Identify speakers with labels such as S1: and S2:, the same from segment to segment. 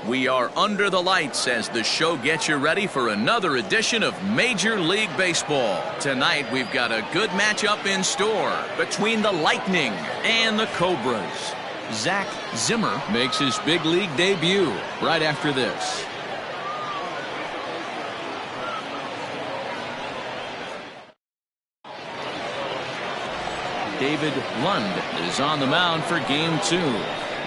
S1: We are under the lights as the show gets you ready for another edition of Major League Baseball. Tonight we've got a good matchup in store between the Lightning and the Cobras. Zach Zimmer makes his big league debut right after this. David Lund is on the mound for game 2.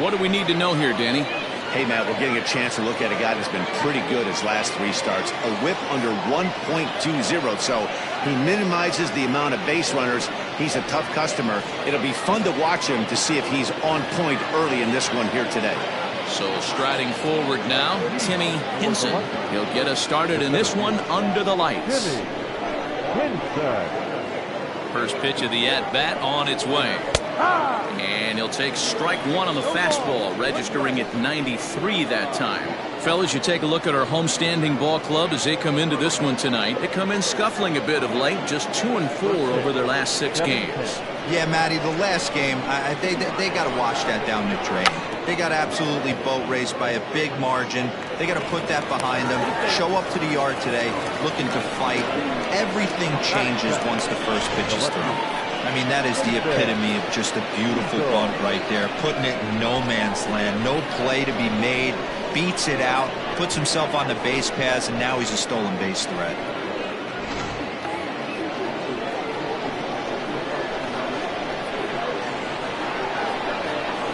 S1: What do we need to know here, Danny?
S2: Hey, Matt, we're getting a chance to look at a guy that's been pretty good his last 3 starts. A whip under 1.20, so he minimizes the amount of base runners. He's a tough customer. It'll be fun to watch him to see if he's on point early in this one here today.
S1: So striding forward now, Timmy Hinson. He'll get us started in this one under the lights. First pitch of the at-bat on its way. And he'll take strike 1 on the fastball, registering at 93 that time. Fellas, you take a look at our homestanding ball club as they come into this one tonight. They come in scuffling a bit of late, just 2-4 over their last 6 games.
S3: Yeah, Matty, the last game, they got to wash that down the drain. They got absolutely boat raced by a big margin. They got to put that behind them, show up to the yard today, looking to fight. Everything changes once the first pitch is thrown. I mean, that is the epitome of just a beautiful bunt right there. Putting it in no man's land. No play to be made. Beats it out. Puts himself on the base paths, and now he's a stolen base threat.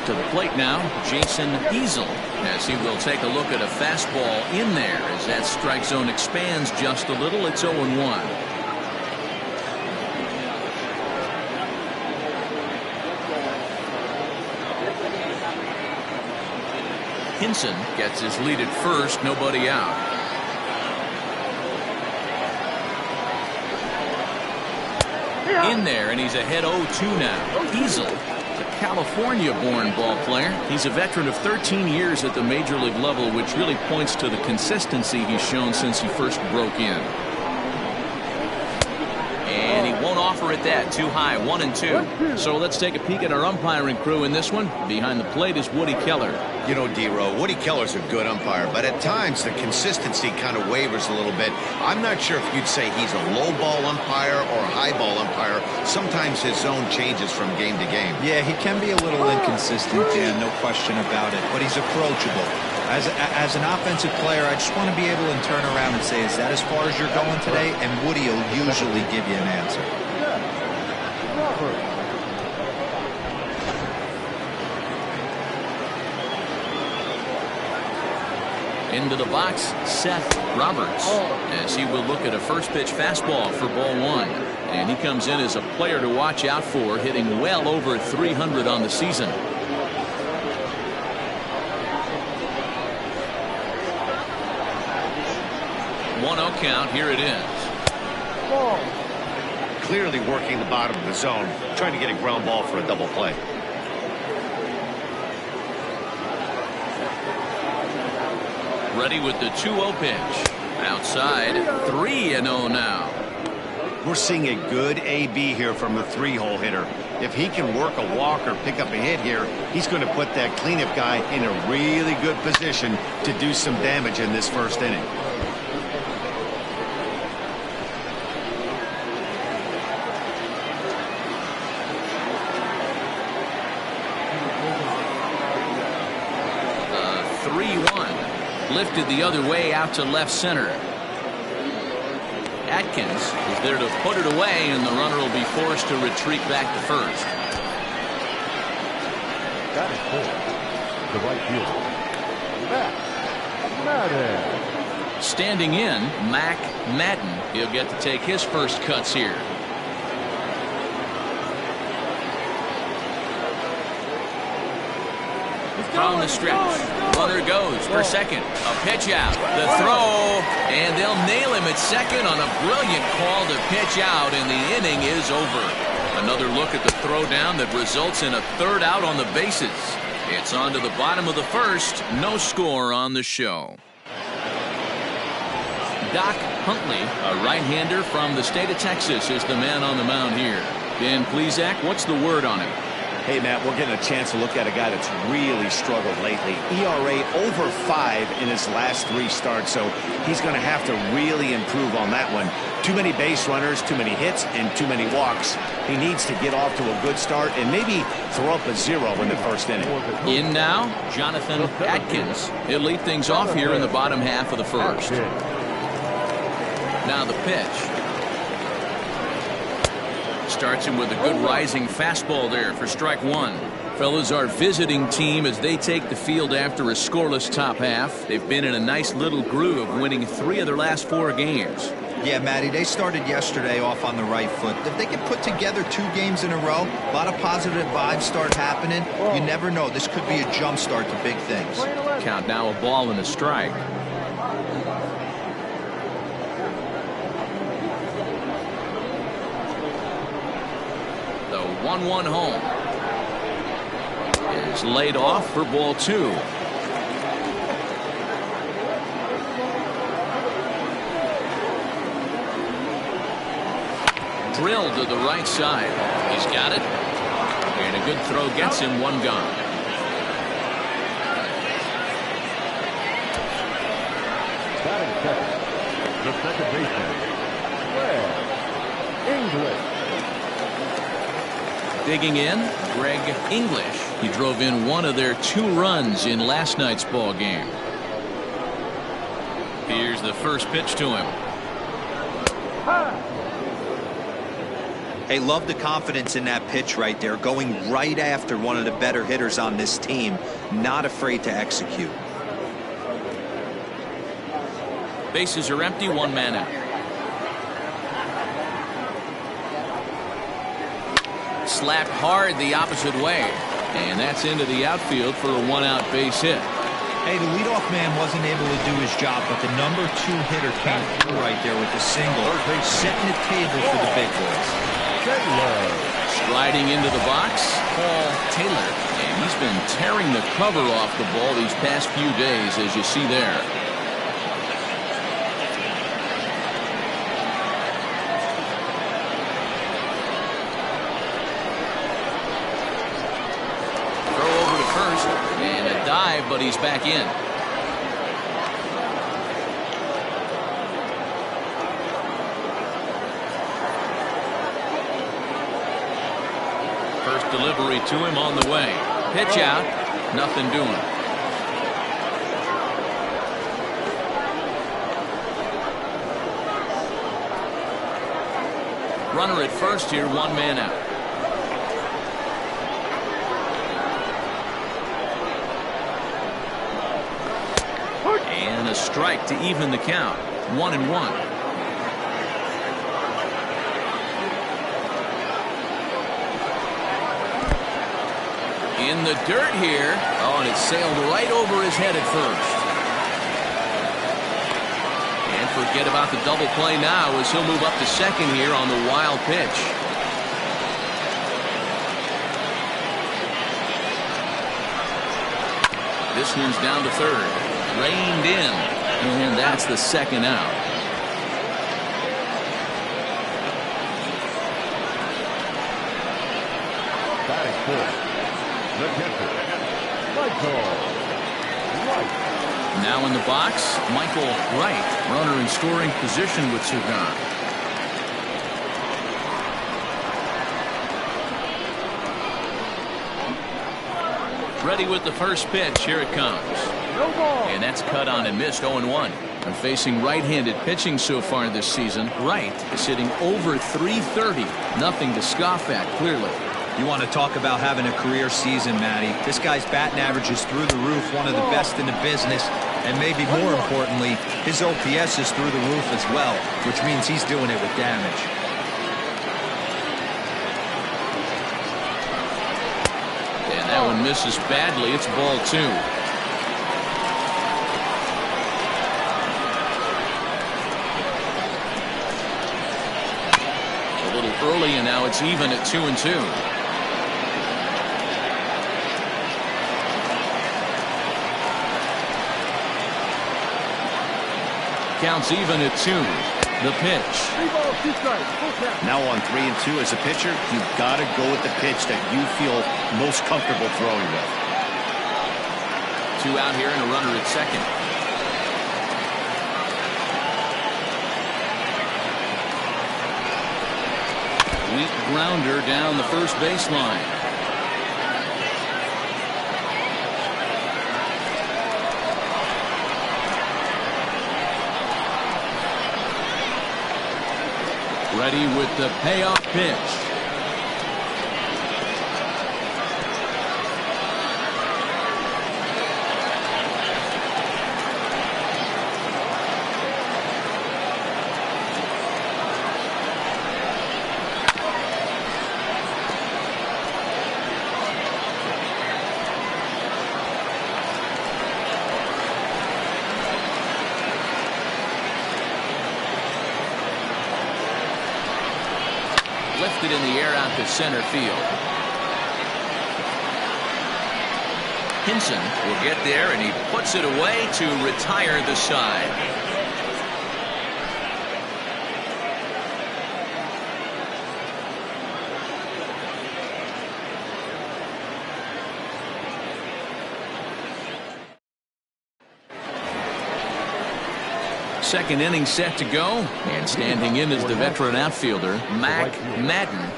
S1: To the plate now, Jason Easel, as he will take a look at a fastball in there as that strike zone expands just a little. It's 0-1. Hinson gets his lead at first, nobody out. In there, and he's ahead 0-2 now. Easel, a California-born ball player. He's a veteran of 13 years at the major league level, which really points to the consistency he's shown since he first broke in. And he won't offer it that. Too high, 1-2. So let's take a peek at our umpiring crew in this one. Behind the plate is Woody Keller.
S2: You know, D-Row, Woody Keller's a good umpire, but at times the consistency kind of wavers a little bit. I'm not sure if you'd say he's a low ball umpire or a high ball umpire. Sometimes his zone changes from game to game.
S3: Yeah, he can be a little inconsistent, Dan, no question about it, but he's approachable. As an offensive player, I just want to be able to turn around and say, is that as far as you're going today? And Woody will usually give you an answer.
S1: Into the box, Seth Roberts, as he will look at a first pitch fastball for ball 1. And he comes in as a player to watch out for, hitting well over 300 on the season. One 0 count. Here it is.
S2: Clearly working the bottom of the zone, trying to get a ground ball for a double play.
S1: Ready with the 2-0 pitch. Outside, 3-0 now.
S2: We're seeing a good AB here from the 3-hole hitter. If he can work a walk or pick up a hit here, he's going to put that cleanup guy in a really good position to do some damage in this first inning.
S1: Lifted the other way out to left center. Atkins is there to put it away, and the runner will be forced to retreat back to first.
S4: That is full. The right fielder, Matt Madden.
S1: Standing in, Mac Madden. He'll get to take his first cuts here. From the stretch. Runner goes for second. A pitch out. The throw. And they'll nail him at second on a brilliant call to pitch out, and the inning is over. Another look at the throw down that results in a third out on the bases. It's on to the bottom of the first. No score on the show. Doc Huntley, a right-hander from the state of Texas, is the man on the mound here. Dan Plesac, what's the word on him?
S2: Hey, Matt, we're getting a chance to look at a guy that's really struggled lately. ERA over 5 in his last 3 starts, so he's going to have to really improve on that one. Too many base runners, too many hits, and too many walks. He needs to get off to a good start and maybe throw up a 0 in the first inning.
S1: In now, Jonathan Atkins. He'll lead things off here in the bottom half of the first. Now the pitch. Starts him with a good rising fastball there for strike 1. Fellas, our visiting team as they take the field after a scoreless top half. They've been in a nice little groove, winning 3 of their last 4 games.
S3: Yeah, Matty, they started yesterday off on the right foot. If they can put together 2 games in a row, a lot of positive vibes start happening. You never know. This could be a jump start to big things.
S1: Count now, a ball and a strike. The 1-1 home is laid off for ball 2. Drilled to the right side. He's got it. And a good throw gets him 1 gone.
S4: Batting second, the second baseman, English.
S1: Digging in, Greg English. He drove in 1 of their 2 runs in last night's ball game. Here's the first pitch to him.
S3: Hey, love the confidence in that pitch right there, going right after one of the better hitters on this team, not afraid to execute.
S1: Bases are empty, 1 man out. Slapped hard the opposite way, and that's into the outfield for a 1-out base hit.
S3: Hey, the leadoff man wasn't able to do his job, but the number 2 hitter came through right there with the single, setting the table for the big boys.
S1: Striding into the box, Paul Taylor, and he's been tearing the cover off the ball these past few days, as you see there. But he's back in. First delivery to him on the way. Pitch out. Nothing doing. Runner at first here, 1 man out. And a strike to even the count. 1-1. In the dirt here. Oh, and it sailed right over his head at first. And forget about the double play now as he'll move up to second here on the wild pitch. This one's down to third. Reined in, and that's the 2nd out.
S4: Batting fourth, the catcher, Michael Wright.
S1: Now in the box, Michael Wright, runner in scoring position with Sugan. Ready with the first pitch. Here it comes. And that's cut on and missed. 0-1. And facing right-handed pitching so far this season, Wright is hitting over .330. Nothing to scoff at, clearly.
S3: You want to talk about having a career season, Matty. This guy's batting average is through the roof, one of the best in the business. And maybe more importantly, his OPS is through the roof as well, which means he's doing it with damage.
S1: And that one misses badly. It's ball 2. Early, and now it's even at 2-2. Counts even at 2. The pitch.
S2: Now on 3-2 as a pitcher, you've got to go with the pitch that you feel most comfortable throwing with.
S1: 2 out here and a runner at second. Weak grounder down the first baseline. Ready with the payoff pitch. Lifted in the air out to center field. Hinson will get there, and he puts it away to retire the side. Second inning set to go, and standing in is the veteran outfielder, Mac Madden.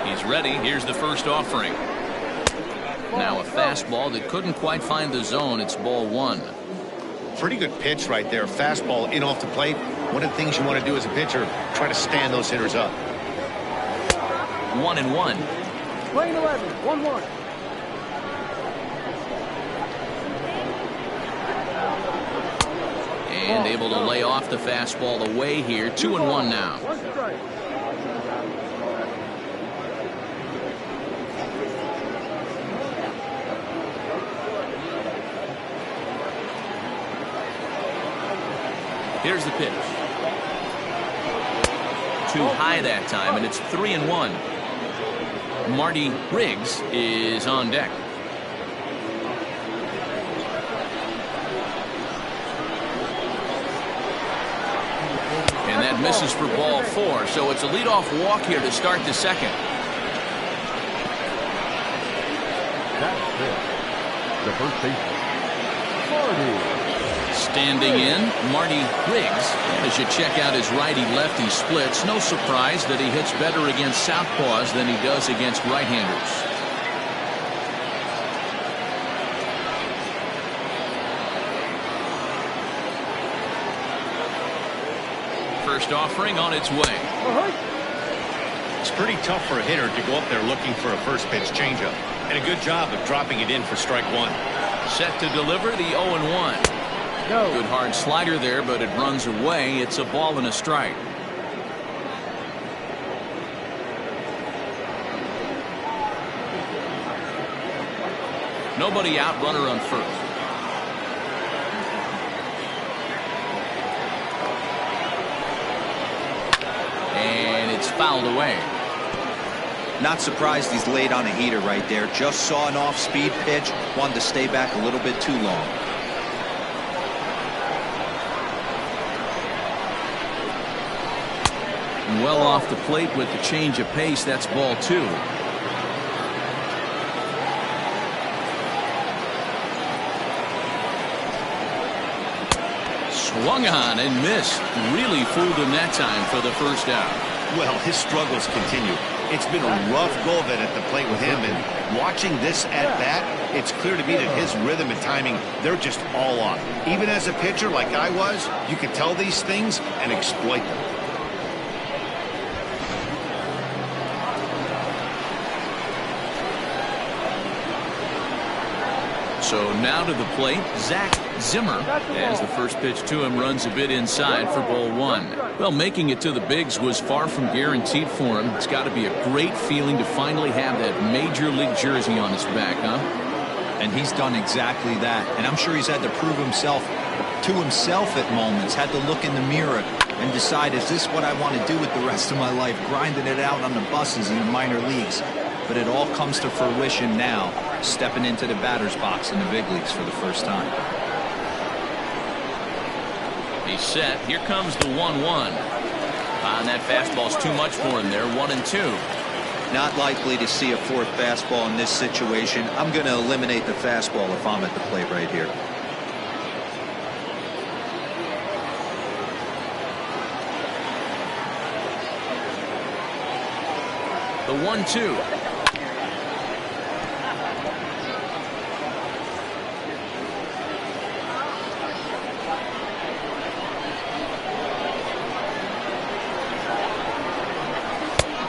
S1: He's ready. Here's the first offering. Now a fastball that couldn't quite find the zone. It's ball 1.
S2: Pretty good pitch right there. Fastball in off the plate. One of the things you want to do as a pitcher, try to stand those hitters up.
S1: 1-1.
S5: Playing 11, 1-1.
S1: And able to lay off the fastball away here. 2-1 now.
S5: One strike.
S1: Here's the pitch. Too high that time, and it's 3-1. Marty Riggs is on deck. And that misses for ball 4, so it's a leadoff walk here to start the second.
S4: That's it. The first baseman, Marty.
S1: Standing in, Marty Riggs. As you check out his righty-lefty splits, no surprise that he hits better against southpaws than he does against right-handers. First offering on its way.
S2: It's pretty tough for a hitter to go up there looking for a first pitch changeup. And a good job of dropping it in for strike 1.
S1: Set to deliver the 0-1.
S5: No.
S1: Good hard slider there, but it runs away. It's a ball and a strike. Nobody out, runner on first. And it's fouled away.
S3: Not surprised he's laid on a heater right there. Just saw an off-speed pitch. Wanted to stay back a little bit too long.
S1: Well off the plate with the change of pace. That's ball 2. Swung on and missed. Really fooled him that time for the first out.
S2: Well, his struggles continue. It's been a rough go of it at the plate with him, and watching this at bat, it's clear to me that his rhythm and timing, they're just all off. Even as a pitcher like I was, you could tell these things and exploit them.
S1: So now to the plate, Zach Zimmer, as the first pitch to him runs a bit inside for ball 1. Well, making it to the bigs was far from guaranteed for him. It's got to be a great feeling to finally have that major league jersey on his back, huh?
S3: And he's done exactly that. And I'm sure he's had to prove himself to himself at moments, had to look in the mirror and decide, is this what I want to do with the rest of my life, grinding it out on the buses in the minor leagues. but it all comes to fruition now, stepping into the batter's box in the big leagues for the first time.
S1: He's set. Here comes the 1-1. And that fastball's too much for him there. 1-2.
S3: Not likely to see a fourth fastball in this situation. I'm going to eliminate the fastball if I'm at the plate right here.
S1: The 1-2.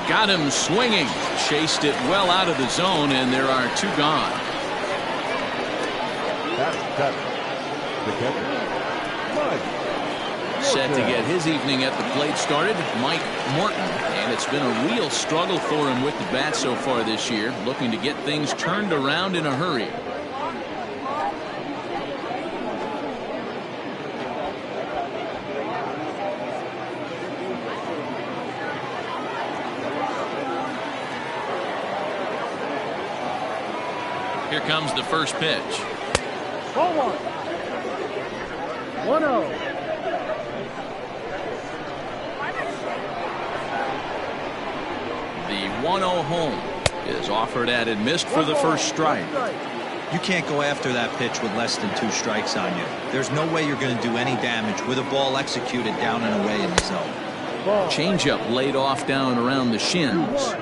S1: Got him swinging. Chased it well out of the zone, and there are 2 gone.
S4: That's the catcher.
S1: Set to get his evening at the plate started, Mike Morton. And it's been a real struggle for him with the bat so far this year, looking to get things turned around in a hurry. Here comes the first pitch.
S5: 1-1. 1-0.
S1: The 1-0 home is offered at and missed for the first strike.
S3: You can't go after that pitch with less than 2 strikes on you. There's no way you're going to do any damage with a ball executed down and away in the zone.
S1: Changeup laid off down around the shins.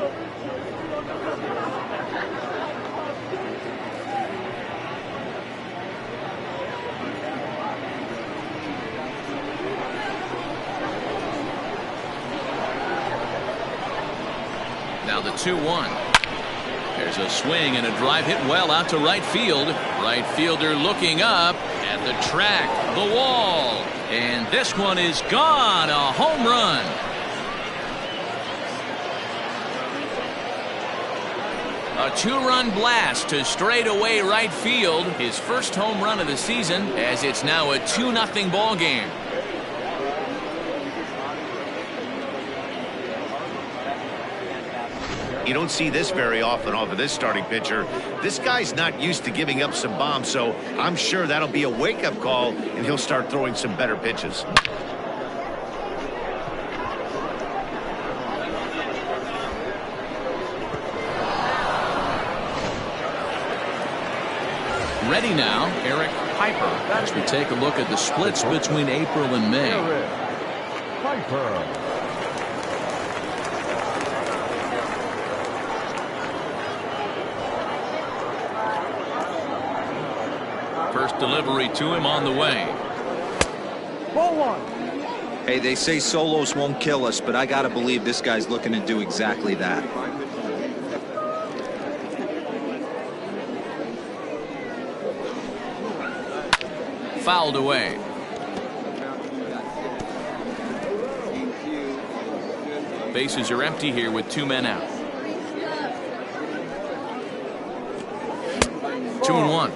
S1: Now the 2-1. There's a swing and a drive hit well out to right field. Right fielder looking up at the track, the wall. And this one is gone. A home run. A 2-run blast to straightaway right field. His first home run of the season, as it's now a 2-0 ball game.
S2: You don't see this very often off of this starting pitcher. This guy's not used to giving up some bombs, so I'm sure that'll be a wake-up call, and he'll start throwing some better pitches.
S1: Ready now, Eric Piper, as we take a look at the splits between April and May.
S4: Eric Piper.
S1: First delivery to him on the way.
S5: 1-1.
S3: Hey, they say solos won't kill us, but I got to believe this guy's looking to do exactly that.
S1: Fouled away. Bases are empty here with 2 men out. 2-1.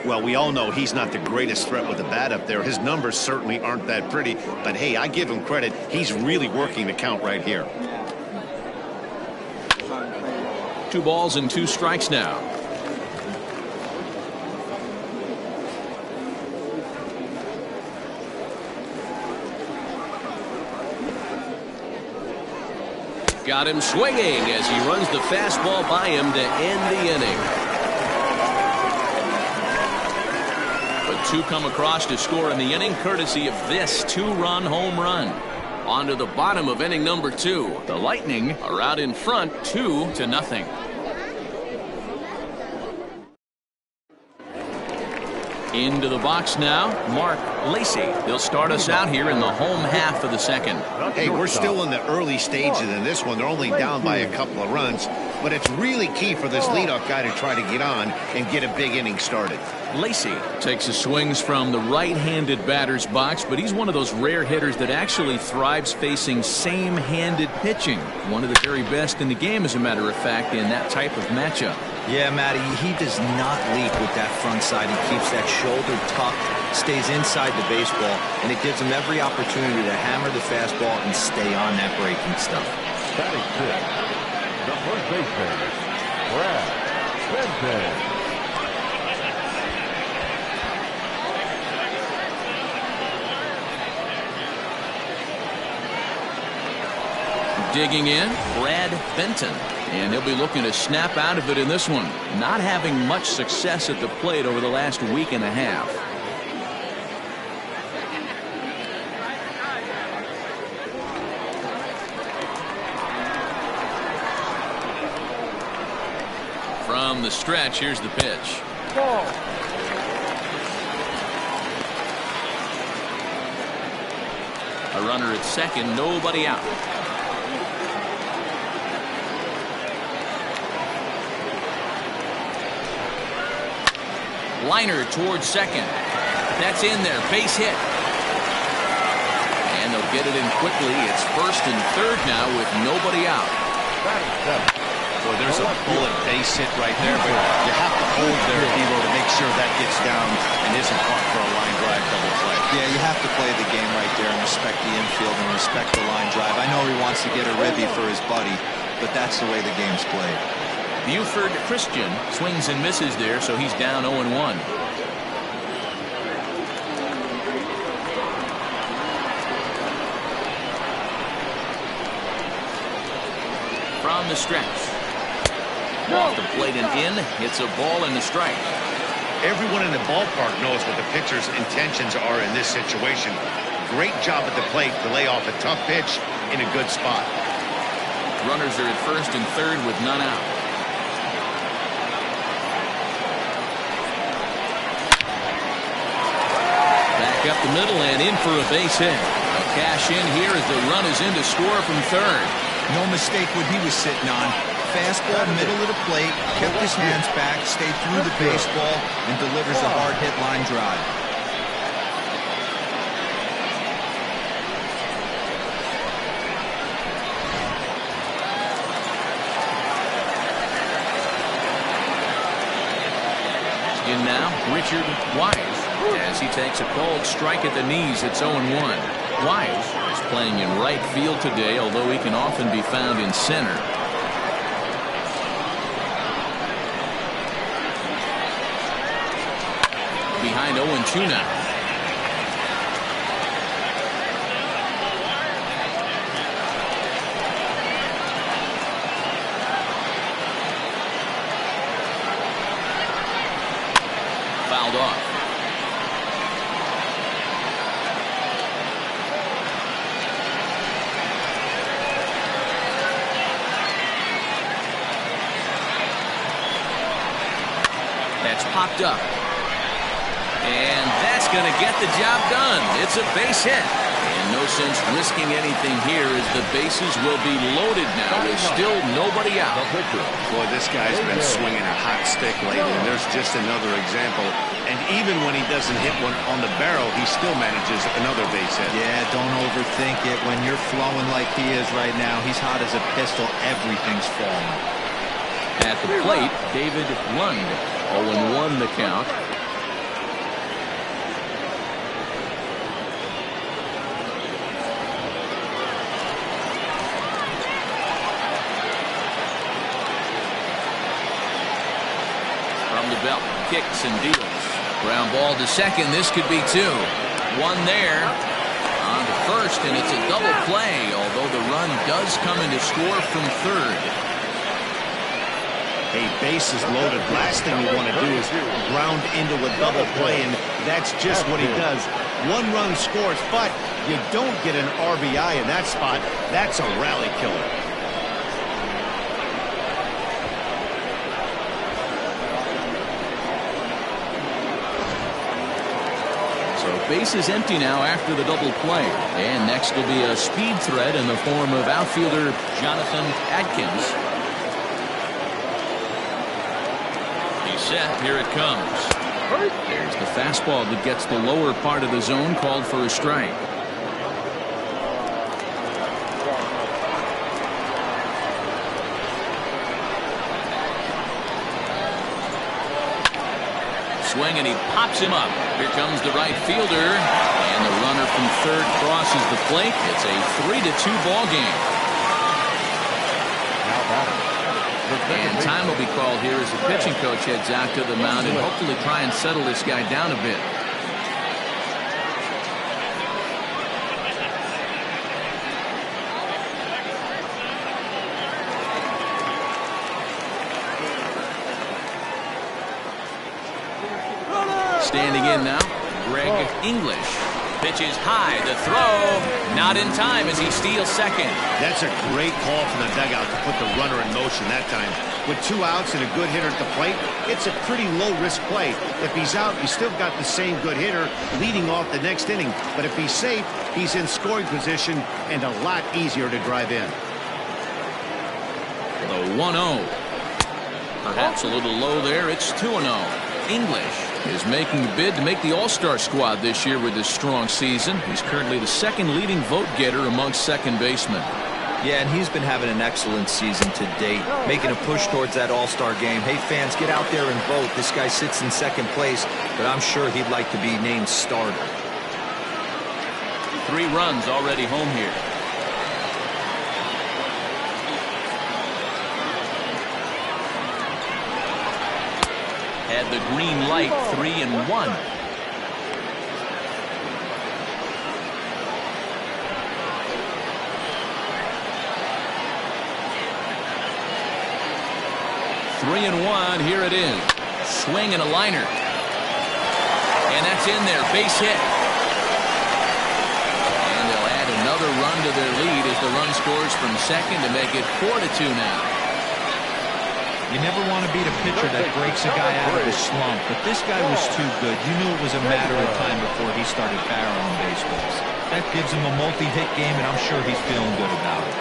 S2: Well, we all know he's not the greatest threat with the bat up there. His numbers certainly aren't that pretty, but hey, I give him credit. He's really working the count right here.
S1: 2 balls and 2 strikes now. Got him swinging as he runs the fastball by him to end the inning. But 2 come across to score in the inning, courtesy of this 2-run home run. On to the bottom of inning number 2. The Lightning are out in front 2-0. Into the box now, Mark Lacey. He'll start us out here in the home half of the second.
S2: Hey, we're still in the early stages in this one. They're only down by a couple of runs, but it's really key for this leadoff guy to try to get on and get a big inning started.
S1: Lacey takes his swings from the right-handed batter's box, but he's one of those rare hitters that actually thrives facing same-handed pitching. One of the very best in the game, as a matter of fact, in that type of matchup.
S3: Yeah, Matty, he does not leap with that front side. He keeps that shoulder tucked, stays inside the baseball, and it gives him every opportunity to hammer the fastball and stay on that breaking stuff.
S4: Batting 6, The first baseman, Brad Benton.
S1: Digging in, Brad Benton. And he'll be looking to snap out of it in this one. Not having much success at the plate over the last week and a half. From the stretch, here's the pitch.
S5: Ball.
S1: A runner at second, nobody out. Liner towards second. That's in there. Base hit. And they'll get it in quickly. It's first and third now with nobody out.
S2: Boy, there's a bullet base hit right there, but you have to hold there, Evo, to make sure that gets down and isn't caught for a line drive double play.
S3: Yeah, you have to play the game right there and respect the infield and respect the line drive. I know he wants to get a ribby for his buddy, but that's the way the game's played.
S1: Buford Christian swings and misses there, so he's down 0-1. From the stretch. Off the plate and in. It's a ball and a strike.
S2: Everyone in the ballpark knows what the pitcher's intentions are in this situation. Great job at the plate to lay off a tough pitch in a good spot.
S1: Runners are at first and third with none out. Back up the middle and in for a base hit. A cash in here as the run is in to score from third.
S3: No mistake what he was sitting on. Fastball middle of the plate, kept his hands back, stayed through the baseball, and delivers a hard hit line drive.
S1: In now, Richard Wise, as he takes a called strike at the knees. It's 0-1. Wise is playing in right field today, although he can often be found in center. Behind 0-2 now. Fouled off. That's popped up. And that's going to get the job done. It's a base hit. And no sense risking anything here as the bases will be loaded now. There's still nobody out.
S2: Boy, this guy's been swinging a hot stick lately, and there's just another example. And even when he doesn't hit one on the barrel, he still manages another base hit.
S3: Yeah, don't overthink it. When you're flowing like he is right now, he's hot as a pistol. Everything's falling.
S1: At the plate, David Lund. 0-1 the count. The belt kicks and deals. Ground ball to second. This could be two. One there on the first, and it's a double play, although the run does come in to score from third.
S2: Hey, bases loaded. Last thing you want to do is ground into a double play, and that's just what he does. One run scores, but you don't get an RBI in that spot. That's a rally killer.
S1: Base is empty now after the double play. And next will be a speed threat in the form of outfielder Jonathan Adkins. He's set. Here it comes. There's the fastball that gets the lower part of the zone, called for a strike. Swing, and he pops him up. Here comes the right fielder, and the runner from third crosses the plate. It's a 3-2 ball game.
S4: Now batting,
S1: And time will be called here as the pitching coach heads out to the mound and hopefully try and settle this guy down a bit. Standing in now, Greg English. Pitches high, the throw, not in time as he steals second.
S2: That's a great call from the dugout to put the runner in motion that time. With 2 outs and a good hitter at the plate, it's a pretty low-risk play. If he's out, he's still got the same good hitter leading off the next inning. But if he's safe, he's in scoring position and a lot easier to drive in.
S1: The 1-0. Perhaps a little low there. It's 2-0. English is making a bid to make the All-Star squad this year with his strong season. He's currently the second leading vote getter amongst second basemen.
S3: Yeah, and he's been having an excellent season to date, making a push towards that All-Star game. Hey, fans, get out there and vote. This guy sits in second place, but I'm sure he'd like to be named starter.
S1: 3 runs already home here. Had the green light, 3-1. Here it is. Swing and a liner. And that's in there. Base hit. And they'll add another run to their lead as the run scores from second to make it 4-2 now.
S3: You never want to beat a pitcher that breaks a guy out of a slump, but this guy was too good. You knew it was a matter of time before he started barreling baseballs. That gives him a multi-hit game, and I'm sure he's feeling good about it.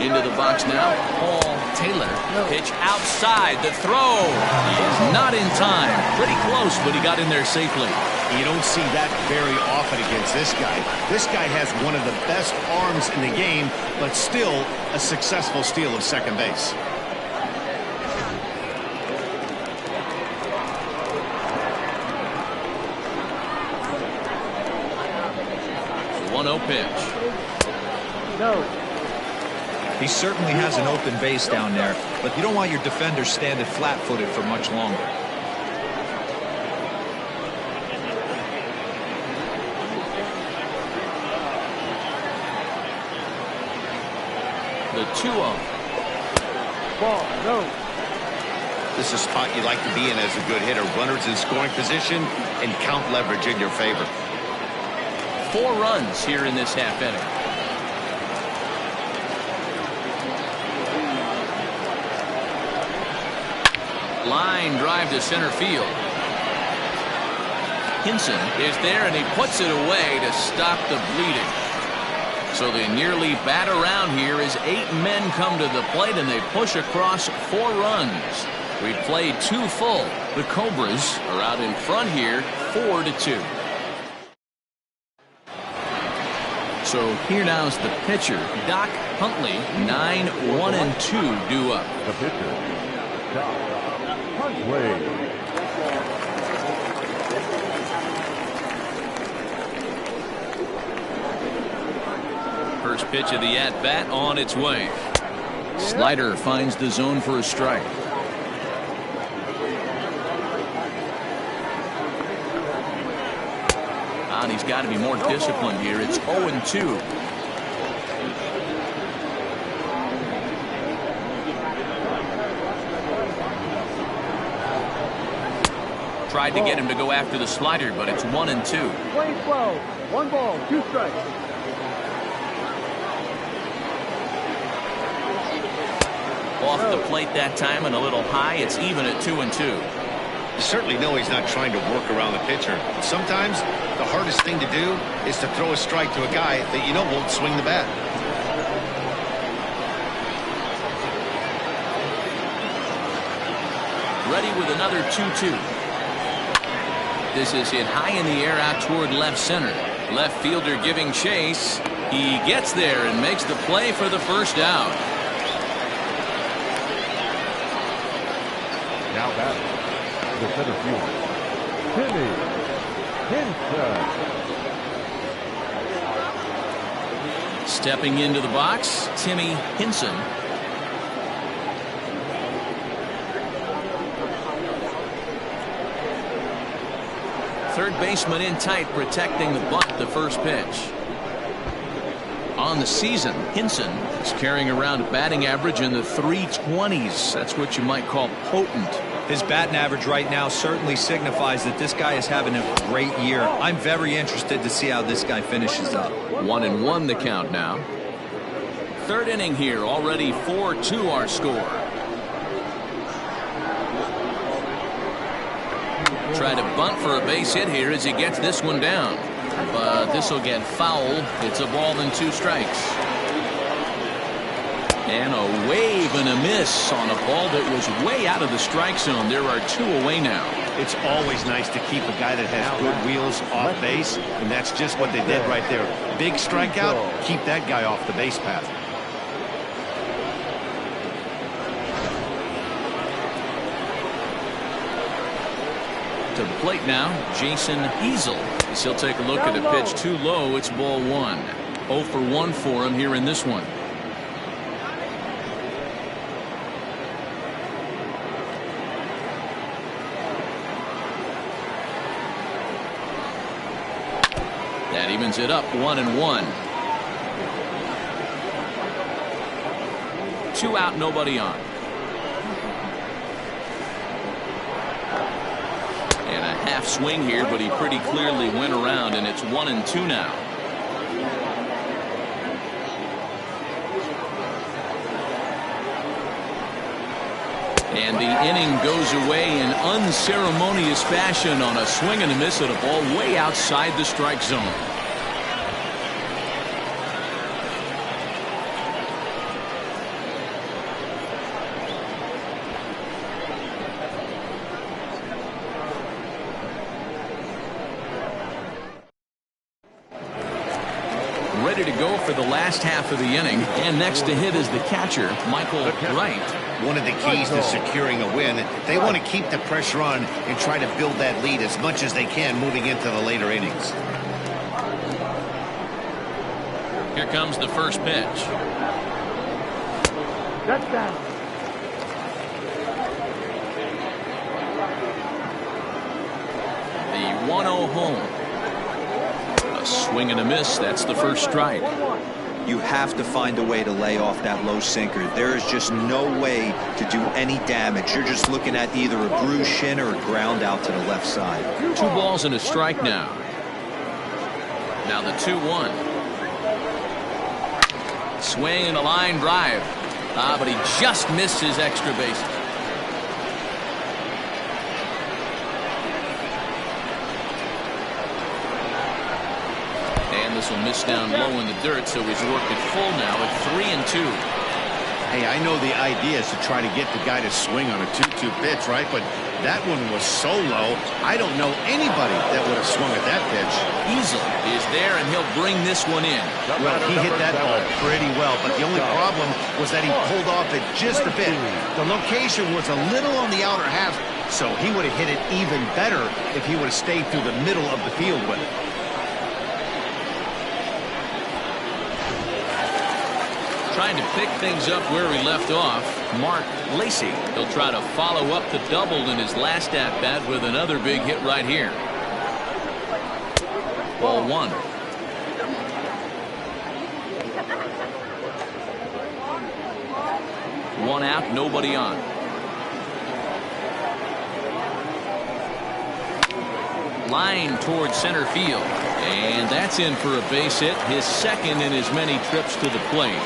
S1: Into the box now, Paul Taylor. Pitch outside, the throw is not in time. Pretty close, but he got in there safely.
S2: You don't see that very often against this guy. This guy has one of the best arms in the game, but still a successful steal of second base.
S1: The 1-0 pitch.
S5: No.
S3: He certainly has an open base down there, but you don't want your defenders standing flat-footed for much longer.
S1: The 2-0.
S5: Ball. No.
S2: This is a spot you like to be in as a good hitter. Runners in scoring position and count leverage in your favor.
S1: 4 runs here in this half inning. Line drive to center field. Hinson is there and he puts it away to stop the bleeding. So they nearly bat around here as 8 men come to the plate and they push across 4 runs. We played 2 full. The Cobras are out in front here 4-2. So here now is the pitcher, Doc Huntley, 9-1-2 due up.
S4: The pitcher, Doc Huntley.
S1: First pitch of the at-bat on its way. Slider finds the zone for a strike. And he's got to be more disciplined here. It's 0-2. Tried to get him to go after the slider, but it's 1-2.
S5: Playing 12. 1 ball, 2 strikes.
S1: Off the plate that time and a little high. It's even at 2-2.
S2: You certainly know he's not trying to work around the pitcher. Sometimes the hardest thing to do is to throw a strike to a guy that you know won't swing the bat.
S1: Ready with another 2-2. This is hit high in the air out toward left center. Left fielder giving chase. He gets there and makes the play for the first out.
S4: Now batting, the center fielder, Timmy Hinson.
S1: Stepping into the box, Timmy Hinson. Third baseman in tight, protecting the bunt. The first pitch. On the season, Hinson is carrying around a batting average in the 320s. That's what you might call potent.
S3: His batting average right now certainly signifies that this guy is having a great year. I'm very interested to see how this guy finishes up.
S1: 1-1 the count now. Third inning here, already 4-2 our score. Try to bunt for a base hit here as he gets this one down. But this will get foul. It's a ball and 2 strikes. And a wave and a miss on a ball that was way out of the strike zone. There are 2 away now.
S2: It's always nice to keep a guy that has good wheels off base, and that's just what they did right there. Big strikeout, keep that guy off the base path.
S1: To the plate now, Jason Easel. As he'll take a look at a pitch too low. It's ball 1. 0 for 1 for him here in this one. That evens it up 1-1. 2 out, nobody on. And a half swing here, but he pretty clearly went around, and it's 1-2 now. And the inning goes away in unceremonious fashion on a swing and a miss at a ball way outside the strike zone. Ready to go for the last half of the inning, and next to hit is the catcher, Michael Wright.
S2: One of the keys to securing a win, they want to keep the pressure on and try to build that lead as much as they can moving into the later innings.
S1: Here comes the first pitch.
S5: Touchdown.
S1: The 1-0 home. A swing and a miss. That's the first strike.
S3: You have to find a way to lay off that low sinker. There is just no way to do any damage. You're just looking at either a bruised shin or a ground out to the left side.
S1: 2 balls and a strike now. Now the 2-1. Swing and a line drive. But he just missed his extra base. This will miss down low in the dirt, so he's worked it full now at 3-2.
S2: Hey, I know the idea is to try to get the guy to swing on a 2-2 pitch, right? But that one was so low, I don't know anybody that would have swung at that pitch.
S1: Easel is there, and he'll bring this one in.
S2: Well, he hit that ball pretty well, but the only problem was that he pulled off it just a bit. The location was a little on the outer half, so he would have hit it even better if he would have stayed through the middle of the field with it.
S1: Trying to pick things up where he left off, Mark Lacey. He'll try to follow up the double in his last at-bat with another big hit right here. Ball 1. One out, nobody on. Line towards center field. And that's in for a base hit, his second in as many trips to the plate.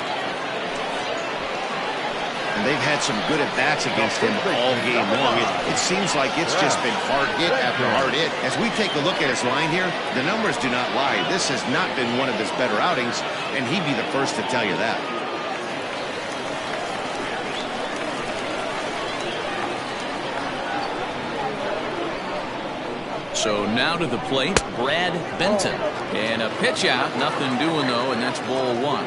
S2: And they've had some good at-bats against him all game long. It seems like it's just been hard hit after hard hit. As we take a look at his line here, the numbers do not lie. This has not been one of his better outings, and he'd be the first to tell you that.
S1: So now to the plate, Brad Benton. And a pitch out, nothing doing though, and that's ball 1.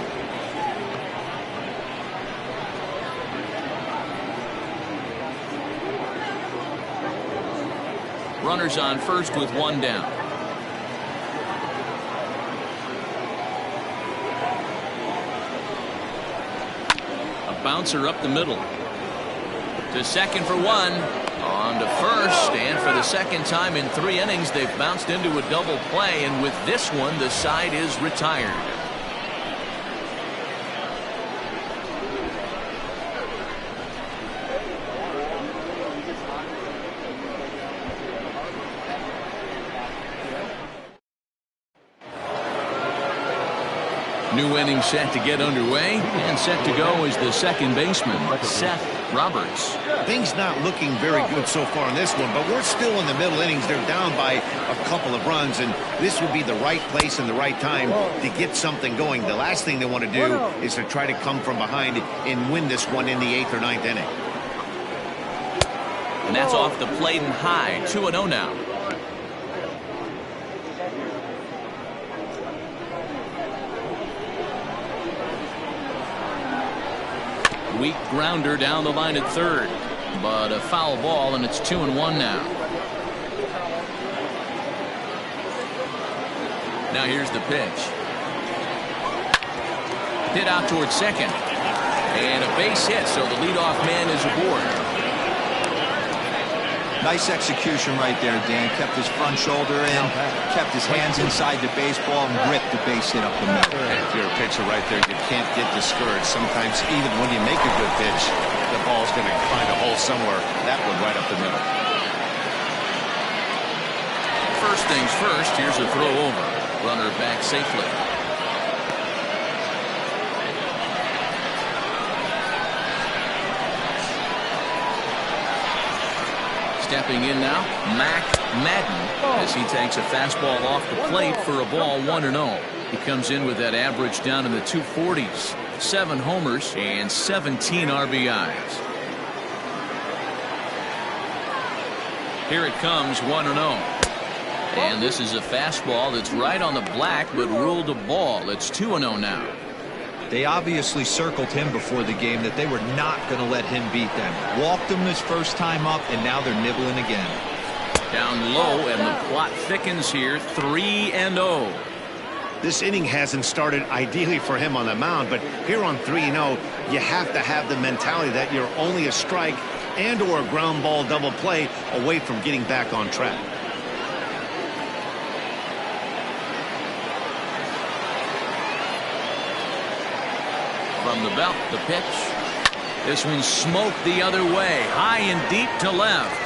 S1: Runners on first with 1 down. bouncer up the middle. To second for one. On to first, and for the second time in 3 innings, they've bounced into a double play, and with this one, the side is retired. New inning set to get underway, and set to go is the second baseman, Seth Roberts.
S2: Things not looking very good so far in this one, but we're still in the middle innings. They're down by a couple of runs, and this would be the right place and the right time to get something going. The last thing they want to do is to try to come from behind and win this one in the 8th or 9th inning.
S1: And that's off the plate and high. 2-0 now. Weak grounder down the line at third, but a foul ball, and it's 2-1 now. Now here's the pitch. Hit out towards second, and a base hit, so the leadoff man is aboard.
S3: Nice execution right there, Dan. Kept his front shoulder in, kept his hands inside the baseball, and ripped the base hit up the middle.
S2: And if you're a pitcher right there, you can't get discouraged. Sometimes even when you make a good pitch, the ball's going to find a hole somewhere. That one right up the middle.
S1: First things first, here's a throw over. Runner back safely. Stepping in now, Mac Madden, as he takes a fastball off the plate for a ball 1-0. He comes in with that average down in the 240s, 7 homers and 17 RBIs. Here it comes, 1-0. And this is a fastball that's right on the black, but ruled a ball. It's 2-0 now.
S3: They obviously circled him before the game that they were not going to let him beat them. Walked him his first time up, and now they're nibbling again.
S1: Down low, and the plot thickens here, 3-0.
S2: This inning hasn't started ideally for him on the mound, but here on 3-0, you have to have the mentality that you're only a strike and or a ground ball double play away from getting back on track.
S1: From the belt, the pitch. This one smoked the other way, high and deep to left.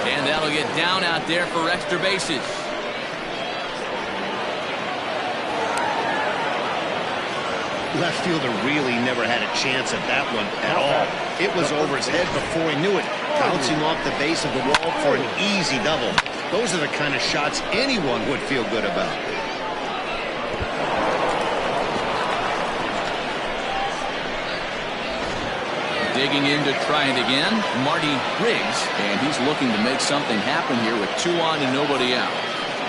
S1: And that'll get down out there for extra bases.
S2: Left fielder really never had a chance at that one at all. It was over his head before he knew it, bouncing off the base of the wall for an easy double. Those are the kind of shots anyone would feel good about.
S1: Digging in to try it again, Marty Riggs, and he's looking to make something happen here with 2 on and nobody out.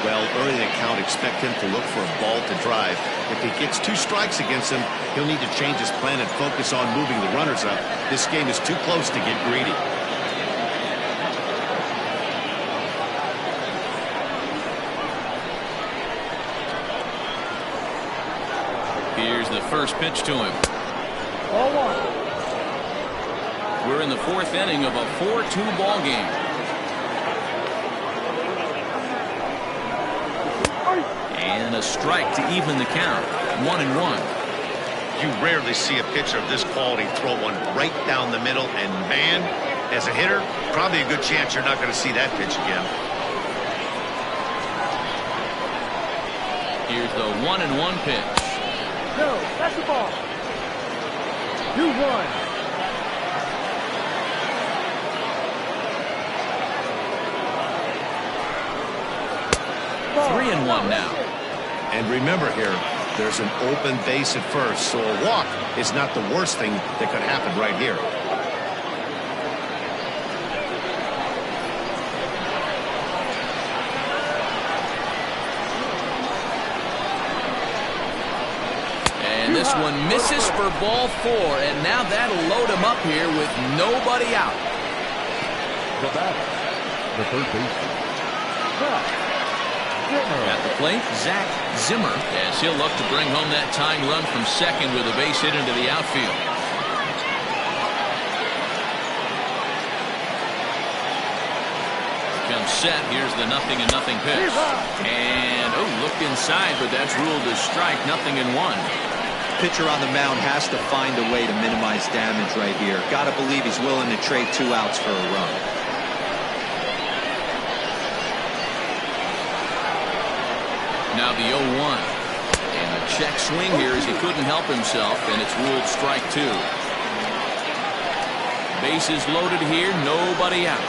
S2: Well, early in the count, expect him to look for a ball to drive. If he gets 2 strikes against him, he'll need to change his plan and focus on moving the runners up. This game is too close to get greedy.
S1: Here's the first pitch to him.
S5: Ball 1.
S1: We're in the 4th inning of a 4-2 ball game. And a strike to even the count. 1-1.
S2: You rarely see a pitcher of this quality throw one right down the middle, and man, as a hitter, probably a good chance you're not going to see that pitch again.
S1: Here's the 1-1 pitch.
S5: No, that's the ball. 2-1.
S1: 3-1 now.
S2: And remember here, there's an open base at first, so a walk is not the worst thing that could happen right here.
S1: And this one misses for ball 4, and now that'll load him up here with nobody out.
S4: The batter, the third baseman.
S1: At the plate, Zach Zimmer, as he'll look to bring home that tying run from second with a base hit into the outfield. comes set. Here's the 0-0 pitch. And, looked inside, but that's ruled as strike. 0-1.
S3: Pitcher on the mound has to find a way to minimize damage right here. Got to believe he's willing to trade 2 outs for a run.
S1: Now the 0-1. And a check swing here as he couldn't help himself, and it's ruled strike 2. Bases loaded here, nobody out.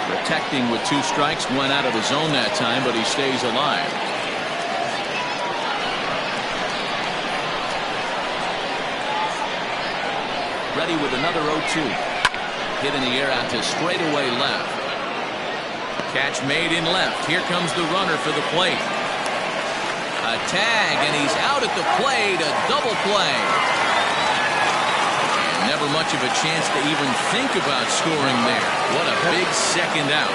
S1: Protecting with 2 strikes, went out of the zone that time, but he stays alive. Ready with another 0-2. Hit in the air out to straightaway left. Catch made in left. Here comes the runner for the plate. A tag, and he's out at the plate. A double play. And never much of a chance to even think about scoring there. What a big second out.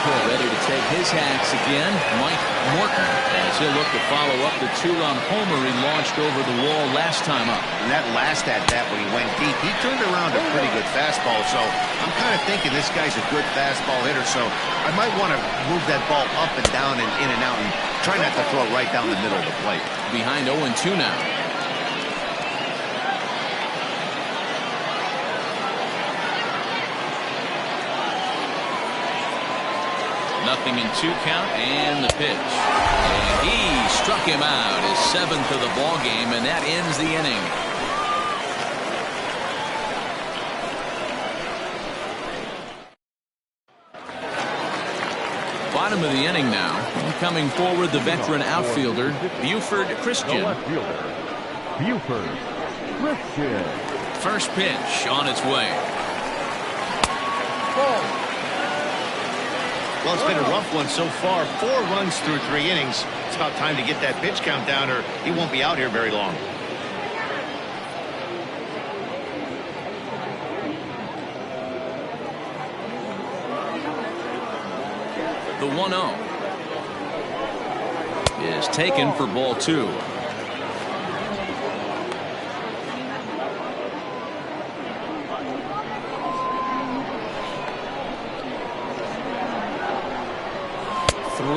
S1: Ready to take his hacks again, Mike Morton, as he'll look to follow up the 2-run homer he launched over the wall last time up.
S2: And that last at-bat when he went deep, he turned around a pretty good fastball, so I'm kind of thinking this guy's a good fastball hitter, so I might want to move that ball up and down and in and out and try not to throw it right down the middle of the plate.
S1: Behind 0-2 now. 0-2 count, and the pitch. And he struck him out, his 7th of the ball game, and that ends the inning. Bottom of the inning now. Coming forward, the veteran outfielder, Buford Christian.
S4: Buford Christian.
S1: First pitch on its way.
S5: Ball.
S2: Well, it's been a rough one so far. 4 runs through 3 innings. It's about time to get that pitch count down, or he won't be out here very long.
S1: The 1-0 is taken for ball 2.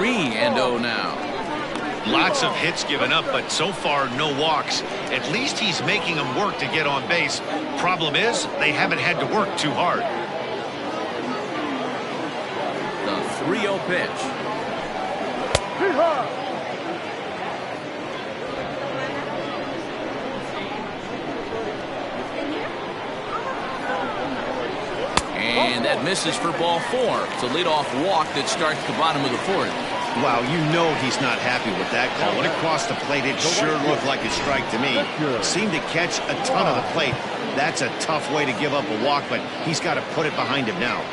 S1: And 0 now.
S2: Lots of hits given up, but so far no walks. At least he's making them work to get on base. Problem is, they haven't had to work too hard.
S1: The 3-0 pitch. And that misses for ball 4. It's a leadoff walk that starts the bottom of the 4th.
S2: Wow, you know he's not happy with that call. When it crossed the plate, it sure looked like a strike to me. Seemed to catch a ton of the plate. That's a tough way to give up a walk, but he's got to put it behind him now.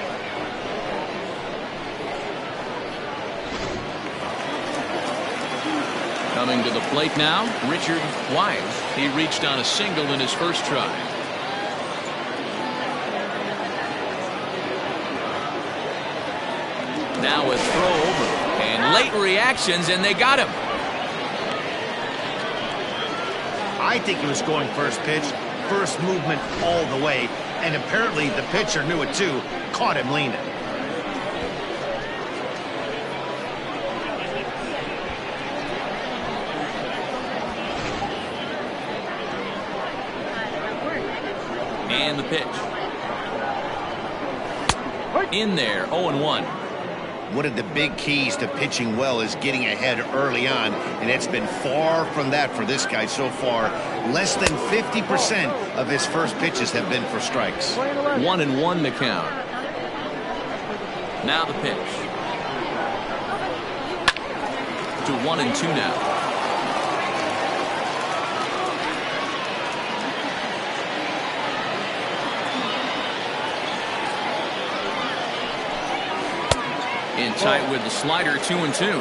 S1: Coming to the plate now, Richard Wise. He reached on a single in his first try. Now a throw over. And late reactions, and they got him.
S2: I think he was going first pitch, first movement all the way, and apparently the pitcher knew it too, caught him leaning.
S1: And the pitch. In there, 0-1.
S2: One of the big keys to pitching well is getting ahead early on, and it's been far from that for this guy so far. Less than 50% of his first pitches have been for strikes.
S1: 1-1 the count. Now the pitch. To 1-2 now. In tight with the slider, 2-2.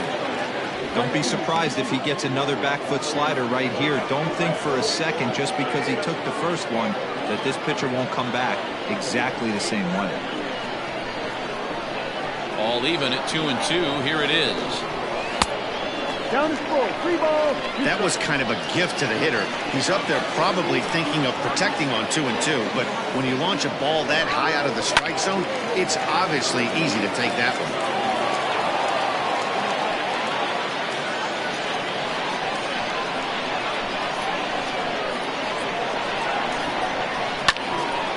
S3: Don't be surprised if he gets another back foot slider right here. Don't think for a second, just because he took the first one, that this pitcher won't come back exactly the same way.
S1: All even at 2-2. Here it is.
S5: Down is full. 3 balls.
S2: That was kind of a gift to the hitter. He's up there probably thinking of protecting on 2 and 2, but when you launch a ball that high out of the strike zone, it's obviously easy to take that one.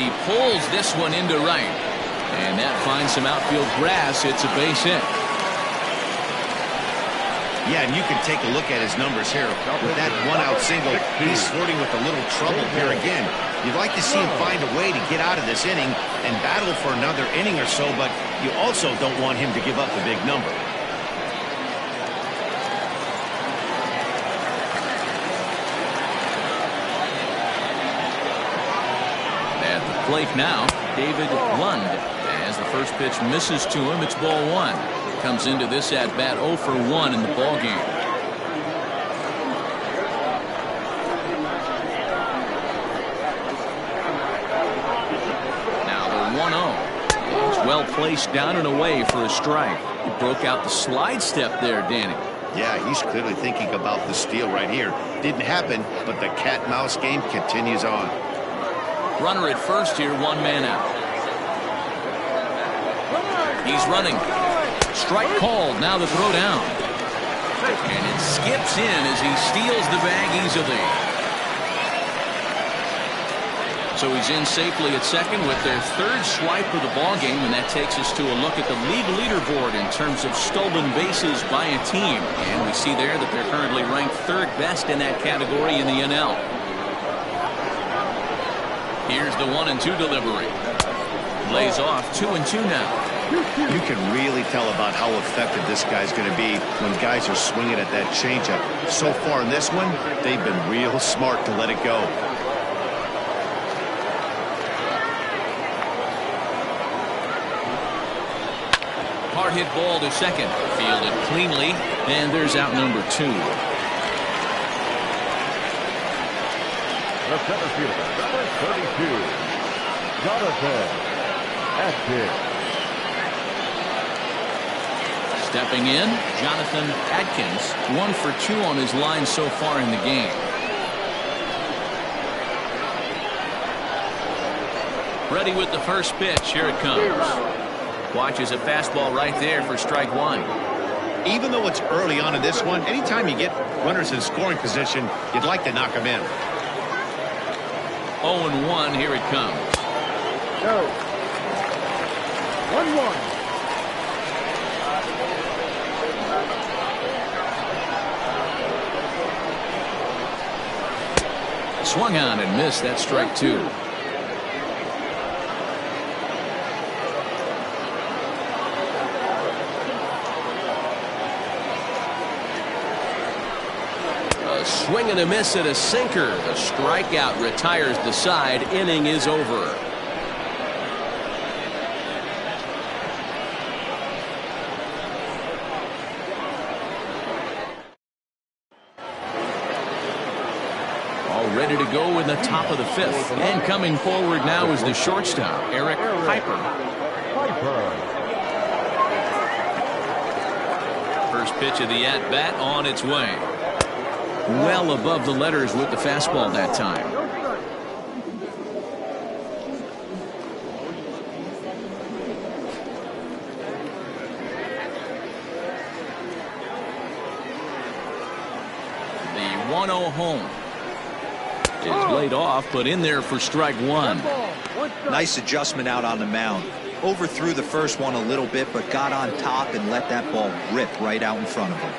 S1: He pulls this one into right, and that finds some outfield grass. It's a base hit.
S2: Yeah, and you can take a look at his numbers here. With that one-out single, he's flirting with a little trouble here again. You'd like to see him find a way to get out of this inning and battle for another inning or so, but you also don't want him to give up a big number.
S1: At the plate now, David Lund. As the first pitch misses to him, it's ball 1. Comes into this at bat 0 for 1 in the ball game. Now the 1-0. It's well placed down and away for a strike. He broke out the slide step there, Danny.
S2: Yeah, he's clearly thinking about the steal right here. Didn't happen, but the cat-mouse game continues on.
S1: Runner at first here, 1 man out. He's running. Strike called. Now the throw down. And it skips in as he steals the bag easily. So he's in safely at second with their 3rd swipe of the ball game, and that takes us to a look at the league leaderboard in terms of stolen bases by a team. And we see there that they're currently ranked 3rd best in that category in the NL. Here's the 1 and 2 delivery. Lays off 2 and 2 now.
S2: You can really tell about how effective this guy's going to be when guys are swinging at that changeup. So far in this one, they've been real smart to let it go.
S1: Hard hit ball to second. Fielded cleanly, and there's out number 2.
S4: The center fielder, number 32, Jonathan Atkins.
S1: Stepping in, Jonathan Atkins, 1 for 2 on his line so far in the game. Ready with the first pitch. Here it comes. Watches a fastball right there for strike 1.
S2: Even though it's early on in this one, anytime you get runners in scoring position, you'd like to knock them in.
S1: 0-1. Here it comes.
S5: Go. 1-1.
S1: Swung on and missed. That strike 2. A swing and a miss at a sinker. The strikeout retires the side. Inning is over. Ready to go in the top of the 5th. And coming forward now is the shortstop, Eric Piper. First pitch of the at-bat on its way. Well above the letters with the fastball that time. The 1-0 home is laid off, but in there for strike 1.
S3: Nice adjustment out on the mound. Overthrew the first one a little bit, but got on top and let that ball rip right out in front of him.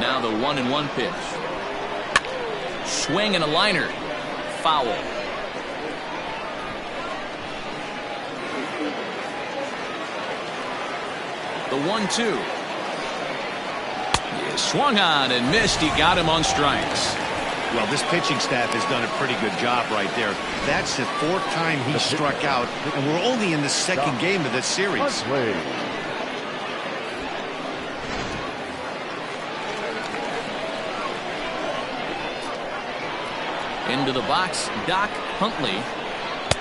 S1: Now the 1-1 pitch. Swing and a liner. Foul. The 1-2. Swung on and missed. He got him on strikes.
S2: Well, this pitching staff has done a pretty good job right there. That's the 4th time he struck out, and we're only in the 2nd game of this series.
S1: Into the box, Doc Huntley.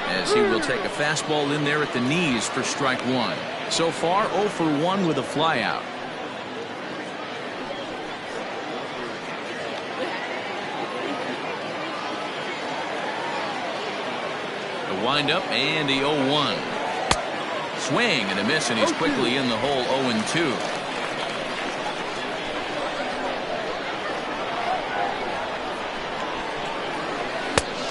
S1: as he will take a fastball in there at the knees for strike one. So far 0 for 1 with a flyout. The windup and the 0-1. Swing and a miss, and he's quickly in the hole. 0-2.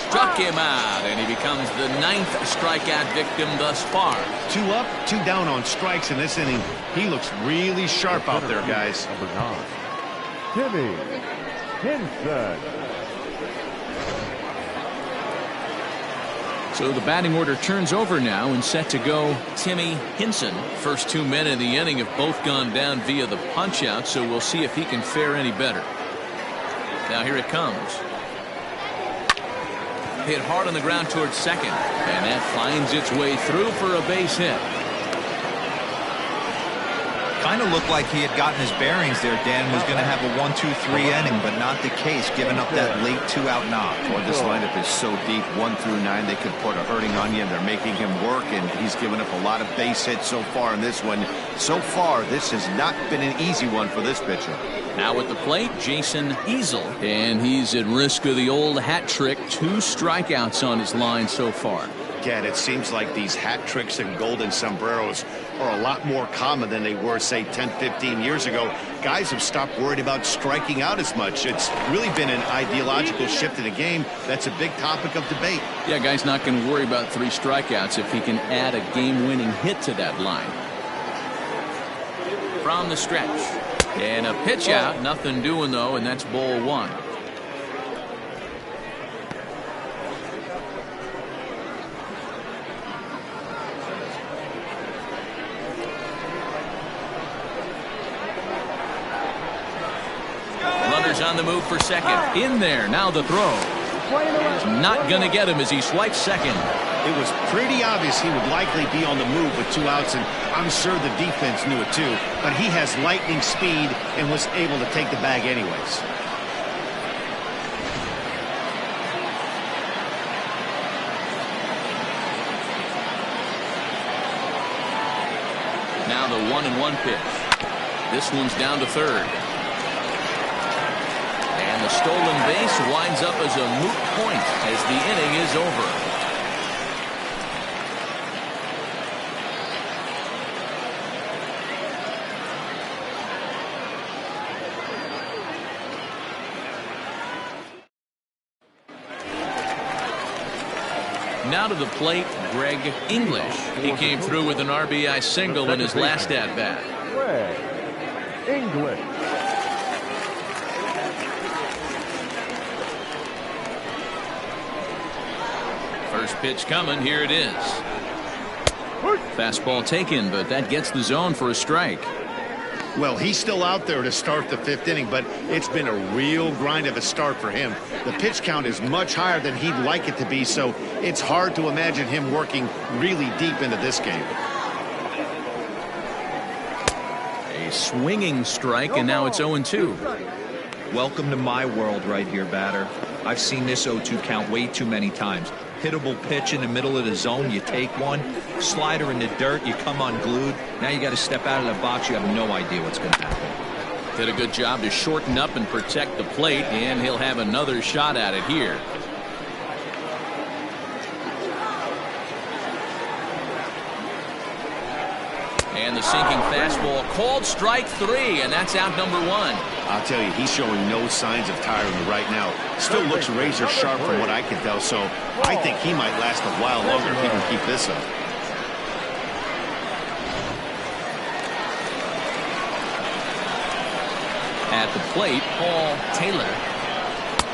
S1: Struck him out, and he becomes the 9th strikeout victim thus far.
S2: 2 up, 2 down on strikes in this inning. He looks really sharp out there, guys.
S4: Number 9, Timmy Henson.
S1: So the batting order turns over now, and set to go Timmy Henson. First 2 men in the inning have both gone down via the punch out, so we'll see if he can fare any better. Now here it comes. Hit hard on the ground towards second, and that finds its way through for a base hit.
S3: Kind of looked like he had gotten his bearings there. Dan was going to have a 1-2-3 inning, but not the case, giving up that late 2-out knock.
S2: Boy, this lineup is so deep, 1 through 9. They could put a hurting on you, and they're making him work, and he's given up a lot of base hits so far in this one. So far, this has not been an easy one for this pitcher.
S1: Now at the plate, Jason Easel, and he's at risk of the old hat trick. 2 strikeouts on his line so far.
S2: Again, it seems like these hat tricks and golden sombreros are a lot more common than they were, say, 10, 15 years ago. Guys have stopped worried about striking out as much. It's really been an ideological shift in the game. That's a big topic of debate.
S1: Yeah, guy's not going to worry about 3 strikeouts if he can add a game-winning hit to that line. From the stretch. And a pitch out. Nothing doing, though, and that's ball 1. Runners on the move for second. In there. Now the throw. Is not going to get him as he swipes second.
S2: It was pretty obvious he would likely be on the move with 2 outs, and I'm sure the defense knew it too. But he has lightning speed and was able to take the bag anyways.
S1: Now the 1-1 pitch. This one's down to third. And the stolen base winds up as a moot point as the inning is over. Now to the plate, Greg English. He came through with an RBI single in his last at-bat.
S4: Greg English.
S1: First pitch coming. Here it is. Fastball taken, but that gets the zone for a strike.
S2: Well, he's still out there to start the 5th inning, but it's been a real grind of a start for him. The pitch count is much higher than he'd like it to be, so it's hard to imagine him working really deep into this game.
S1: A swinging strike, and now it's 0-2.
S3: Welcome to my world right here, batter. I've seen this 0-2 count way too many times. Hittable pitch in the middle of the zone, you take one. Slider in the dirt, you come unglued. Now you got to step out of the box. You have no idea what's going to happen.
S1: Did a good job to shorten up and protect the plate, and he'll have another shot at it here. And the sinking fastball called strike 3, and that's out number 1.
S2: I'll tell you, he's showing no signs of tiring right now. Still looks razor sharp from what I can tell, so I think he might last a while longer if he can keep this up.
S1: At the plate, Paul Taylor.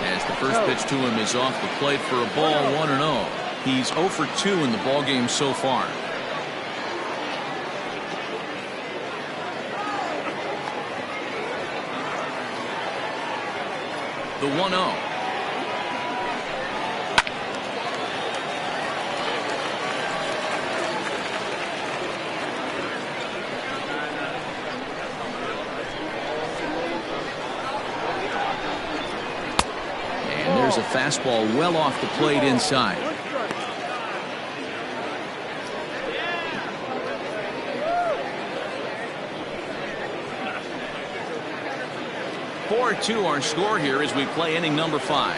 S1: As the first pitch to him is off the plate for a ball, 1-0. He's 0 for 2 in the ballgame so far. The 1-0. And there's a fastball well off the plate inside. 4-2 our score here as we play inning number 5.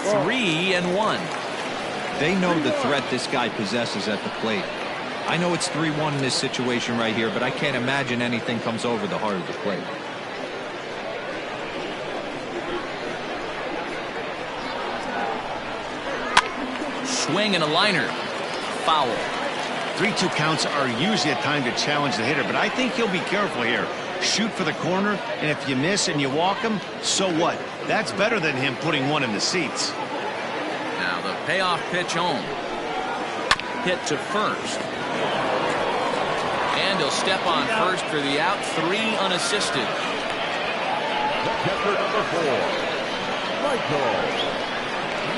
S1: 3-1.
S3: They know the threat this guy possesses at the plate. I know it's 3-1 in this situation right here, but I can't imagine anything comes over the heart of the plate.
S1: Swing and a liner. Foul.
S2: 3-2 counts are usually a time to challenge the hitter, but I think he'll be careful here. Shoot for the corner, and if you miss and you walk him, so what? That's better than him putting one in the seats.
S1: Now the payoff pitch home. Hit to first. And he'll step on first for the out. 3 unassisted.
S4: Catcher number 4, Michael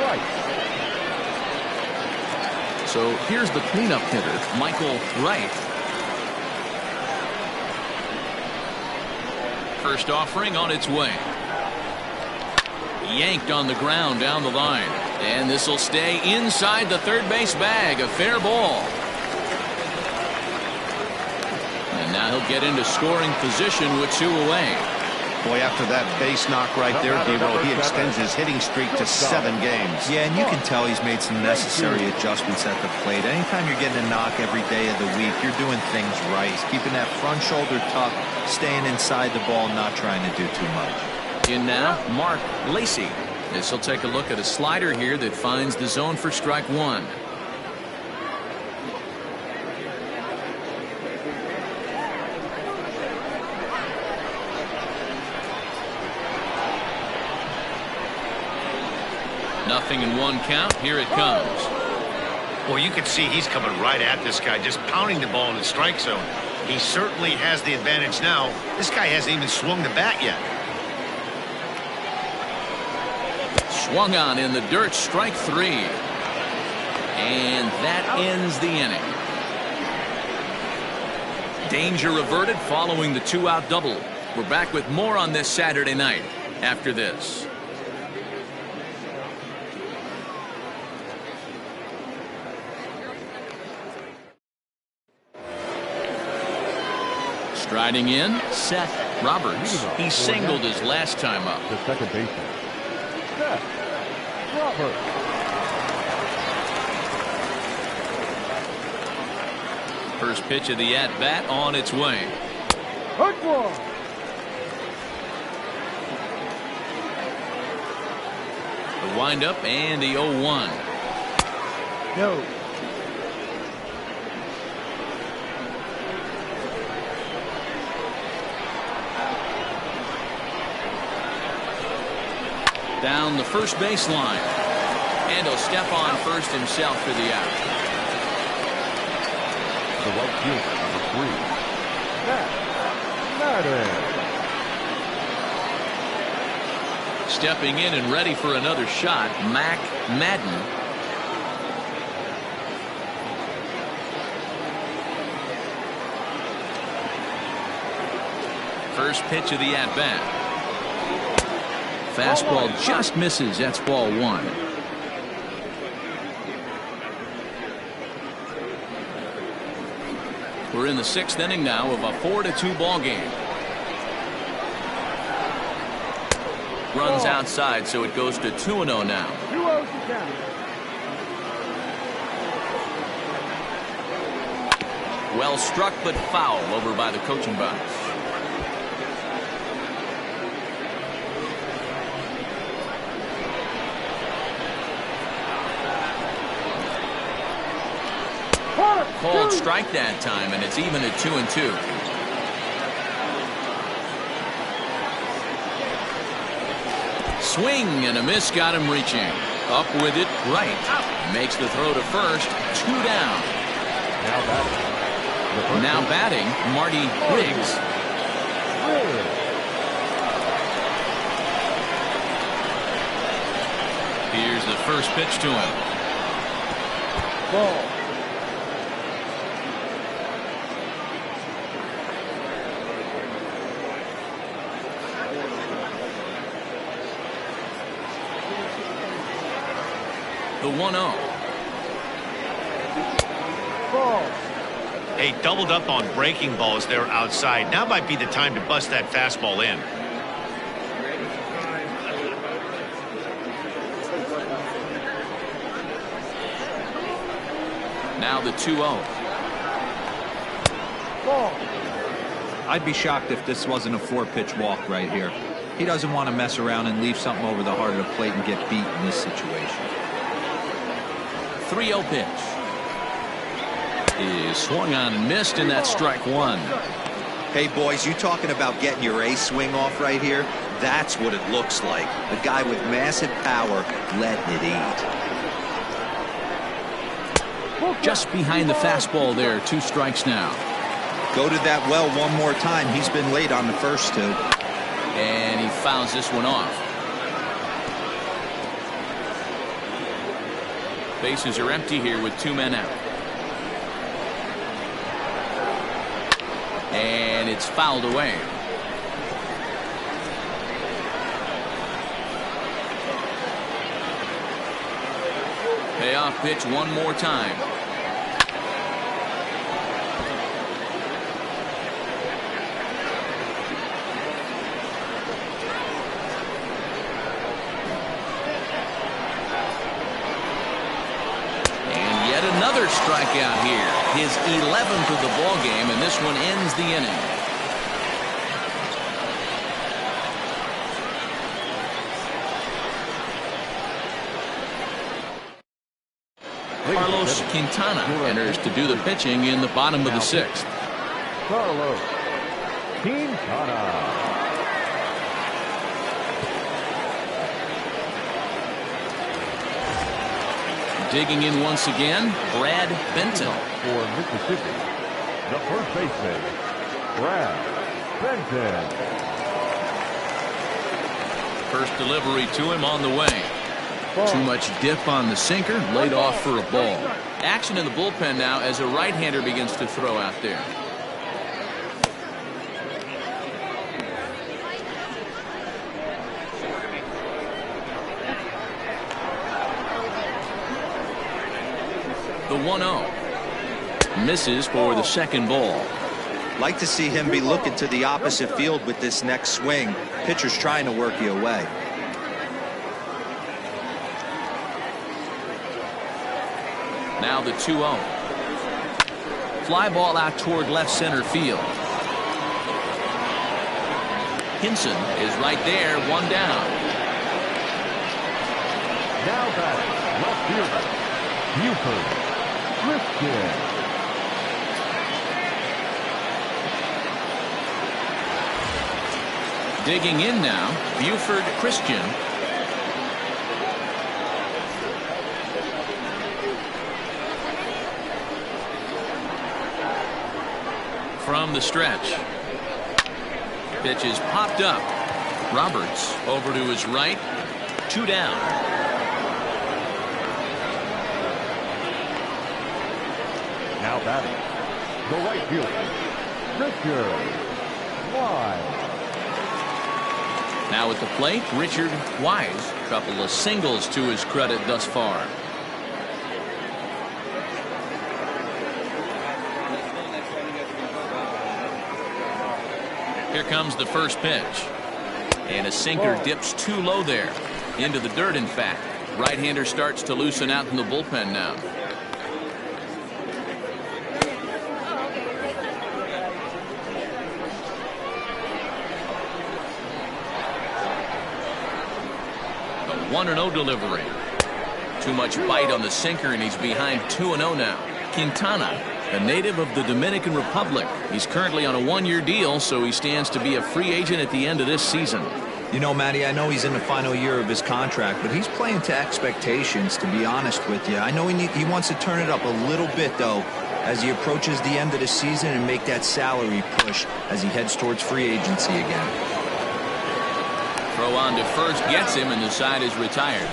S4: Wright.
S1: So here's the cleanup hitter, Michael Wright. First offering on its way. Yanked on the ground down the line. And this will stay inside the third base bag. A fair ball. And now he'll get into scoring position with 2 away.
S2: Boy, after that base knock right there, D-Roll, he extends his hitting streak to 7 games.
S3: Yeah, and you can tell he's made some necessary adjustments at the plate. Anytime you're getting a knock every day of the week, you're doing things right. He's keeping that front shoulder tucked, staying inside the ball, not trying to do too much.
S1: In now, Mark Lacey. This will take a look at a slider here that finds the zone for strike 1. Nothing in 1 count. Here it comes.
S2: Well, you can see he's coming right at this guy, just pounding the ball in the strike zone. He certainly has the advantage now. This guy hasn't even swung the bat yet.
S1: Swung on in the dirt, strike 3. And that ends the inning. Danger averted following the 2-out double. We're back with more on this Saturday night after this. Striding in, Seth Roberts. He singled his last time up.
S4: The second baseman, Seth Roberts.
S1: First pitch of the at-bat on its way.
S5: Hook one.
S1: The windup and the 0-1.
S5: No.
S1: Down the first baseline. And he'll step on first himself for the out.
S4: The right fielder, number 3, Matt Madden.
S1: Stepping in and ready for another shot, Mac Madden. First pitch of the at-bat. Fastball just misses. That's ball 1. We're in the 6th inning now of a 4-2 ball game. Runs outside, so it goes to 2-0 now.
S5: 2-0 to count.
S1: Well struck, but foul over by the coaching box. Called strike that time, and it's even at 2-2. Swing and a miss, got him reaching. Up with it, right. Makes the throw to first. 2 down. Now batting, Marty Riggs. Here's the first pitch to him.
S5: Ball.
S1: The 1-0.
S5: Ball.
S2: Hey, doubled up on breaking balls there outside. Now might be the time to bust that fastball in.
S1: Now the 2-0.
S5: Ball.
S3: I'd be shocked if this wasn't a 4-pitch walk right here. He doesn't want to mess around and leave something over the heart of the plate and get beat in this situation.
S1: 3-0 pitch. Is swung on and missed, and that's strike one.
S3: Hey, boys, you talking about getting your ace swing off right here? That's what it looks like. A guy with massive power letting it eat.
S1: Just behind the fastball there. 2 strikes now.
S3: Go to that well one more time. He's been late on the first 2.
S1: And he fouls this one off. Bases are empty here with 2 men out. And it's fouled away. Payoff pitch one more time. Another strikeout here. His 11th of the ball game, and this one ends the inning. Carlos Quintana enters to do the pitching in the bottom of the 6th.
S4: Carlos Quintana.
S1: Digging in once again, Brad Benton.
S4: For Mississippi, the first baseman, Brad Benton.
S1: First delivery to him on the way. Too much dip on the sinker, laid off for a ball. Action in the bullpen now as a right-hander begins to throw out there. The 1-0. Misses for the second ball.
S3: Like to see him be looking to the opposite field with this next swing. Pitcher's trying to work you away.
S1: Now the 2-0. Fly ball out toward left center field. Hinson is right there, 1 down.
S4: Now batting, left fielder, Buford Christian.
S1: Digging in now, Buford Christian. From the stretch. Pitch is popped up. Roberts over to his right. 2 down.
S4: Now batting, the right fielder, Richard Wise.
S1: Now at the plate, Richard Wise. Couple of singles to his credit thus far. Here comes the first pitch. And a sinker dips too low there. Into the dirt, in fact. Right-hander starts to loosen out in the bullpen now. A 1-0 delivery. Too much bite on the sinker, and he's behind 2-0 now. Quintana, a native of the Dominican Republic. He's currently on a 1-year deal, so he stands to be a free agent at the end of this season.
S3: You know, Matty, I know he's in the final year of his contract, but he's playing to expectations, to be honest with you. I know he wants to turn it up a little bit, though, as he approaches the end of the season and make that salary push as he heads towards free agency again.
S1: Throw on to first gets him, and the side is retired.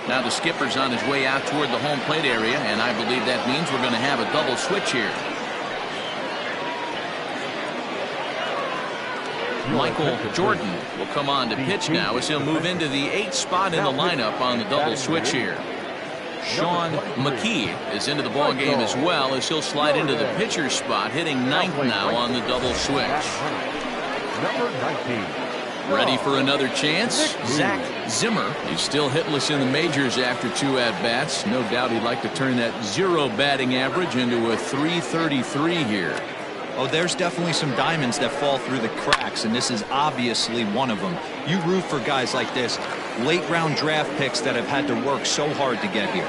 S1: Now the skipper's on his way out toward the home plate area, and I believe that means we're going to have a double switch here. Michael Jordan will come on to pitch now as he'll move into the 8th spot in the lineup on the double switch here. Sean McKee is into the ball game as well as he'll slide into the pitcher's spot, hitting 9th now on the double switch.
S4: Number 19.
S1: Ready for another chance? Zach Zimmer. He's still hitless in the majors after 2 at-bats. No doubt he'd like to turn that 0 batting average into a .333 here.
S3: Oh, there's definitely some diamonds that fall through the cracks, and this is obviously one of them. You root for guys like this, late round draft picks that have had to work so hard to get here.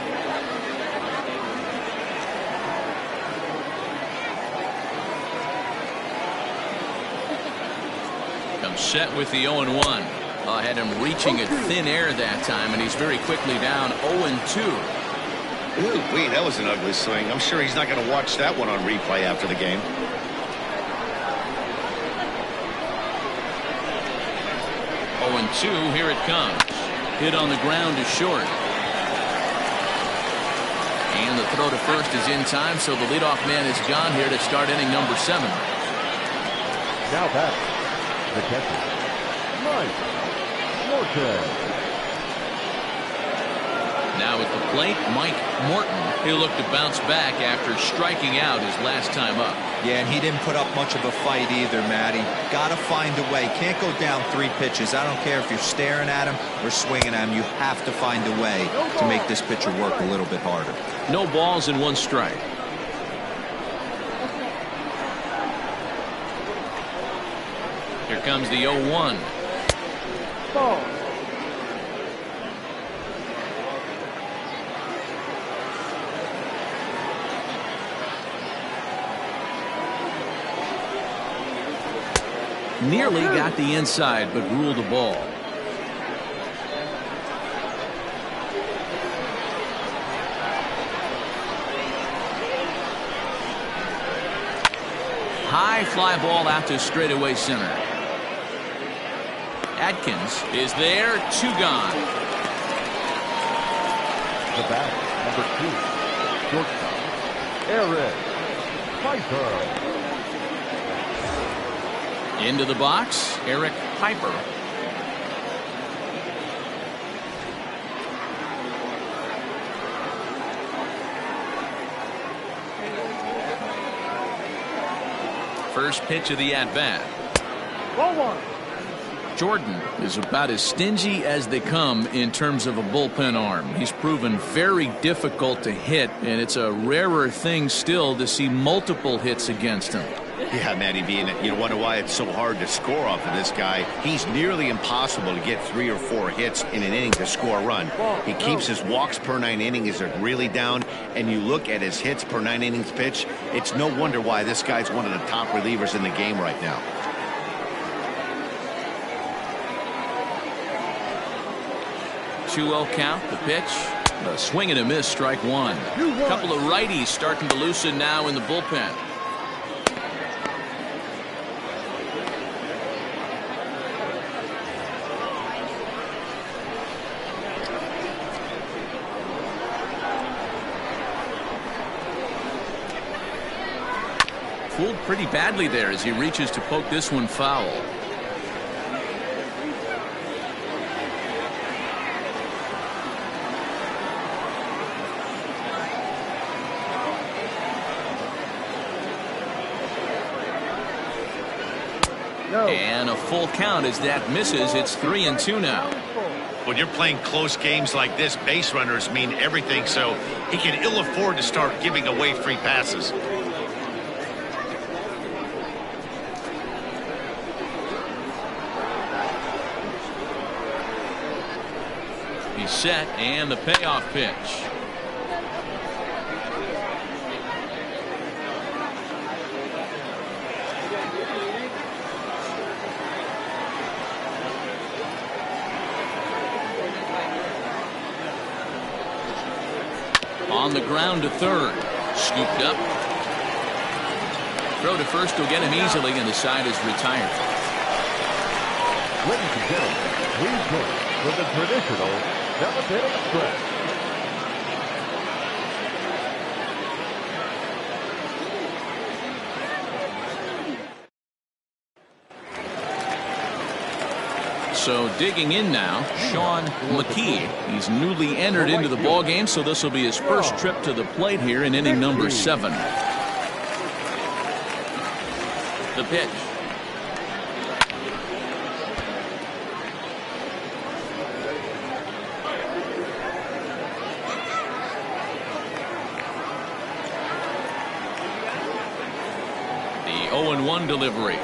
S1: Comes set with the 0-1. Had him reaching at thin air that time, and he's very quickly down 0-2.
S2: Ooh, wait, that was an ugly swing. I'm sure he's not going to watch that one on replay after the game.
S1: 0-2, here it comes. Hit on the ground to short. And the throw to first is in time, so the leadoff man is gone here to start inning number 7.
S4: Now back, the catcher, Mike Morton.
S1: Now at the plate, Mike Morton. He'll look to bounce back after striking out his last time up.
S3: Yeah, and he didn't put up much of a fight either, Matty. Got to find a way. Can't go down 3 pitches. I don't care if you're staring at him or swinging at him. You have to find a way to make this pitcher work a little bit harder.
S1: No balls and 1 strike. Here comes the 0-1.
S5: Ball.
S1: Nearly got the inside, but ruled a ball. High fly ball out to straightaway center. Atkins is there, 2 gone.
S4: The batter, number 2, shortstop, Eric Piper.
S1: Into the box, Eric Piper. First pitch of the at-bat.
S5: 1-1.
S1: Jordan is about as stingy as they come in terms of a bullpen arm. He's proven very difficult to hit, and it's a rarer thing still to see multiple hits against him.
S2: Yeah, Matty B, and you wonder why it's so hard to score off of this guy. He's nearly impossible to get 3 or 4 hits in an inning to score a run. He keeps his walks per 9 innings are really down, and you look at his hits per 9 innings pitch, it's no wonder why this guy's one of the top relievers in the game right now.
S1: Two-0 count, the pitch. A swing and a miss, strike 1. A couple of righties starting to loosen now in the bullpen. Fooled pretty badly there as he reaches to poke this one foul.
S5: No.
S1: And a full count as that misses. It's 3-2 now.
S2: When you're playing close games like this, base runners mean everything, so he can ill afford to start giving away free passes.
S1: He's set, and the payoff pitch. On the ground to third. Scooped up. Throw to first will get him easily, and the side is retired.
S4: Ladies and gentlemen, please join with the traditional 7th inning stretch.
S1: So digging in now, Sean McKee. He's newly entered into the ball game, so this will be his first trip to the plate here in inning number 7. The pitch. The 0-1 delivery.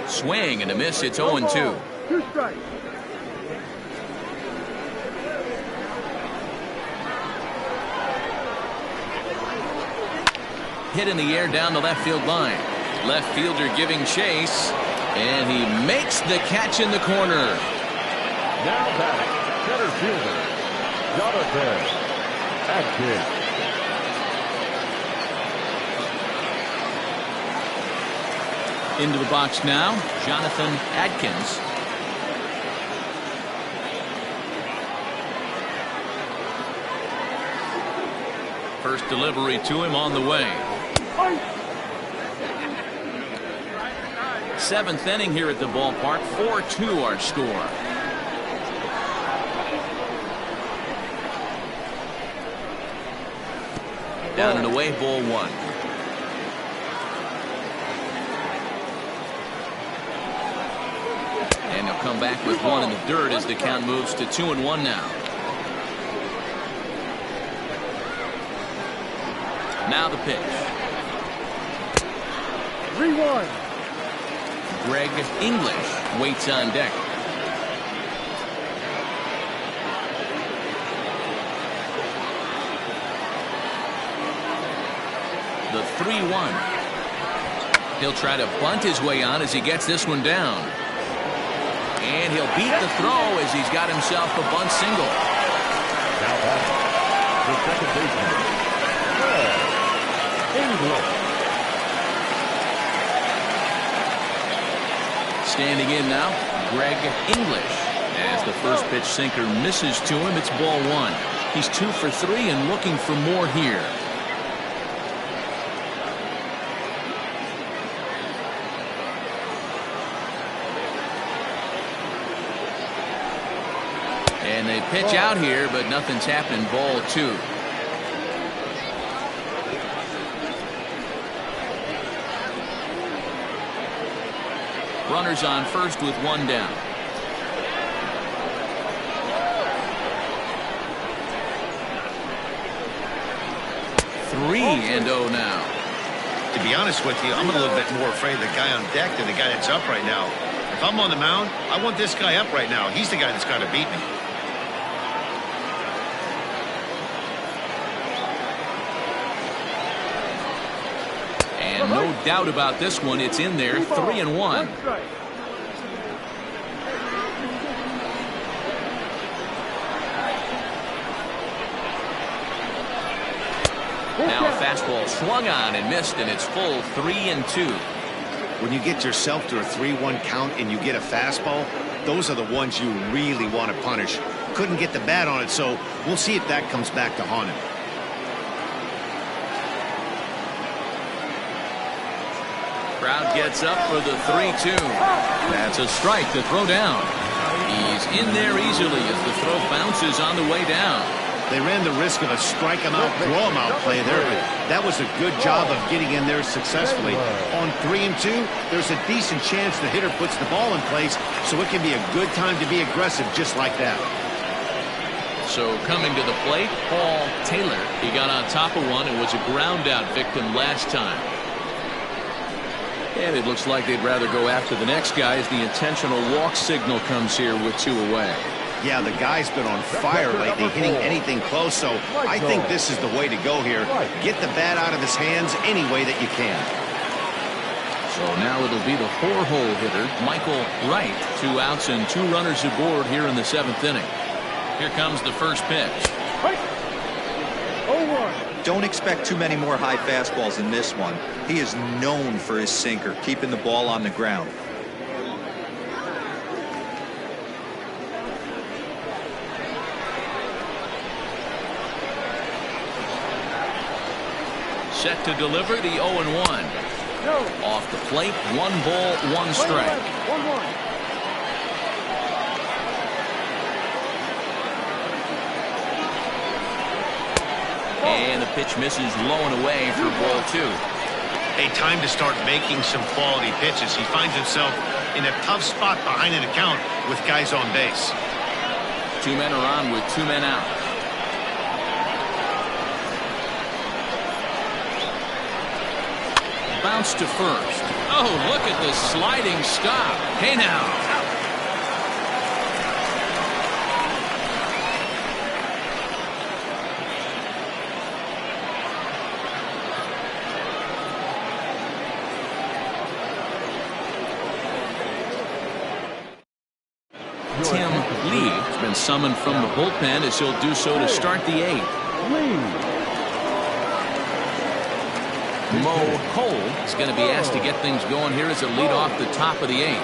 S1: Swing and a miss. It's 0-2.
S5: 2 strikes.
S1: Hit in the air down the left field line. Left fielder giving chase, and he makes the catch in the corner.
S4: Now back, center fielder, Jonathan Atkins.
S1: Into the box now, Jonathan Atkins. First delivery to him on the way. 7th inning here at the ballpark. 4-2 our score. Down and away, ball 1. And he'll come back with 1 in the dirt as the count moves to 2-1 now. Now the pitch.
S5: 3-1.
S1: Greg English waits on deck. The 3-1. He'll try to bunt his way on as he gets this one down. And he'll beat the throw as he's got himself a bunt single.
S4: Now back, the second baseman, English.
S1: Standing in now, Greg English. As the first pitch sinker misses to him, it's ball 1. He's 2 for 3 and looking for more here. And they pitch out here, but nothing's happening. Ball 2. Runners on first with 1 down. 3-0 now.
S2: To be honest with you, I'm a little bit more afraid of the guy on deck than the guy that's up right now. If I'm on the mound, I want this guy up right now. He's the guy that's got to beat me.
S1: And no doubt about this one, it's in there. 3-1. Now a fastball swung on and missed, and it's full 3-2.
S2: When you get yourself to a 3-1 count and you get a fastball, those are the ones you really want to punish. Couldn't get the bat on it, so we'll see if that comes back to haunt him.
S1: Crowd gets up for the 3-2. That's a strike to throw down. He's in there easily as the throw bounces on the way down.
S2: They ran the risk of a strike him out, throw him out play there, but that was a good job of getting in there successfully. On 3-2, there's a decent chance the hitter puts the ball in place, so it can be a good time to be aggressive just like that.
S1: So coming to the plate, Paul Taylor. He got on top of one and was a ground out victim last time. And it looks like they'd rather go after the next guy as the intentional walk signal comes here with 2 away.
S2: Yeah, the guy's been on fire lately, hitting anything close, so I think this is the way to go here. Get the bat out of his hands any way that you can.
S1: So now it'll be the 4-hole hitter, Michael Wright. 2 outs and 2 runners aboard here in the 7th inning. Here comes the first pitch.
S5: 0-1.
S3: Don't expect too many more high fastballs in this one. He is known for his sinker, keeping the ball on the ground.
S1: Set to deliver the 0-1.
S5: No.
S1: Off the plate, 1 ball, 1 strike.
S5: 1-1.
S1: And the pitch misses low and away for ball 2.
S2: A time to start making some quality pitches. He finds himself in a tough spot behind an account with guys on base.
S1: 2 men are on with 2 men out. Bounce to first. Oh, look at the sliding stop. Hey now. Tim Lee has been summoned from the bullpen as he'll do so to start the 8th. Mo Cole is going to be asked to get things going here as a lead off the top of the 8th.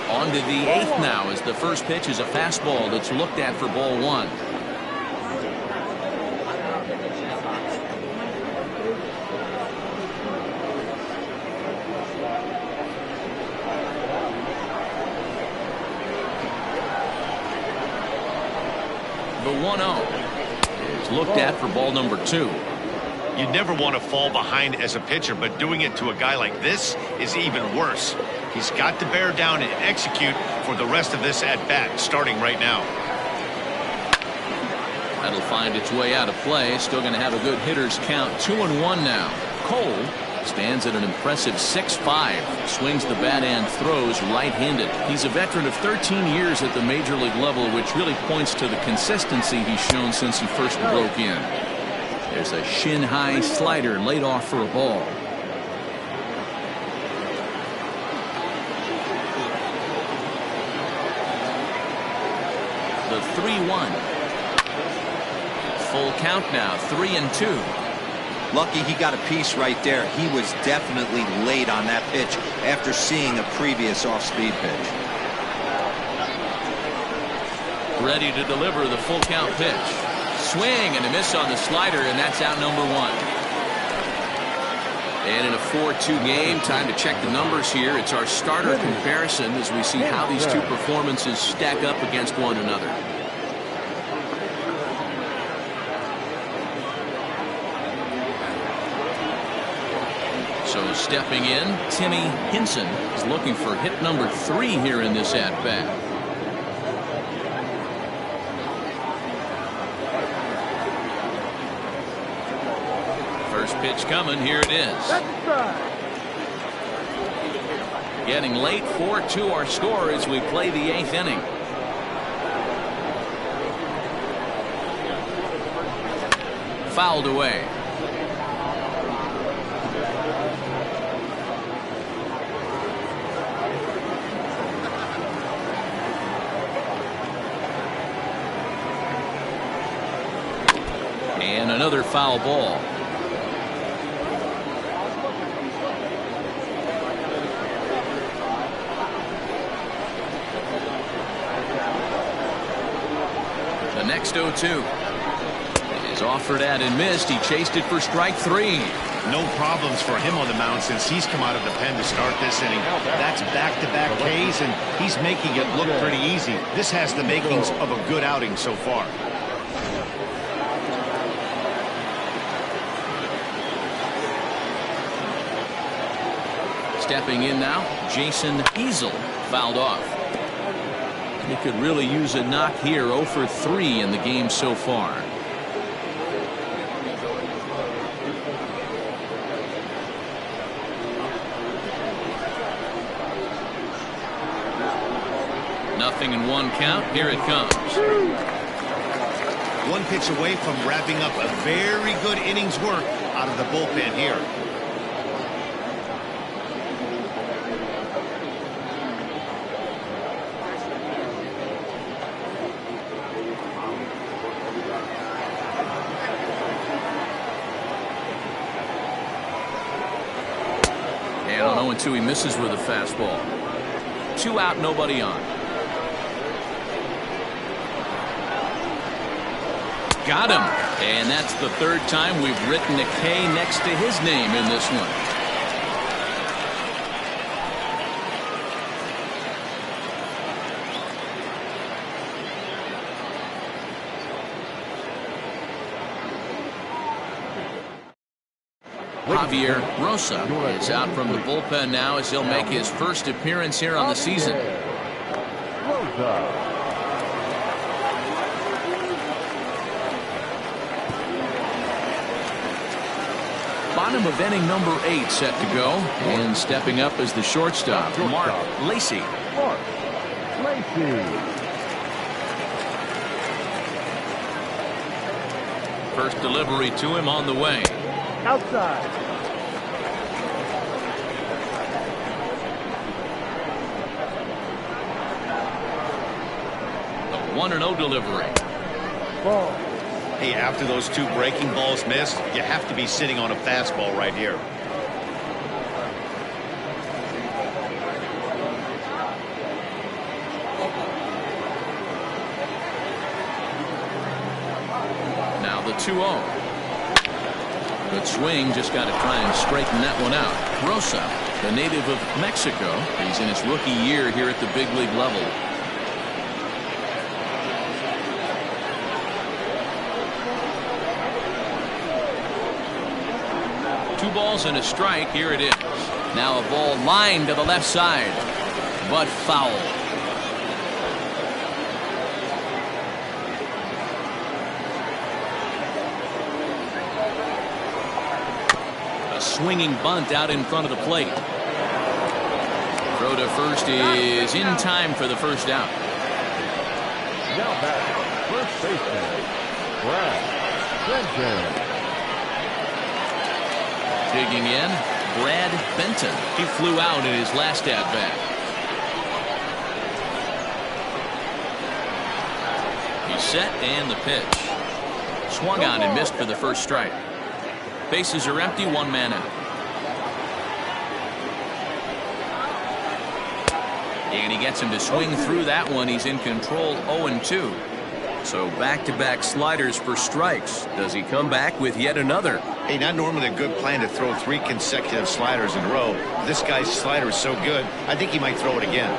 S1: On to the 8th now as the first pitch is a fastball that's looked at for ball 1. The 1-0 is looked at for ball number 2.
S2: You never want to fall behind as a pitcher, but doing it to a guy like this is even worse. He's got to bear down and execute for the rest of this at-bat, starting right now.
S1: That'll find its way out of play. Still going to have a good hitter's count. 2-1 now. Cole stands at an impressive 6'5", swings the bat and throws right-handed. He's a veteran of 13 years at the major league level, which really points to the consistency he's shown since he first broke in. There's a shin-high slider laid off for a ball. The 3-1. Full count now, 3-2.
S3: Lucky he got a piece right there. He was definitely late on that pitch after seeing a previous off-speed pitch.
S1: Ready to deliver the full count pitch. Swing and a miss on the slider, and that's out number 1. And in a 4-2 game, time to check the numbers here. It's our starter comparison as we see how these two performances stack up against one another. So stepping in, Timmy Hinson is looking for hit number 3 here in this at-bat. First pitch coming, here it is. Getting late, 4-2 our score as we play the 8th inning. Fouled away. And another foul ball. The next 0-2 is offered at and missed. He chased it for strike 3.
S2: No problems for him on the mound since he's come out of the pen to start this inning. That's back-to-back Ks, and he's making it look pretty easy. This has the makings of a good outing so far.
S1: Stepping in now, Jason Easel fouled off. He could really use a knock here. 0 for 3 in the game so far. Nothing in 1 count. Here it comes.
S2: 1 pitch away from wrapping up a very good innings work out of the bullpen here.
S1: And on 0-2 he misses with a fastball. 2 out, nobody on. Got him. And that's the 3rd time we've written a K next to his name in this one. Javier Rosa is out from the bullpen now as he'll make his first appearance here on the season.
S4: Rosa.
S1: Bottom of inning number 8 set to go, and stepping up as the shortstop, Mark Lacy.
S4: Mark Lacy.
S1: First delivery to him on the way.
S5: Outside.
S1: A 1-0 delivery.
S5: Ball.
S2: Hey, after those 2 breaking balls missed, you have to be sitting on a fastball right here.
S1: Now the 2-0. Good swing, just got to try and straighten that one out. Rosa, the native of Mexico, he's in his rookie year here at the big league level. 2 balls and a strike. Here it is. Now a ball lined to the left side, but foul. A swinging bunt out in front of the plate. Throw to first is in time for the first out.
S4: Now back, first baseman, Brad Benton.
S1: Digging in, Brad Benton. He flew out in his last at-bat. He's set and the pitch. Swung on and missed for the first strike. Bases are empty, 1 man out. And he gets him to swing through that one. He's in control, 0-2. So back-to-back sliders for strikes. Does he come back with yet another?
S2: Hey, not normally a good plan to throw 3 consecutive sliders in a row. This guy's slider is so good, I think he might throw it again.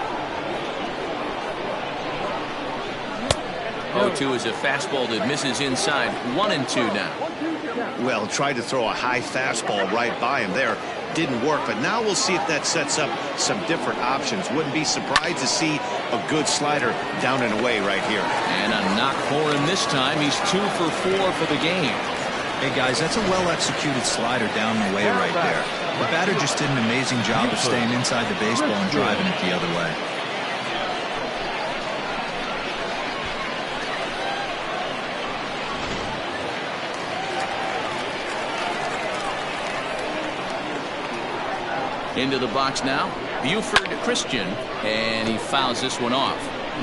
S1: 0-2 is a fastball that misses inside. 1-2 now.
S2: Well, tried to throw a high fastball right by him there. Didn't work, but now we'll see if that sets up some different options. Wouldn't be surprised to see a good slider down and away right here.
S1: And a knock for him this time. He's 2 for 4 for the game.
S3: Hey, guys, that's a well-executed slider down and away right there. The batter just did an amazing job of staying inside the baseball and driving it the other way.
S1: Into the box now, Buford Christian, and he fouls this one off.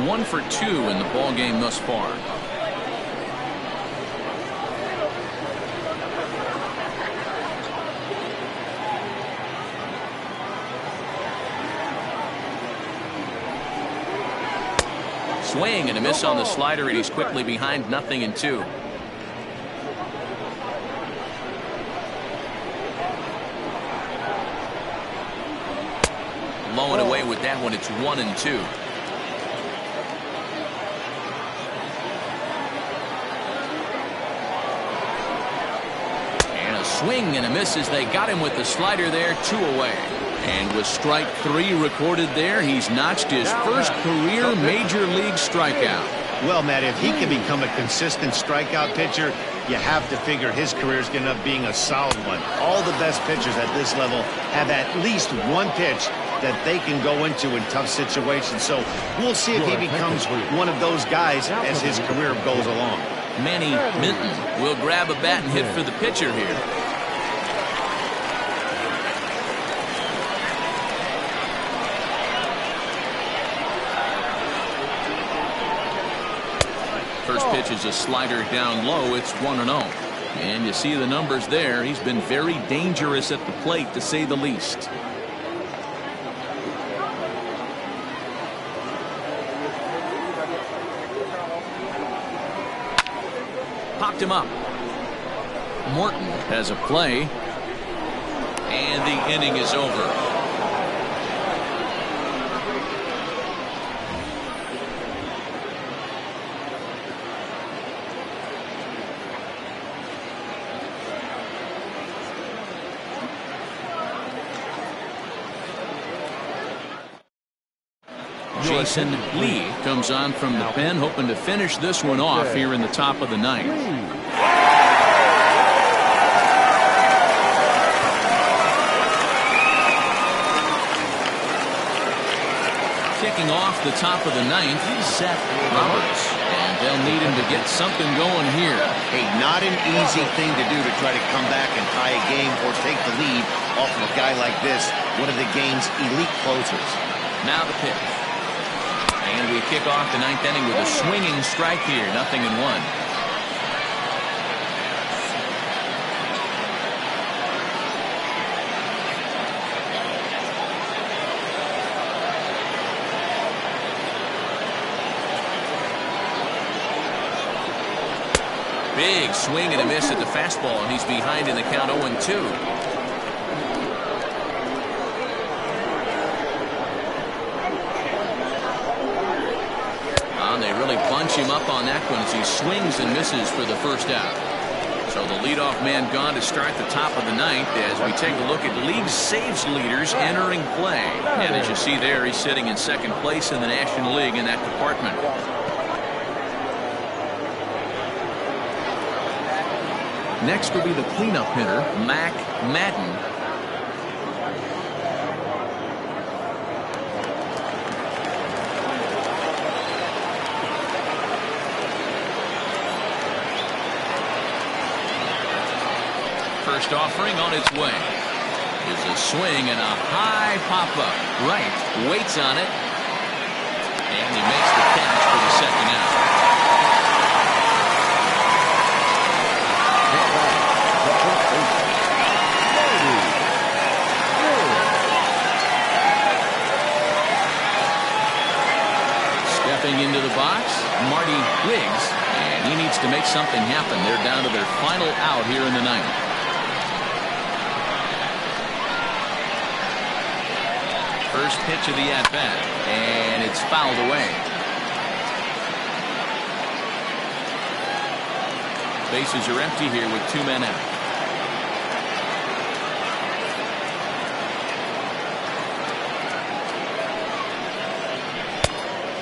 S1: 1 for 2 in the ball game thus far. Swing and a miss on the slider, and he's quickly behind 0-2. Low and away with that one. It's 1-2. And a swing and a miss as they got him with the slider there. 2 away. And with strike 3 recorded there, he's notched his first career major league strikeout.
S2: Well, Matt, if he can become a consistent strikeout pitcher, you have to figure his career is going to end up being a solid one. All the best pitchers at this level have at least one pitch that they can go into in tough situations. So we'll see if he becomes one of those guys as his career goes along.
S1: Manny Minton will grab a bat and hit for the pitcher here. First pitch is a slider down low. It's 1-0. And you see the numbers there. He's been very dangerous at the plate, to say the least. Popped him up. Morton has a play. And the inning is over. Jason Lee comes on from the pen, hoping to finish this one off here in the top of the ninth. Kicking off the top of the ninth, Seth Roberts. And they'll need him to get something going here.
S2: Hey, not an easy thing to do to try to come back and tie a game or take the lead off of a guy like this, one of the game's elite closers.
S1: Now the pitch. And we kick off the ninth inning with a swinging strike here, 0-1. Big swing and a miss at the fastball, and he's behind in the count 0-2. And they really bunch him up on that one as he swings and misses for the first out. So the leadoff man gone to start the top of the ninth as we take a look at league saves leaders entering play. And as you see there, he's sitting in second place in the National League in that department. Next will be the cleanup hitter, Mac Madden. First offering on its way. There's a swing and a high pop-up. Right, waits on it. And he makes the catch for the second out. Stepping into the box, Marty Wiggs, and he needs to make something happen. They're down to their final out here in the ninth. First pitch of the at-bat, and it's fouled away. Bases are empty here with 2 men out.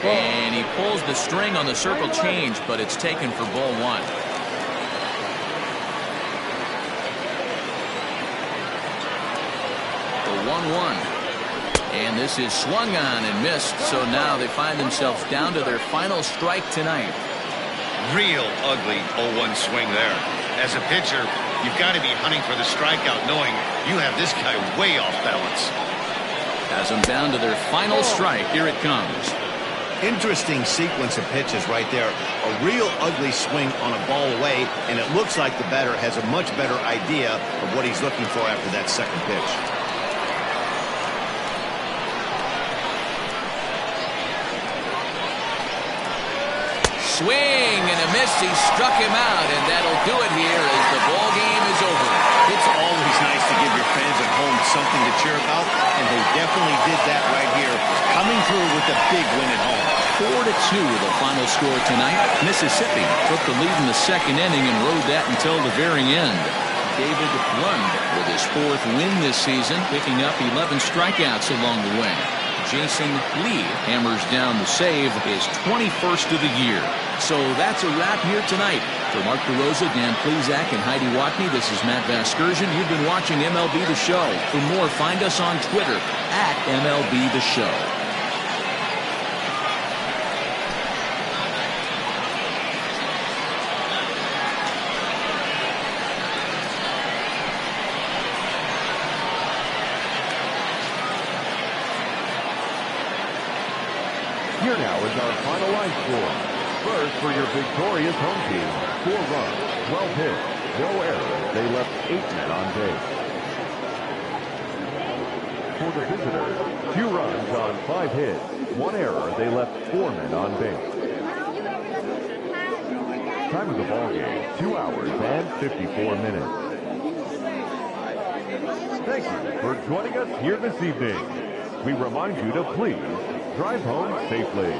S1: And he pulls the string on the circle change, but it's taken for ball 1. The 1-1. And this is swung on and missed, so now they find themselves down to their final strike tonight.
S6: Real ugly 0-1 swing there. As a pitcher, you've got to be hunting for the strikeout, knowing you have this guy way off balance.
S1: Has them down to their final strike. Here it comes.
S2: Interesting sequence of pitches right there. A real ugly swing on a ball away, and it looks like the batter has a much better idea of what he's looking for after that second pitch.
S1: Swing and a miss. He struck him out, and that'll do it here as the ball game is over.
S2: It's always nice to give your fans at home something to cheer about, and they definitely did that right here, coming through with a big win at home.
S1: 4-2 the final score tonight. Mississippi took the lead in the second inning and rode that until the very end. David Lund with his 4th win this season, picking up 11 strikeouts along the way. Jason Lee hammers down the save, his 21st of the year. So that's a wrap here tonight. For Mark DeRosa, Dan Plezak, and Heidi Watney, this is Matt Vasgersian. You've been watching MLB The Show. For more, find us on Twitter at MLB The Show.
S4: Here now is our final line score. First, for your victorious home team, 4 runs, 12 hits, no errors. They left 8 men on base. For the visitors, 2 runs on 5 hits, 1 error. They left 4 men on base. Time of the ball game, 2 hours and 54 minutes. Thank you for joining us here this evening. We remind you to please drive home safely.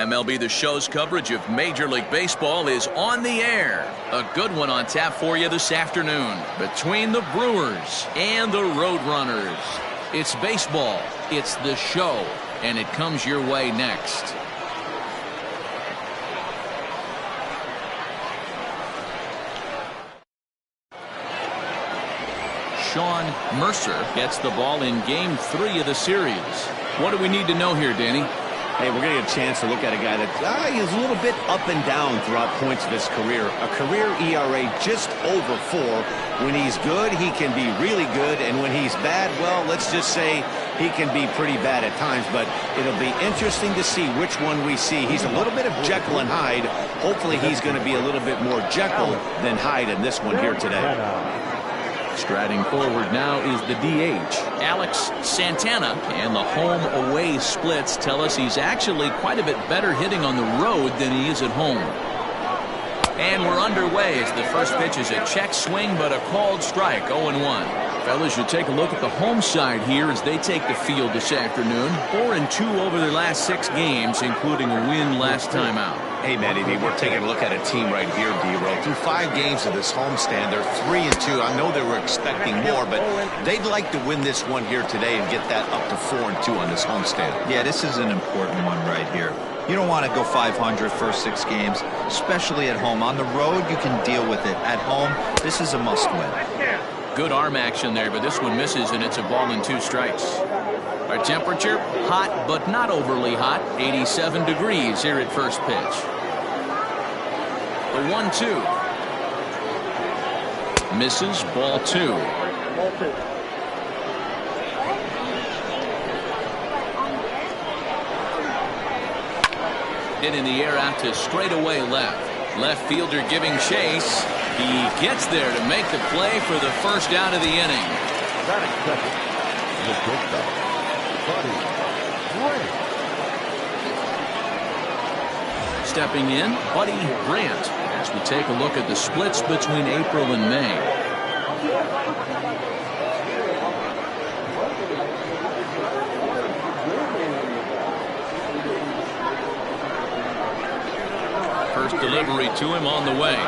S1: MLB The Show's coverage of Major League Baseball is on the air. A good one on tap for you this afternoon between the Brewers and the Roadrunners. It's baseball, it's The Show, and it comes your way next. Sean Mercer gets the ball in Game 3 of the series. What do we need to know here, Danny?
S2: Hey, we're going to get a chance to look at a guy that is a little bit up and down throughout points of his career. A career ERA just over 4. When he's good, he can be really good. And when he's bad, well, let's just say he can be pretty bad at times. But it'll be interesting to see which one we see. He's a little bit of Jekyll and Hyde. Hopefully he's going to be a little bit more Jekyll than Hyde in this one here today.
S1: Striding forward now is the DH, Alex Santana, and the home-away splits tell us he's actually quite a bit better hitting on the road than he is at home. And we're underway as the first pitch is a check swing, but a called strike, 0-1. Fellas, you take a look at the home side here as they take the field this afternoon. 4-2 over their last 6 games, including a win last time out.
S2: Hey, Matty, we're taking a look at a team right here, D-Roll. Through 5 games of this homestand, they're 3-2. I know they were expecting more, but they'd like to win this one here today and get that up to 4-2 on this homestand.
S3: Yeah, this is an important one right here. You don't want to go 500 first 6 games, especially at home. On the road, you can deal with it. At home, this is a must-win.
S1: Good arm action there, but this one misses, and it's a ball and 2 strikes. Our temperature, hot but not overly hot, 87 degrees here at first pitch. The 1-2. Misses, ball 2. Hit in the air out to straightaway left. Left fielder giving chase. He gets there to make the play for the first out of the inning. Stepping in, Buddy Grant, as we take a look at the splits between April and May. First delivery to him on the way.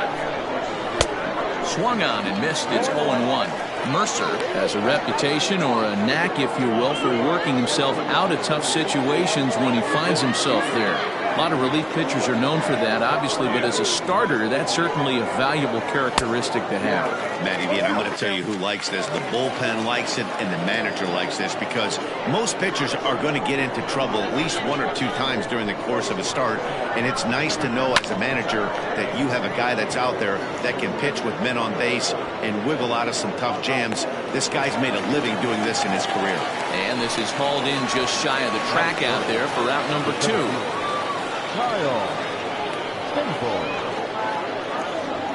S1: Swung on and missed. It's 0-1. Mercer has a reputation, or a knack, if you will, for working himself out of tough situations when he finds himself there. A lot of relief pitchers are known for that, obviously, but as a starter, that's certainly a valuable characteristic to have.
S2: Matty V, and I'm going to tell you who likes this. The bullpen likes it, and the manager likes this, because most pitchers are going to get into trouble at least 1 or 2 times during the course of a start, and it's nice to know as a manager that you have a guy that's out there that can pitch with men on base and wiggle out of some tough jams. This guy's made a living doing this in his career.
S1: And this is hauled in just shy of the track out there for out number 2.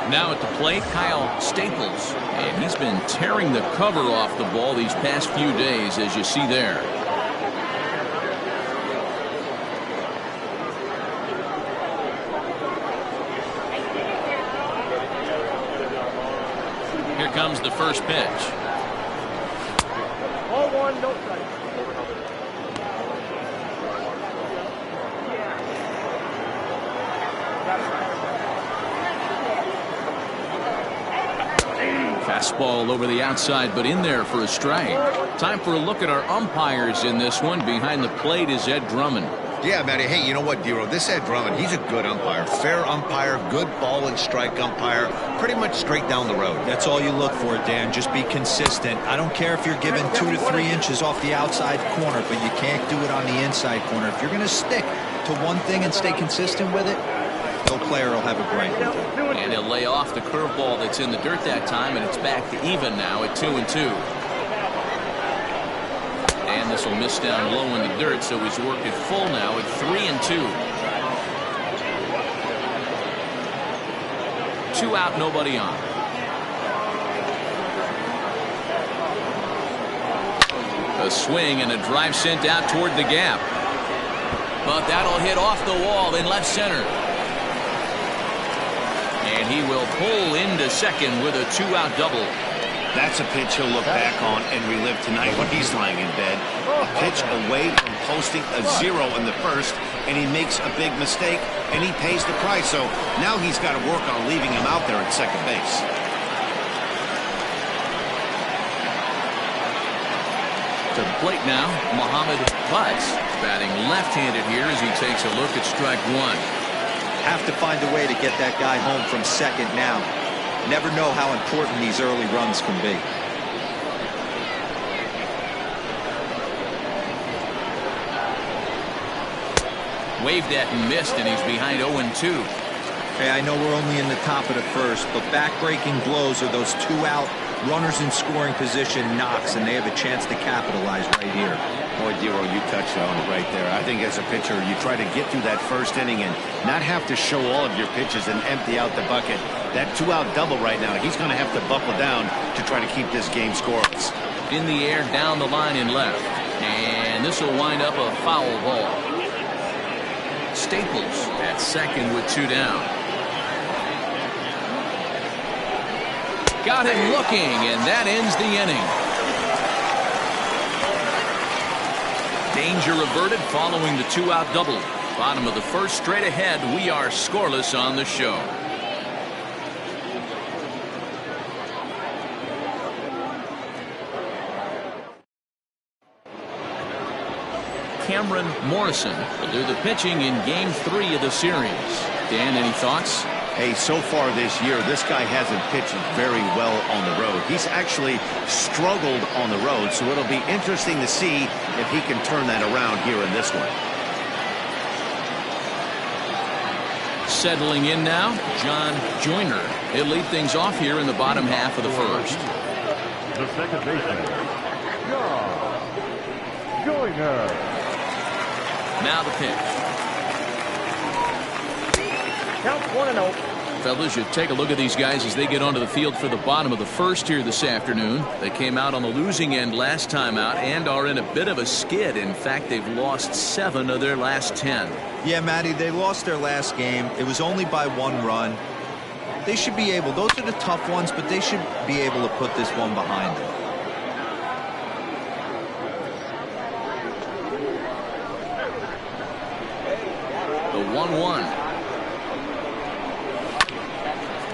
S1: Now at the plate, Kyle Staples, and he's been tearing the cover off the ball these past few days, as you see there. Here comes the first pitch.
S5: 0-1, no strike.
S1: Fastball over the outside, but in there for a strike. Time for a look at our umpires in this one. Behind the plate is Ed Drummond.
S6: Yeah, Matty. Hey, you know what, Dero? This Ed Drummond, he's a good umpire. Fair umpire, good ball and strike umpire. Pretty much straight down the road.
S3: That's all you look for, Dan. Just be consistent. I don't care if you're given 2 to 3 inches off the outside corner, but you can't do it on the inside corner. If you're going to stick to one thing and stay consistent with it, no player will have a gripe with it.
S1: And he'll lay off the curveball that's in the dirt that time, and it's back to even now at 2-2. And this will miss down low in the dirt, so he's worked it full now at 3-2. 2 out, nobody on. A swing and a drive sent out toward the gap. But that'll hit off the wall in left center. And he will pull into second with a 2-out double.
S2: That's a pitch he'll look back on and relive tonight when he's lying in bed. A pitch away from posting a 0 in the first, and he makes a big mistake, and he pays the price. So now he's got to work on leaving him out there at second base.
S1: To the plate now, Mohamed Butts, batting left-handed here as he takes a look at strike one.
S3: Have to find a way to get that guy home from second now. Never know how important these early runs can be.
S1: Waved at and missed, and he's behind 0-2.
S3: Hey, I know we're only in the top of the first, but back-breaking blows are those two-out runners in scoring position knocks, and they have a chance to capitalize right here.
S2: Boy, Dero, you touched on it right there. I think as a pitcher, you try to get through that first inning and not have to show all of your pitches and empty out the bucket. That two-out double right now, he's going to have to buckle down to try to keep this game scoreless.
S1: In the air, down the line and left. And this will wind up a foul ball. Staples at second with 2 down. Got him looking, and that ends the inning. Danger averted following the two-out double. Bottom of the first, straight ahead. We are scoreless on the show. Cameron Morrison will do the pitching in Game 3 of the series. Dan, any thoughts?
S2: Hey, so far this year, this guy hasn't pitched very well on the road. He's actually struggled on the road, so it'll be interesting to see if he can turn that around here in this one.
S1: Settling in now, John Joyner. He'll lead things off here in the bottom half of the first.
S4: The second baseman, John Joyner.
S1: Now the pitch.
S5: Count 1-0.
S1: Fellas, you take a look at these guys as they get onto the field for the bottom of the first here this afternoon. They came out on the losing end last time out and are in a bit of a skid. In fact, they've lost 7 of their last 10.
S3: Yeah, Matty, they lost their last game. It was only by 1 run. They should be able, those are the tough ones, but they should be able to put this one behind them.
S1: The 1-1.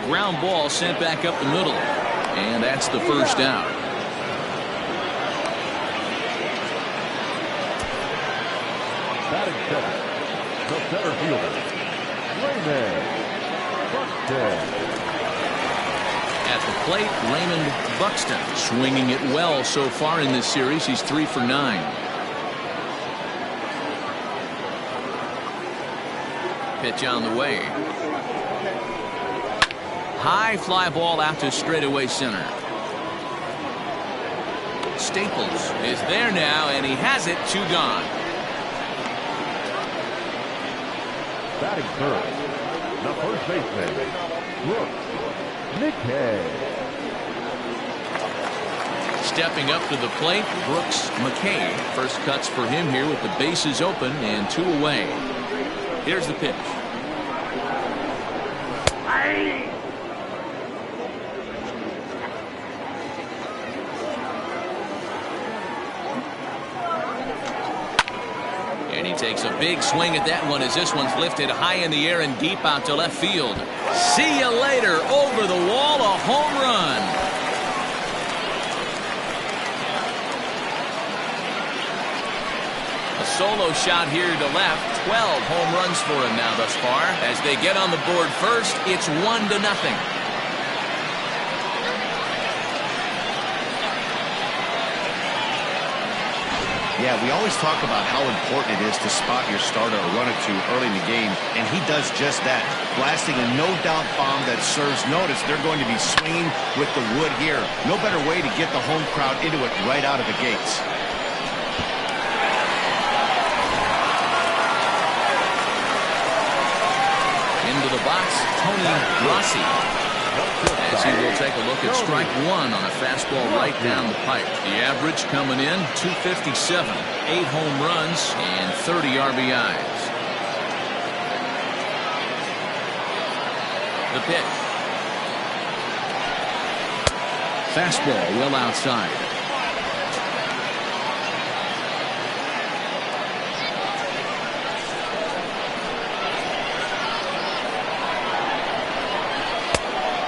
S1: Ground ball sent back up the middle, and that's the first out.
S4: Batting seventh, the center fielder, Raymond Buxton.
S1: At the plate, Raymond Buxton swinging it well so far in this series. He's 3 for 9. Pitch on the way. High fly ball out to straightaway center. Staples is there now, and he has it. 2 gone.
S4: Batting third, the first baseman, Brooks McKay.
S1: Stepping up to the plate, Brooks McKay. First cuts for him here with the bases open and 2 away. Here's the pitch. And he takes a big swing at that one as this one's lifted high in the air and deep out to left field. See you later. Over the wall, a home run. A solo shot here to left. 12 home runs for him now thus far. As they get on the board first, it's 1-0.
S2: Yeah, we always talk about how important it is to spot your starter or run it to early in the game, and he does just that, blasting a no-doubt bomb that serves notice. They're going to be swinging with the wood here. No better way to get the home crowd into it right out of the gates.
S1: Into the box, Tony Rossi. As he will take a look at strike 1 on a fastball right down the pipe. The average coming in, 257, 8 home runs, and 30 RBIs. The pitch. Fastball well outside.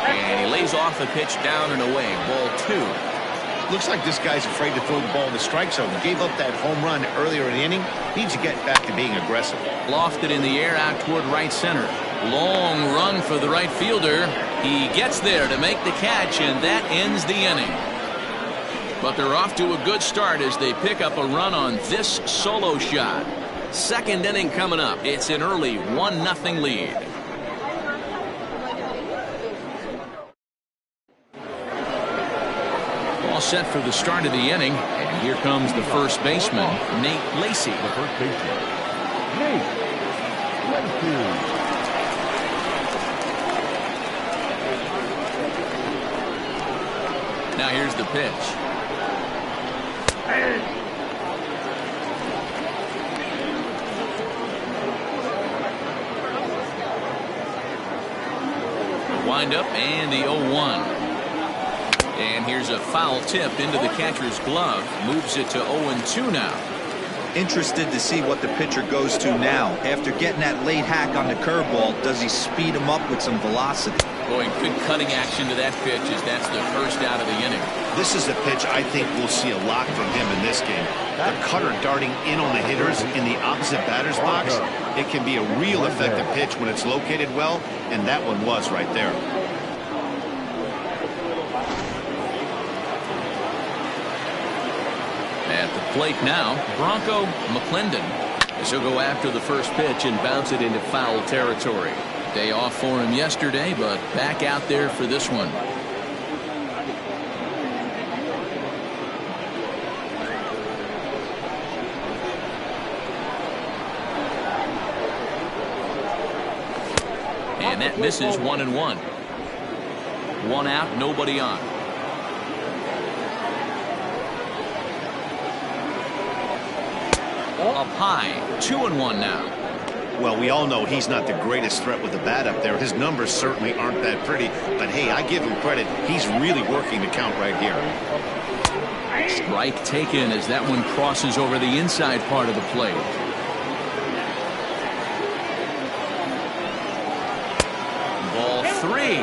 S1: And he lays off the pitch down and away. Ball 2.
S6: Looks like this guy's afraid to throw the ball in the strike zone. He gave up that home run earlier in the inning. Needs to get back to being aggressive.
S1: Lofted in the air out toward right center. Long run for the right fielder. He gets there to make the catch, and that ends the inning. But they're off to a good start as they pick up a run on this solo shot. Second inning coming up. It's an early 1-0 lead. All set for the start of the inning, and here comes the first baseman, Nate Lacy.
S4: The first baseman, Nate Lacy.
S1: Now here's the pitch. Wind up and the 0-1. And here's a foul tip into the catcher's glove. Moves it to 0-2 now.
S3: Interested to see what the pitcher goes to now. After getting that late hack on the curveball, does he speed him up with some velocity?
S1: Boy, good cutting action to that pitch as that's the first out of the inning.
S2: This is a pitch I think we'll see a lot from him in this game. The cutter darting in on the hitters in the opposite batter's box. It can be a real effective pitch when it's located well, and that one was right there.
S1: At the plate now, Bronco McClendon, as he'll go after the first pitch and bounce it into foul territory. Day off for him yesterday, but back out there for this one. And that misses 1-1. 1 out, nobody on. Up high, 2-1 now.
S2: Well, we all know he's not the greatest threat with the bat up there. His numbers certainly aren't that pretty, but hey, I give him credit. He's really working the count right here.
S1: Strike taken as that one crosses over the inside part of the plate. Ball 3.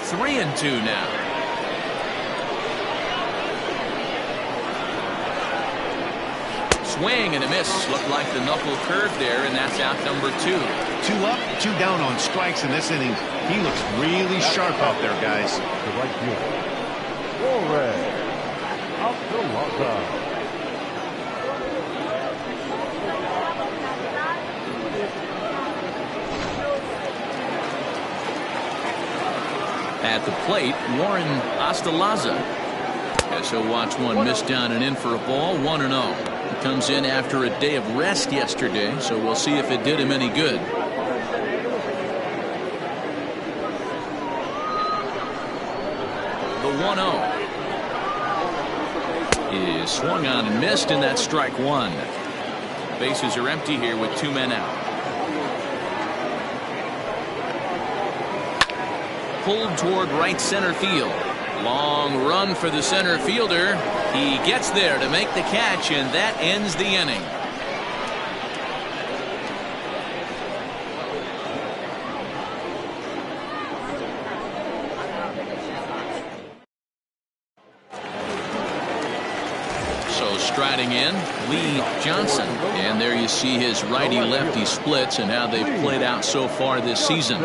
S1: 3-2 now. Swing and a miss. Looked like the knuckle curve there, and that's out number 2.
S2: 2 up, 2 down on strikes in this inning. He looks really sharp out there, guys.
S4: The right fielder, Cobras. Out to Lata.
S1: At the plate, Warren Ostalaza. As he'll watch one miss down and in for a ball. 1-0. He comes in after a day of rest yesterday, so we'll see if it did him any good. The 1-0 is swung on and missed, and that's strike 1. Bases are empty here with 2 men out. Pulled toward right center field. Long run for the center fielder. He gets there to make the catch, and that ends the inning. So striding in, Lee Johnson. And there you see his righty-lefty splits and how they've played out so far this season.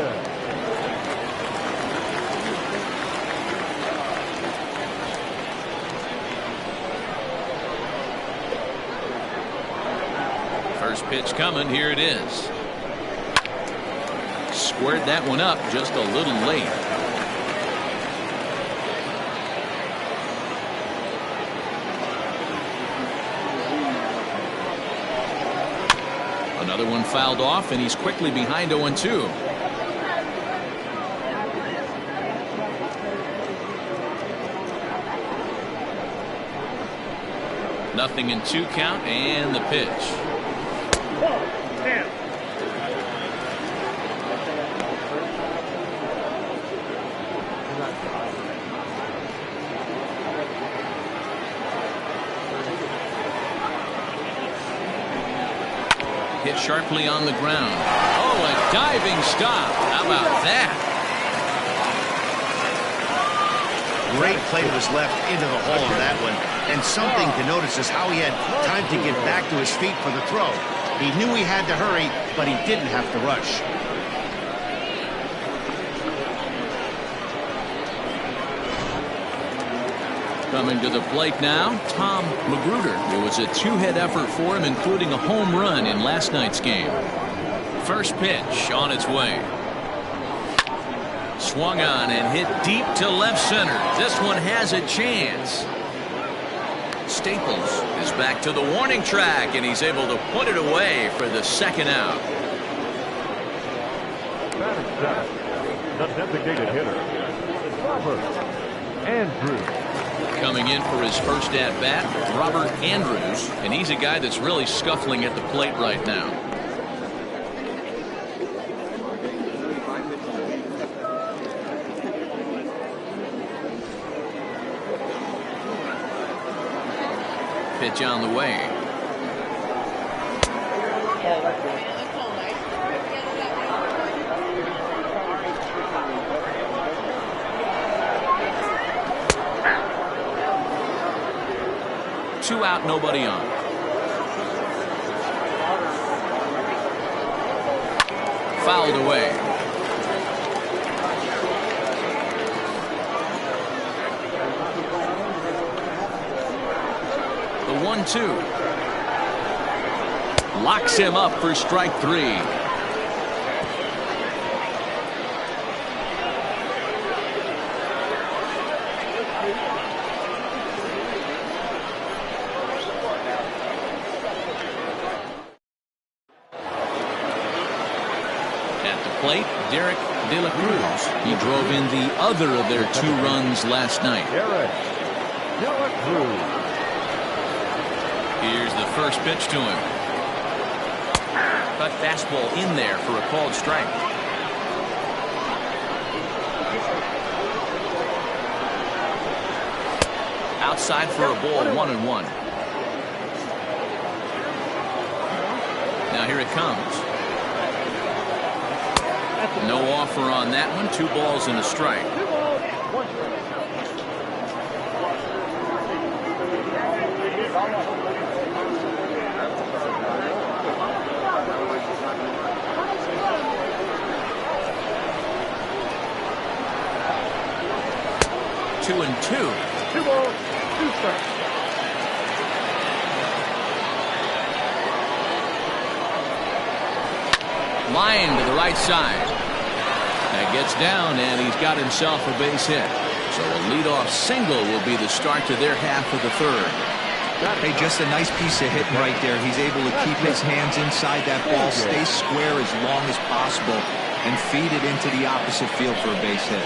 S1: First pitch coming. Here it is. Squared that one up just a little late. Another one fouled off, and he's quickly behind 0-2. Nothing in 2 count, and the pitch. Hit sharply on the ground. Oh, a diving stop. How about that?
S2: Great play to his left into the hole on that one. And something to notice is how he had time to get back to his feet for the throw. He knew he had to hurry, but he didn't have to rush.
S1: Coming to the plate now, Tom Magruder. It was a two-hit effort for him, including a home run in last night's game. First pitch on its way. Swung on and hit deep to left center. This one has a chance. Staples is back to the warning track, and he's able to put it away for the second out.
S4: Batting seventh, the designated hitter, Robert Andrews.
S1: Coming in for his first at-bat, Robert Andrews, and he's a guy that's really scuffling at the plate right now. Pitch on the way. Two out, nobody on. Fouled away. The 1-2. Locks him up for strike three. Plate, Derek De La Cruz. He drove in the other of their two runs last night.
S4: Derek De La Cruz.
S1: Here's the first pitch to him. Cut fastball in there for a called strike. Outside for a ball, 1-1. Now here it comes. No offer on that one. 2 balls and a strike. Two and two.
S4: 2 balls, 2 strikes.
S1: Line to the right side. That gets down, and he's got himself a base hit. So a leadoff single will be the start to their half of the third.
S3: Hey, just a nice piece of hitting right there. He's able to keep his hands inside that ball, stay square as long as possible, and feed it into the opposite field for a base hit.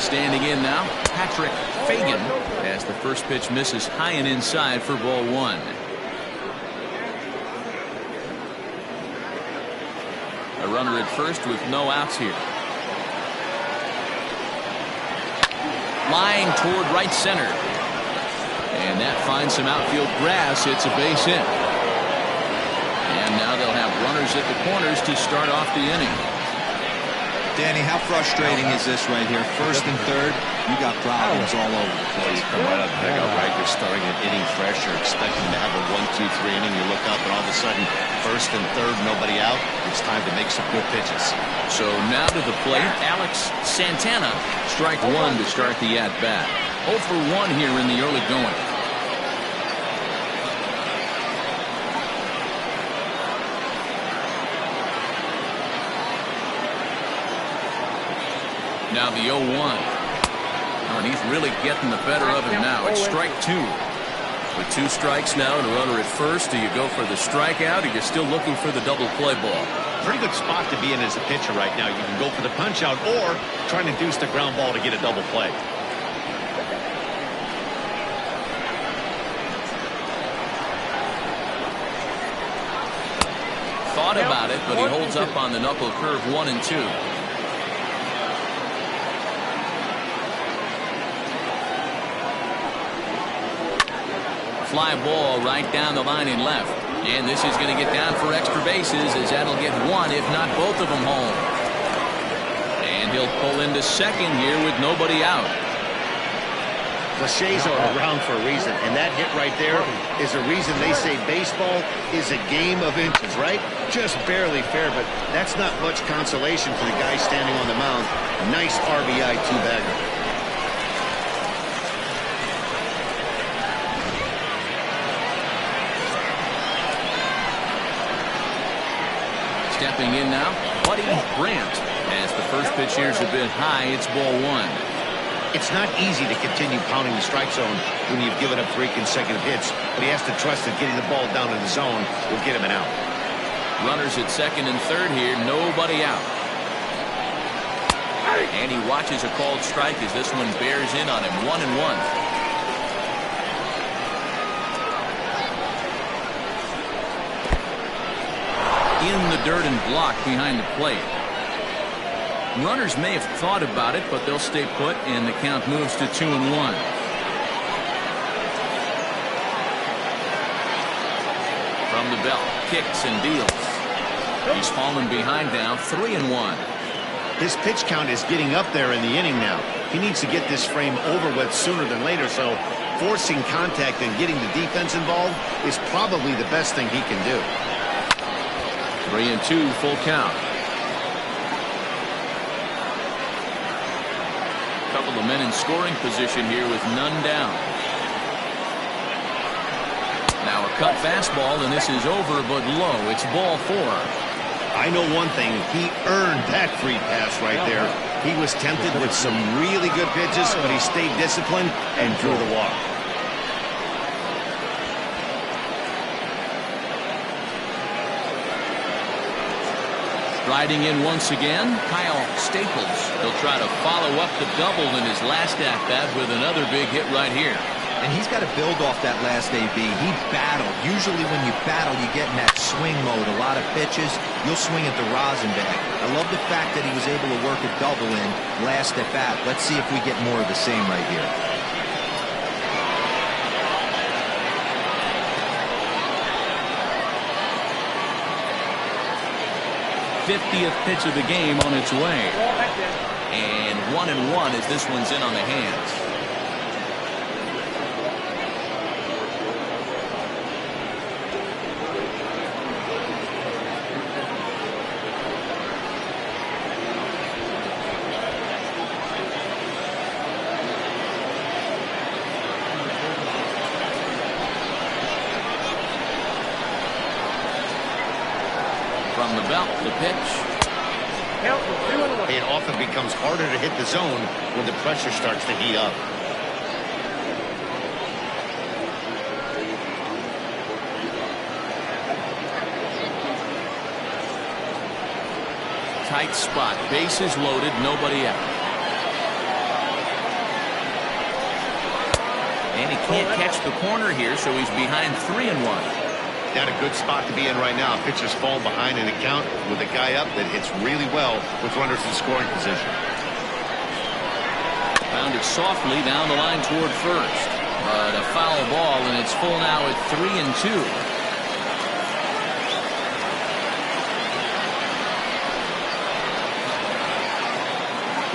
S1: Standing in now, Patrick Fagan, as the first pitch misses high and inside for ball 1. A runner at first with no outs here. Line toward right center. And that finds some outfield grass. It's a base hit. And now they'll have runners at the corners to start off the inning.
S3: Danny, how frustrating is this right here? First and third, you got problems all over the place.
S6: Come right up, pick up, right? You're starting an inning fresh. You're expecting to have a 1-2-3 inning. You look up, and all of a sudden, first and third, nobody out. It's time to make some good pitches.
S1: So now to the plate, Alex Santana. Strike 1 to start the at-bat. 0 for 1 here in the early going. Now the 0-1. And he's really getting the better of him now. It's strike 2. With 2 strikes now and a runner at first, do you go for the strikeout, or you're still looking for the double play ball?
S2: Pretty good spot to be in as a pitcher right now. You can go for the punch out or try to induce the ground ball to get a double play.
S1: Thought about it, but he holds up on the knuckle curve 1 and 2. fly ball right down the line in left. And this is going to get down for extra bases, as that'll get one, if not both of them, home. And he'll pull into second here with nobody out.
S2: Cliches are around for a reason, and that hit right there is the reason they say baseball is a game of inches, right? Just barely fair, but that's not much consolation for the guy standing on the mound. Nice RBI two-bagger.
S1: Stepping in now, Buddy Brandt. As the first pitch here is a bit high, it's ball one.
S2: It's not easy to continue pounding the strike zone when you've given up 3 consecutive hits, but he has to trust that getting the ball down in the zone will get him an out.
S1: Runners at second and third here, nobody out. And he watches a called strike as this one bears in on him, 1-1. In the dirt and blocked behind the plate. Runners may have thought about it, but they'll stay put, and the count moves to 2-1. From the belt, kicks and deals. He's fallen behind now, 3-1.
S2: His pitch count is getting up there in the inning now. He needs to get this frame over with sooner than later, so forcing contact and getting the defense involved is probably the best thing he can do.
S1: 3-2, full count. Couple of men in scoring position here with none down. Now a cut fastball, and this is over but low. It's ball 4.
S2: I know one thing. He earned that free pass right there. He was tempted with some really good pitches, but he stayed disciplined and drew the walk.
S1: Riding in once again, Kyle Staples. He'll try to follow up the double in his last at-bat with another big hit right here.
S3: And he's got to build off that last AB. He battled. Usually when you battle, you get in that swing mode. A lot of pitches, you'll swing at the rosin bag. I love the fact that he was able to work a double in last at-bat. Let's see if we get more of the same right here.
S1: 50th pitch of the game on its way. And 1-1 as this one's in on the hands. From the belt, the pitch.
S2: It often becomes harder to hit the zone when the pressure starts to heat up.
S1: Tight spot, bases loaded, nobody out. And he can't catch the corner here, so he's behind 3-1.
S2: Not a good spot to be in right now. Pitchers fall behind in the count with a guy up that hits really well with runners in scoring position.
S1: Found it softly down the line toward first. But a foul ball, and it's full now at 3-2.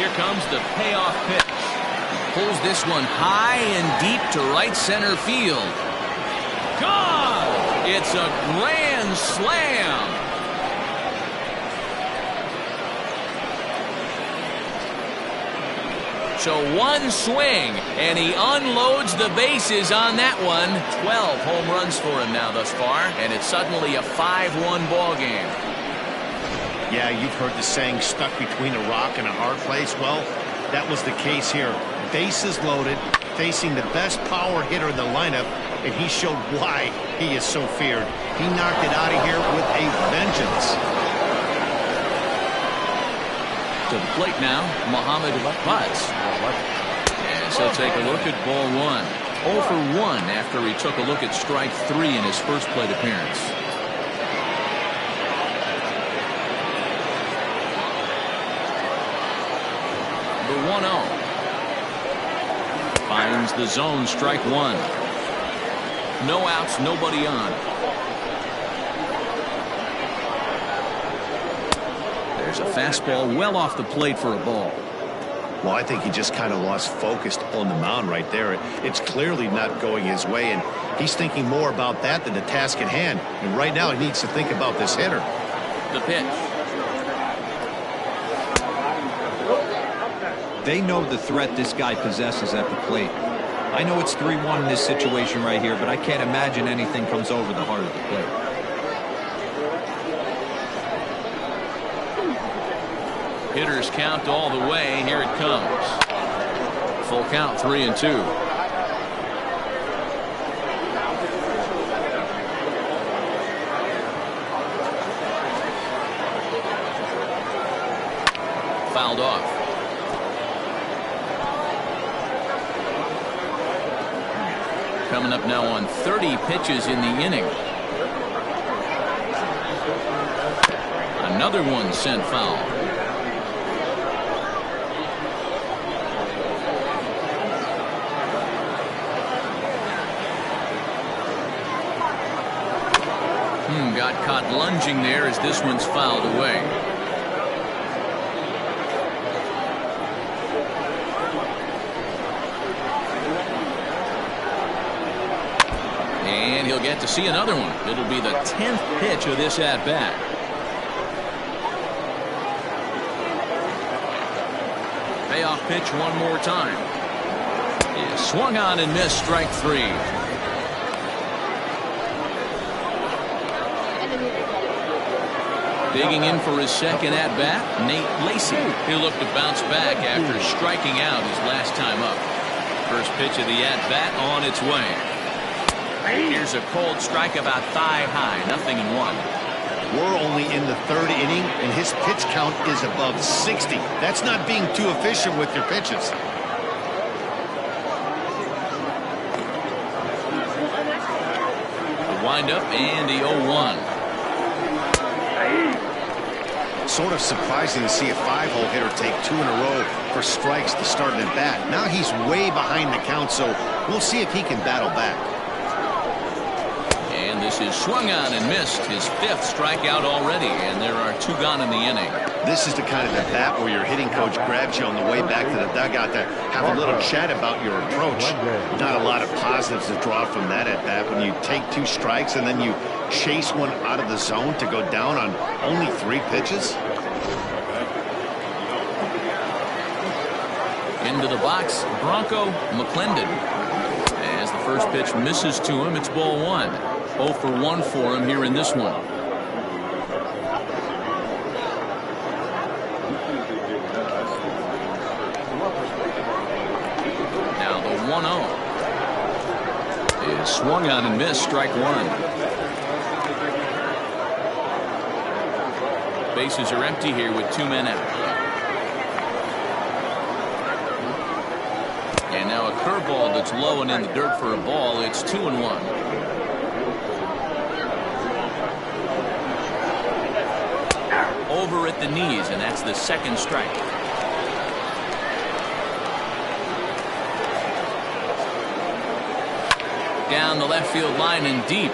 S1: Here comes the payoff pitch. Pulls this one high and deep to right center field. Gone! It's a grand slam. So one swing, and he unloads the bases on that one. 12 home runs for him now thus far, and it's suddenly a 5-1 ball game.
S2: Yeah, you've heard the saying, stuck between a rock and a hard place. Well, that was the case here. Bases loaded, facing the best power hitter in the lineup, and he showed why he is so feared. He knocked it out of here with a vengeance.
S1: To the plate now, Muhammad Butts. As he'll take a look at ball 1. 0 for 1 after he took a look at strike 3 in his first plate appearance. The 1-0. Finds the zone, strike 1. No outs, nobody on. There's a fastball well off the plate for a ball.
S2: Well, I think he just kind of lost focus on the mound right there. It's clearly not going his way, and he's thinking more about that than the task at hand. And right now he needs to think about this hitter.
S1: The pitch.
S3: They know the threat this guy possesses at the plate. I know it's 3-1 in this situation right here, but I can't imagine anything comes over the heart of the plate.
S1: Hitters count all the way. Here it comes. Full count, 3-2. Fouled off. Coming up now on 30 pitches in the inning. Another one sent foul. Got caught lunging there as this one's fouled away. And he'll get to see another one. It'll be the 10th pitch of this at-bat. Payoff pitch one more time. He swung on and missed, strike 3. Digging in for his second at-bat, Nate Lacy. He'll look to bounce back after striking out his last time up. First pitch of the at-bat on its way. Here's a cold strike about thigh high, 0-1.
S2: We're only in the 3rd inning, and his pitch count is above 60. That's not being too efficient with your pitches.
S1: The windup and the 0-1.
S2: Sort of surprising to see a 5-hole hitter take 2 in a row for strikes to start an at-bat. Now he's way behind the count, so we'll see if he can battle back.
S1: And this is swung on and missed, his 5th strikeout already, and there are 2 gone in the inning.
S2: This is the kind of at-bat where your hitting coach grabs you on the way back to the dugout to have a little chat about your approach. Not a lot of positives to draw from that at-bat when you take 2 strikes and then you chase one out of the zone to go down on only 3 pitches.
S1: Into the box, Bronco McClendon. As the first pitch misses to him, it's ball 1. 0 for 1 for him here in this one. Now the 1-0 is swung on and missed, strike 1. Bases are empty here with 2 men out. And now a curveball that's low and in the dirt for a ball. It's 2-1. Over at the knees, and that's the 2nd strike. Down the left field line and deep.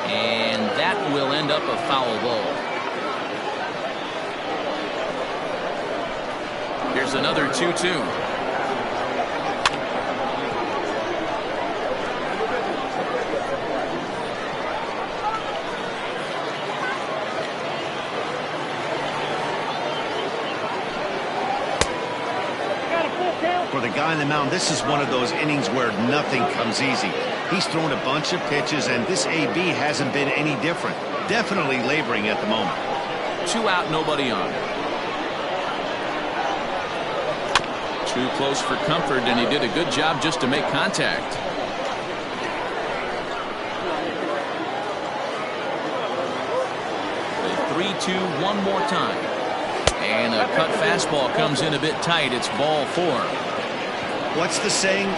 S1: And that will end up a foul ball. Here's another 2-2.
S2: For the guy on the mound, this is one of those innings where nothing comes easy. He's thrown a bunch of pitches, and this AB hasn't been any different. Definitely laboring at the moment.
S1: 2 out, nobody on. Too close for comfort, and he did a good job just to make contact. The 3-2 one more time. And a cut fastball comes in a bit tight. It's ball 4.
S2: What's the saying?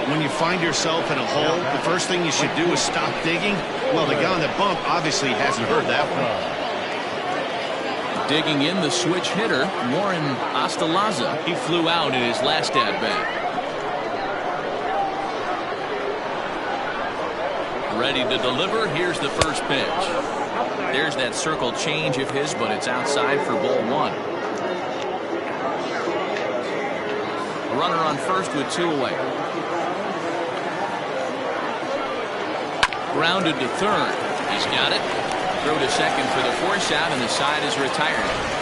S2: When you find yourself in a hole, the first thing you should do is stop digging. Well, the guy on the bump obviously hasn't heard that one.
S1: Digging in, the switch hitter, Warren Ostalaza. He flew out in his last at-bat. Ready to deliver. Here's the first pitch. There's that circle change of his, but it's outside for ball one. Runner on first with 2 away. Grounded to third. He's got it. Throw to second for the force out, and the side is retired.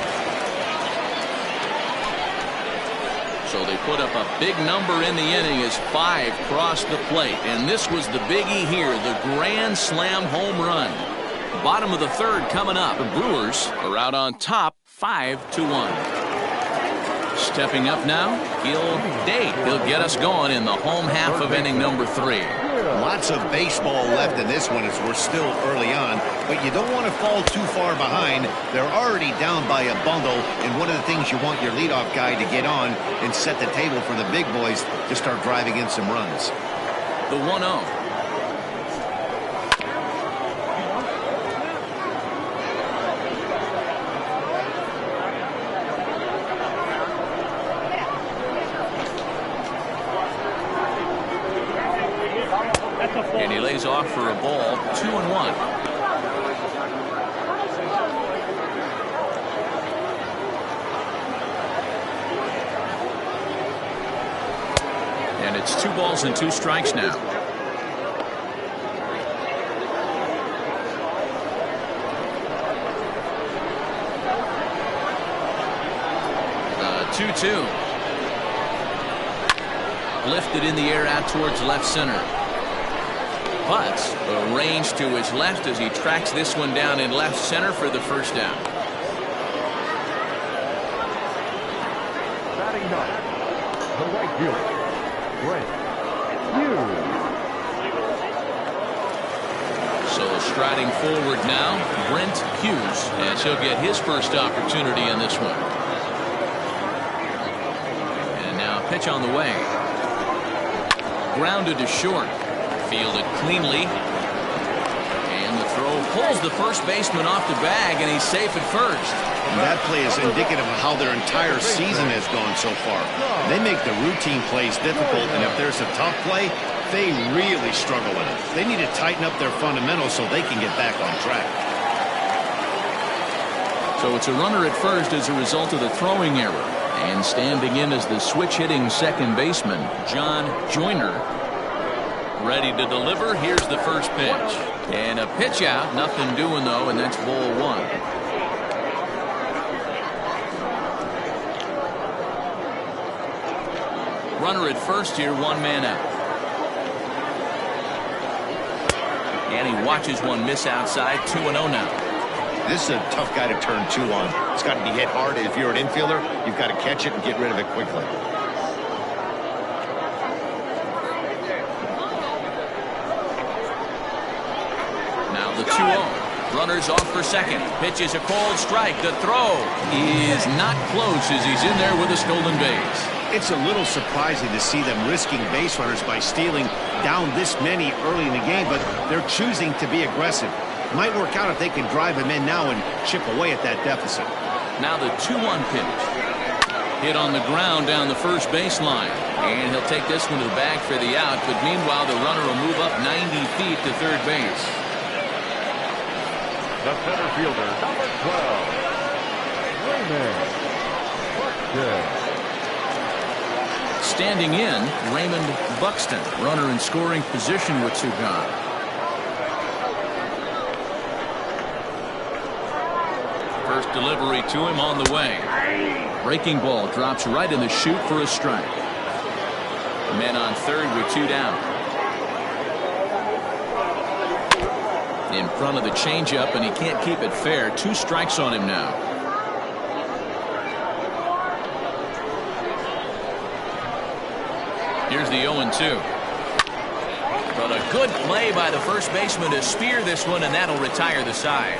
S1: So they put up a big number in the inning as 5 crossed the plate. And this was the biggie here, the grand slam home run. Bottom of the third coming up. The Brewers are out on top, 5-1. Stepping up now, He'll get us going in the home half of inning number 3.
S2: Lots of baseball left in this one as we're still early on, but you don't want to fall too far behind. They're already down by a bundle, and one of the things you want your leadoff guy to get on and set the table for the big boys to start driving in some runs.
S1: The 1-0. And he lays off for a ball, 2-1. And it's 2 balls and 2 strikes now. The 2-2. Lifted in the air out towards left center. But arranged to his left as he tracks this one down in left center for the first down.
S4: Batting ninth, the right fielder, Brent Hughes.
S1: So striding forward now, Brent Hughes, as he'll get his first opportunity in this one. And now a pitch on the way. Grounded to short. Fielded cleanly. And the throw pulls the first baseman off the bag, and he's safe at first.
S2: And that play is indicative of how their entire season has gone so far. They make the routine plays difficult, and if there's a tough play, they really struggle with it. They need to tighten up their fundamentals so they can get back on track.
S1: So it's a runner at first as a result of the throwing error. And standing in as the switch-hitting second baseman, John Joyner. Ready to deliver. Here's the first pitch. And a pitch out. Nothing doing, though, and that's ball 1. Runner at first here, 1 man out. And he watches one miss outside. 2-0 now.
S2: This is a tough guy to turn 2 on. It's got to be hit hard. If you're an infielder, you've got to catch it and get rid of it quickly.
S1: Now the 2-0. Runners off for second. Pitch is a cold strike. The throw is not close as he's in there with a stolen base.
S2: It's a little surprising to see them risking base runners by stealing down this many early in the game, but they're choosing to be aggressive. Might work out if they can drive him in now and chip away at that deficit.
S1: Now the 2-1 pitch. Hit on the ground down the first baseline. And he'll take this one to the bag for the out, but meanwhile the runner will move up 90 feet to third base.
S4: The center fielder, number 12, Raymond Buxton.
S1: Standing in, Raymond Buxton. Runner in scoring position with 2 gone. First delivery to him on the way. Breaking ball drops right in the chute for a strike. Men on third with 2 down. In front of the changeup, and he can't keep it fair. 2 strikes on him now. Here's the 0-2. But a good play by the first baseman to spear this one, and that'll retire the side.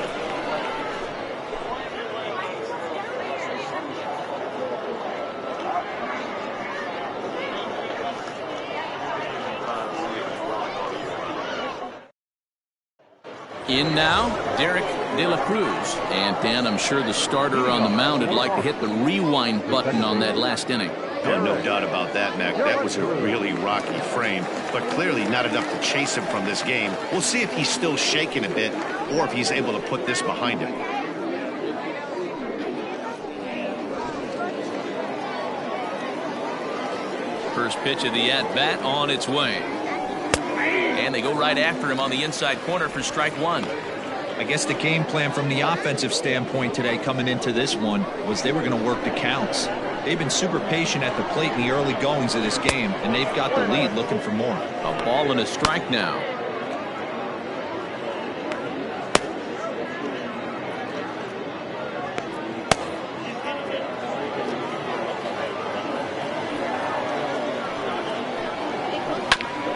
S1: In now, Derek De La Cruz. And Dan, I'm sure the starter on the mound would like to hit the rewind button on that last inning.
S2: Oh, no doubt about that, Mac. That was a really rocky frame, but clearly not enough to chase him from this game. We'll see if he's still shaking a bit or if he's able to put this behind him.
S1: First pitch of the at-bat on its way. And they go right after him on the inside corner for strike one.
S3: I guess the game plan from the offensive standpoint today coming into this one was they were going to work the counts. They've been super patient at the plate in the early goings of this game, and they've got the lead looking for more.
S1: A ball and a strike now.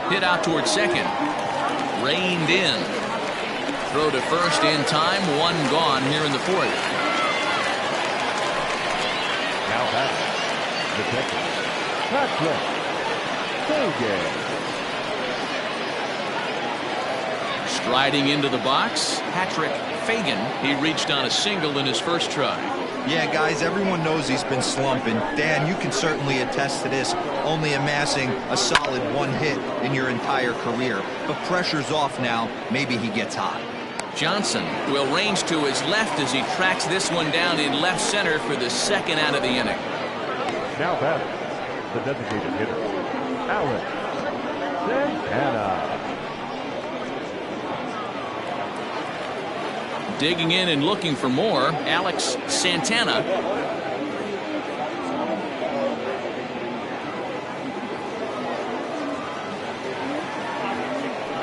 S1: Hit out towards second. Reined in. Throw to first in time. One gone here in the fourth.
S4: Now batting, the catcher, Patrick Fagan.
S1: Striding into the box, Patrick Fagan. He reached on a single in his first try.
S3: Yeah, guys, everyone knows he's been slumping. Dan, you can certainly attest to this, only amassing a solid one hit in your entire career. But pressure's off now. Maybe he gets hot.
S1: Johnson will range to his left as he tracks this one down in left center for the second out of the inning.
S4: Now batting, the designated hitter, Alex Santana.
S1: Digging in and looking for more, Alex Santana.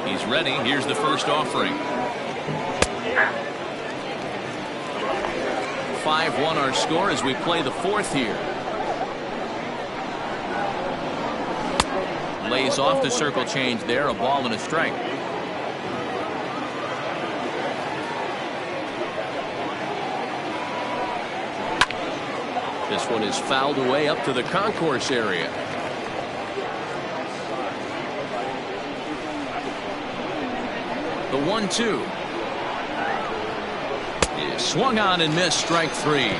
S1: He's ready. Here's the first offering. 5-1 our score as we play the fourth here. Lays off the circle change there. A ball and a strike. This one is fouled away up to the concourse area. The 1-2 is swung on and missed. Strike three.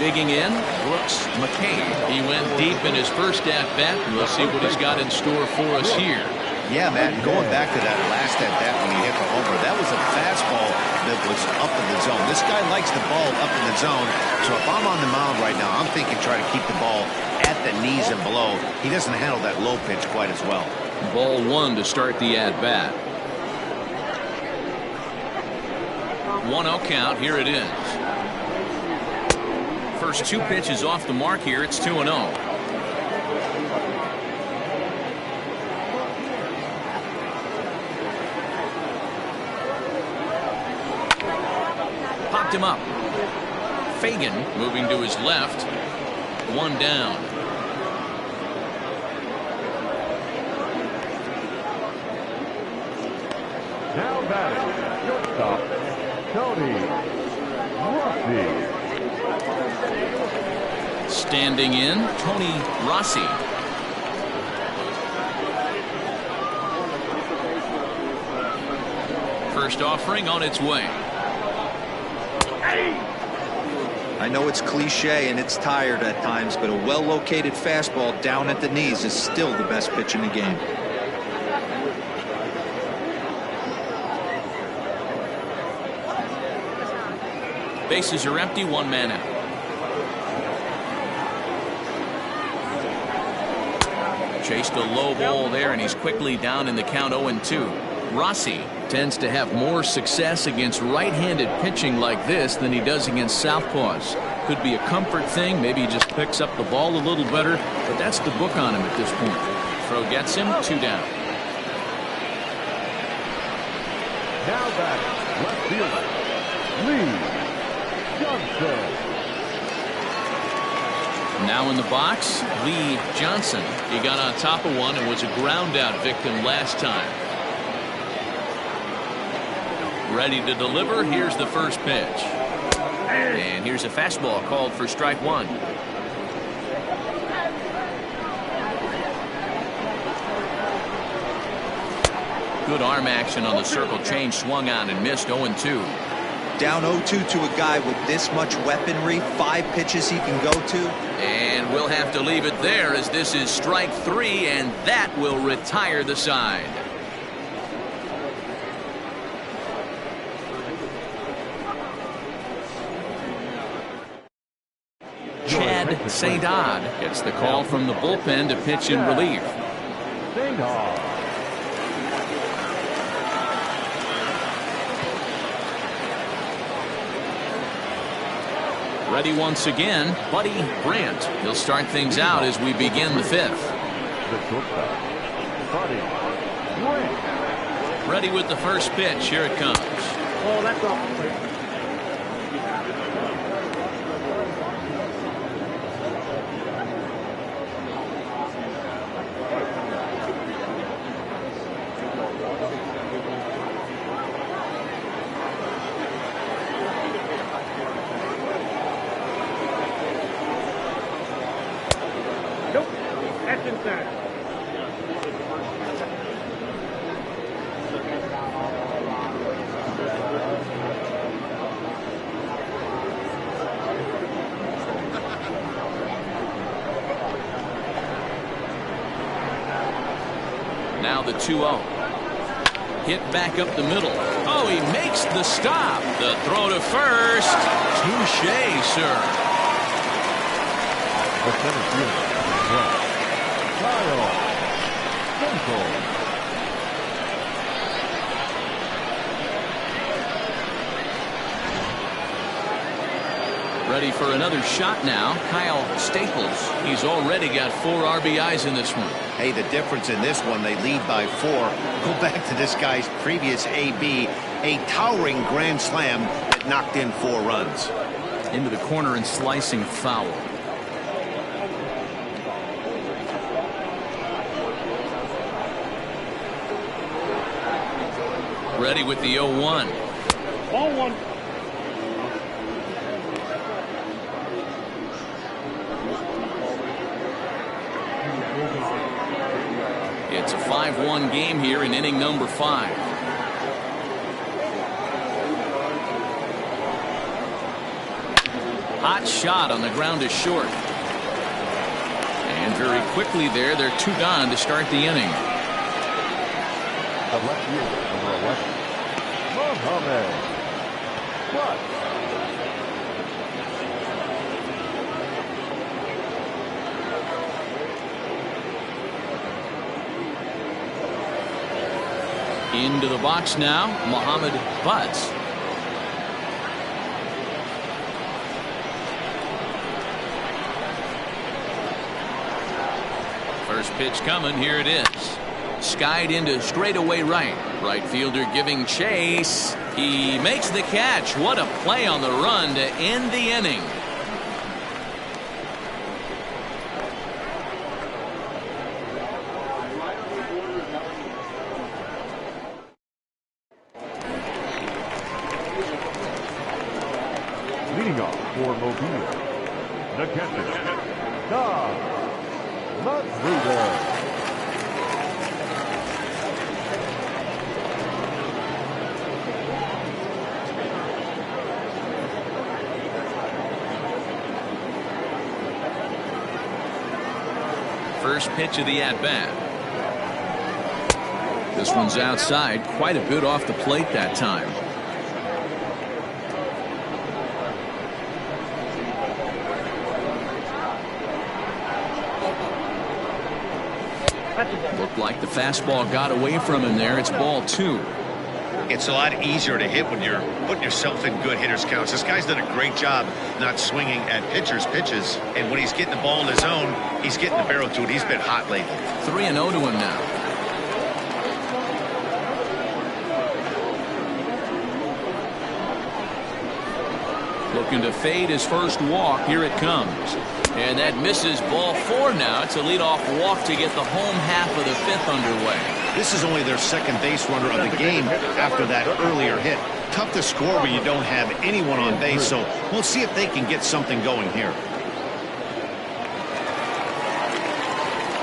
S1: Digging in, Brooks McCabe. He went deep in his first at-bat. We'll see what he's got in store for us here.
S2: Yeah, Matt, going back to that last at-bat when he hit the homer, that was a fastball that was up in the zone. This guy likes the ball up in the zone, so if I'm on the mound right now, I'm thinking try to keep the ball at the knees and below. He doesn't handle that low pitch quite as well.
S1: Ball one to start the at-bat. 1-0 count. Here it is. First two pitches off the mark here. It's 2-0. Popped him up. Fagan moving to his left. One down.
S4: Now batting, shortstop, Tony Rossi.
S1: Standing in, Tony Rossi. First offering on its way.
S3: I know it's cliche and it's tired at times, but a well-located fastball down at the knees is still the best pitch in the game.
S1: Bases are empty, one man out. Chased a low ball there, and he's quickly down in the count 0-2. Rossi tends to have more success against right-handed pitching like this than he does against southpaws. Could be a comfort thing. Maybe he just picks up the ball a little better, but that's the book on him at this point. Throw gets him, 2 down.
S4: Now back, left fielder, Lee Johnson.
S1: Now in the box, Lee Johnson. He got on top of one and was a ground out victim last time. Ready to deliver. Here's the first pitch. And here's a fastball called for strike one. Good arm action on the circle change, swung on and missed. 0-2.
S3: Down 0-2 to a guy with this much weaponry, 5 pitches he can go to.
S1: And we'll have to leave it there as this is strike 3, and that will retire the side. Chad St. Odd gets the call from the bullpen to pitch in relief.
S4: St. Odd.
S1: Ready once again, Buddy Brandt. He'll start things out as we begin the 5th.
S4: The shortstop, Buddy Brandt.
S1: Ready with the first pitch. Here it comes.
S5: Oh, that's off. Nope, that's inside.
S1: Now the 2-0. Hit back up the middle. Oh, he makes the stop. The throw to first. Touché, sir.
S4: The center fielder, Kyle Central.
S1: Ready for another shot now. Kyle Staples. He's already got 4 RBIs in this one.
S2: Hey, the difference in this one, they lead by 4. Go back to this guy's previous AB, a towering grand slam that knocked in 4 runs.
S1: Into the corner and slicing foul. Ready with the 0-1.
S5: Ball 1.
S1: It's a 5-1 game here in inning number 5. Hot shot on the ground is short. And very quickly there, they're 2 gone to start the inning.
S4: The left fielder, number 11, Mohamed Butts.
S1: Into the box now, Mohamed Butts. First pitch coming, here it is. Skied into straightaway right. Right fielder giving chase. He makes the catch. What a play on the run to end the inning.
S4: Leading off for Mobile, the catcher, Don Magruder.
S1: First pitch of the at-bat. This one's outside, quite a bit off the plate that time. Looked like the fastball got away from him there. It's ball 2.
S2: It's a lot easier to hit when you're putting yourself in good hitters counts. This guy's done a great job not swinging at pitchers' pitches. And when he's getting the ball in his zone, he's getting the barrel to it. He's been hot lately.
S1: 3-0 to him now. Looking to fade his first walk. Here it comes. And that misses, ball 4 now. It's a leadoff walk to get the home half of the 5th underway.
S2: This is only their second base runner of the game after that earlier hit. Tough to score when you don't have anyone on base, so we'll see if they can get something going here.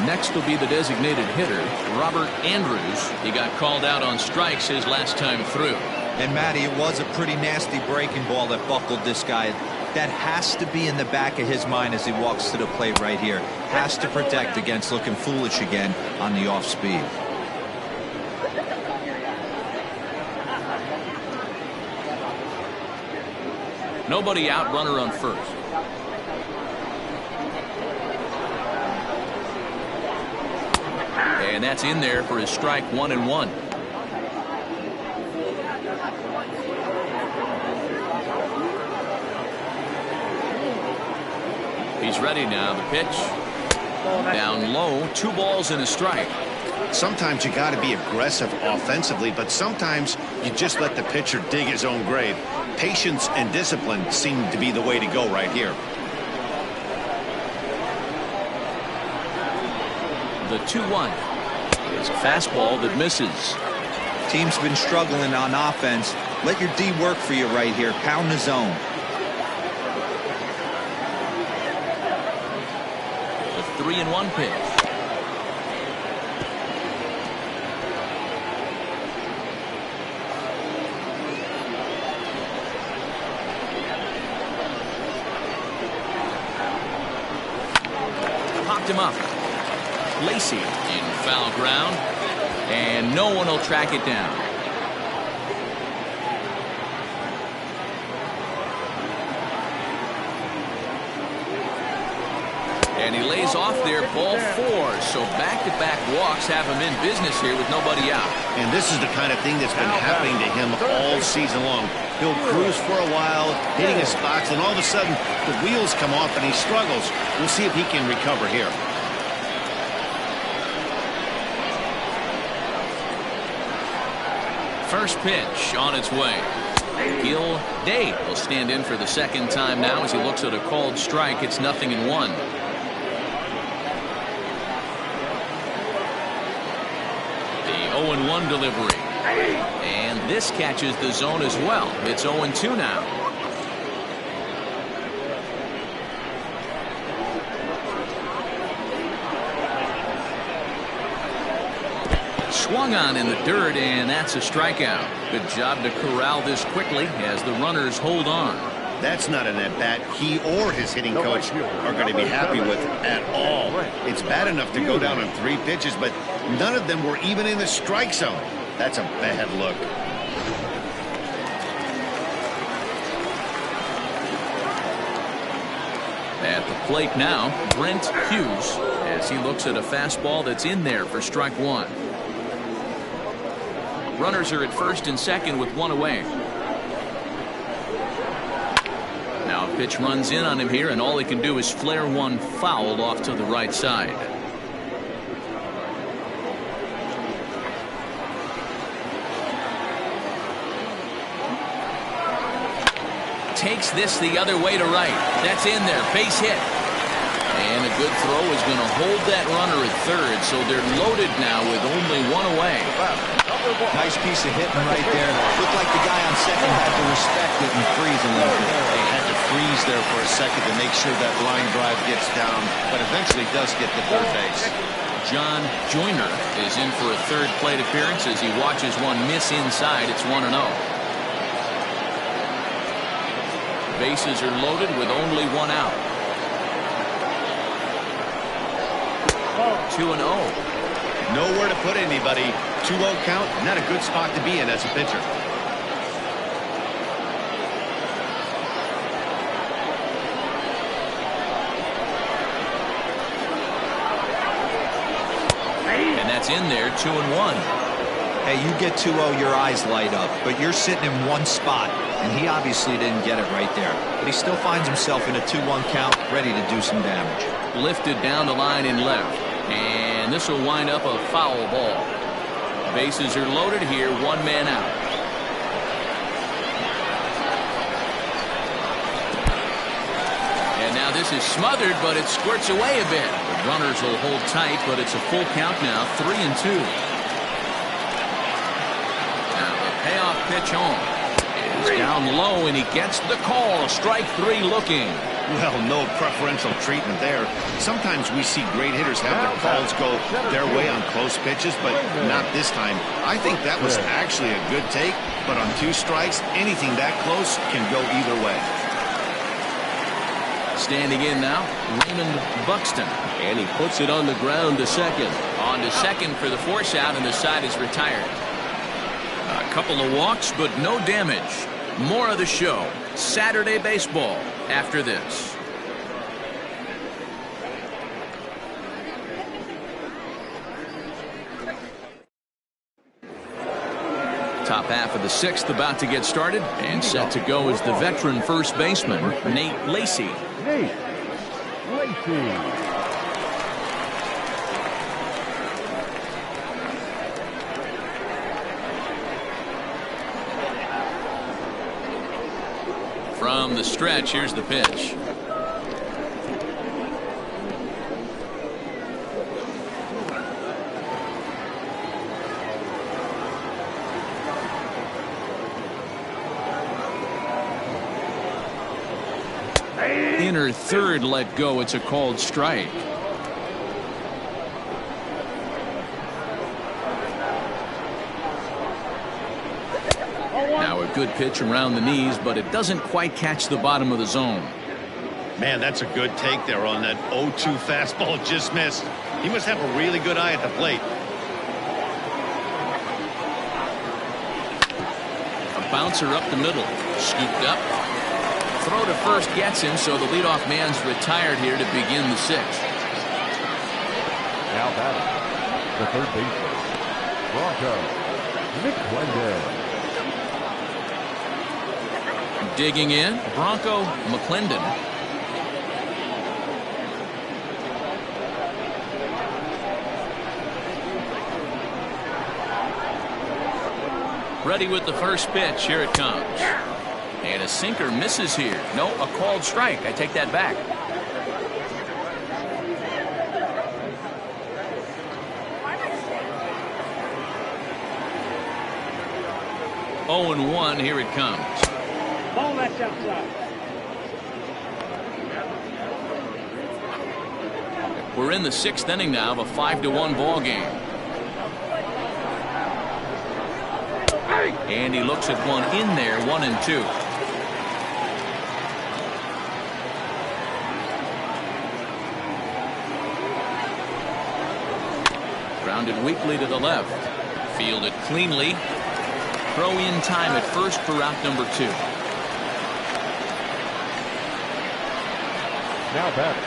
S1: Next will be the designated hitter, Robert Andrews. He got called out on strikes his last time through.
S3: And Matty, it was a pretty nasty breaking ball that buckled this guy. That has to be in the back of his mind as he walks to the plate right here. Has to protect against looking foolish again on the off speed.
S1: Nobody out, runner on first. And that's in there for his strike 1-1. He's ready now. The pitch down low. 2 balls and a strike.
S2: Sometimes you got to be aggressive offensively, but sometimes you just let the pitcher dig his own grave. Patience and discipline seem to be the way to go right here.
S1: The 2-1 is a fastball that misses.
S3: Team's been struggling on offense. Let your D work for you right here. Pound the zone.
S1: The 3-1 pitch. Popped him up. Lacey in foul ground, and no one will track it down. And he lays off there, ball 4. So back-to-back walks have him in business here with nobody out.
S2: And this is the kind of thing that's been happening to him all season long. He'll cruise for a while, hitting his spots, and all of a sudden the wheels come off and he struggles. We'll see if he can recover here.
S1: First pitch on its way. Gil Day will stand in for the second time now as he looks at a called strike. It's 0-1. The 0-1 delivery. And this catches the zone as well. It's 0-2 now. Swung on in the dirt, and that's a strikeout. Good job to corral this quickly as the runners hold on.
S2: That's not an at-bat he or his hitting coach are going to be happy with at all. It's bad enough to go down on 3 pitches, but none of them were even in the strike zone. That's a bad look.
S1: At the plate now, Brent Hughes, as he looks at a fastball that's in there for strike 1. Runners are at first and second with 1 away. Now a pitch runs in on him here, and all he can do is flare one foul off to the right side. Takes this the other way to right. That's in there. Base hit. And a good throw is going to hold that runner at third, so they're loaded now with only 1 away.
S3: Nice piece of hitting right there. Looked like the guy on second had to respect it and freeze a little bit.
S6: They had to freeze there for a second to make sure that line drive gets down, but eventually does get to third base.
S1: John Joyner is in for a third plate appearance as he watches one miss inside. It's 1-0. Bases are loaded with only 1 out. 2-0.
S2: Nowhere to put anybody. 2-0 count, not a good spot to be in as a pitcher.
S1: And that's in there, 2-1.
S3: Hey, you get 2-0, your eyes light up, but you're sitting in one spot, and he obviously didn't get it right there. But he still finds himself in a 2-1 count, ready to do some damage.
S1: Lifted down the line in left, and this will wind up a foul ball. Bases are loaded here, 1 man out. And now this is smothered, but it squirts away a bit. The runners will hold tight, but it's a full count now, 3-2. Now the payoff pitch on He's down low, and he gets the call. Strike 3 looking.
S2: Well, no preferential treatment there. Sometimes we see great hitters have their calls go their way on close pitches, but not this time. I think that was actually a good take, but on 2 strikes, anything that close can go either way.
S1: Standing in now, Raymond Buxton. And he puts it on the ground to second. On to second for the force out, and the side is retired. A couple of walks, but no damage. More of the show. Saturday baseball after this. Top half of the 6th about to get started, and set to go is the veteran first baseman, Nate Lacy.
S4: Nate Lacy.
S1: From the stretch, here's the pitch. Inner third let go. It's a called strike. Now a good pitch around the knees, but it doesn't quite catch the bottom of the zone.
S2: Man, that's a good take there on that 0-2 fastball just missed. He must have a really good eye at the plate.
S1: A bouncer up the middle. Scooped up. Throw to first gets him, so the leadoff man's retired here to begin the 6th.
S4: Now batting, the third baseman, Bronco McClendon.
S1: Digging in, Bronco McClendon. Ready with the first pitch. Here it comes. And a sinker misses here. No, a called strike. I take that back. Oh, and 1. Here it comes.
S5: Ball that's outside.
S1: We're in the 6th inning now of a 5-1 ball game. And he looks at one in there, 1-2. Grounded weakly to the left. Fielded cleanly. Throw in time at first for out number 2.
S4: Now batting,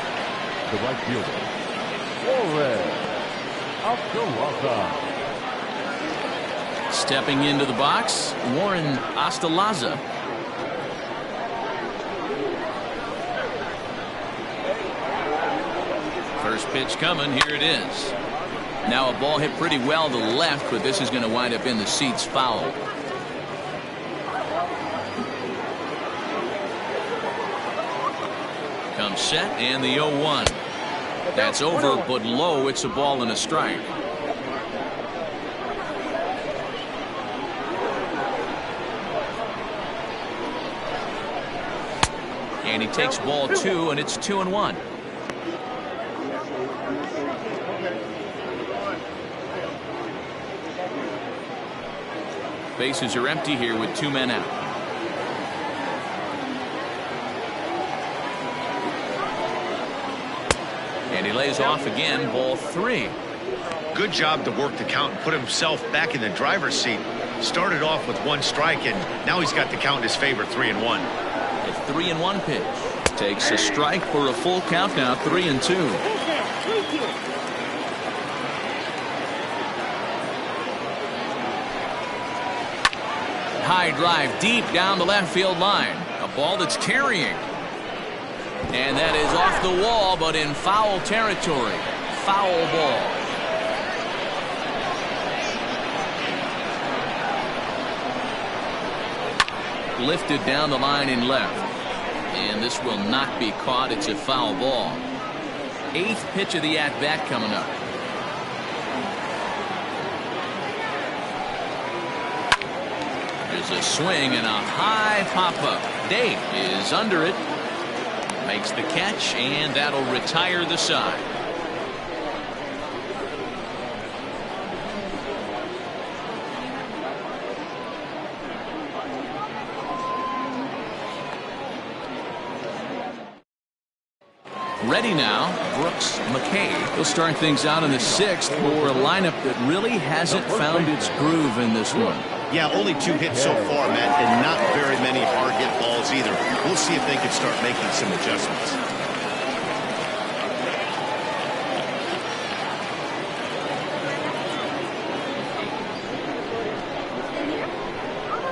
S4: the right fielder, Flores Astalaza.
S1: Stepping into the box, Warren Astalaza. First pitch coming. Here it is. Now a ball hit pretty well to the left, but this is going to wind up in the seats foul. Comes set, and the 0-1. That's over, but low. It's a ball and a strike. And he takes ball 2, and it's 2-1. Bases are empty here with 2 men out. And he lays off again, ball 3.
S2: Good job to work the count and put himself back in the driver's seat. Started off with 1 strike, and now he's got the count in his favor, 3-1.
S1: A 3-1 pitch. Takes a strike for a full count now, 3-2. High drive deep down the left field line. A ball that's carrying. And that is off the wall, but in foul territory. Foul ball. Lifted down the line in left. And this will not be caught. It's a foul ball. 8th pitch of the at-bat coming up. There's a swing and a high pop-up. Dave is under it. Makes the catch, and that'll retire the side. Ready now, Brooks McKay. He'll start things out in the 6th for a lineup that really hasn't found its groove in this one.
S2: Yeah, only 2 hits so far, Matt, and not very many hard hit balls either. We'll see if they can start making some adjustments.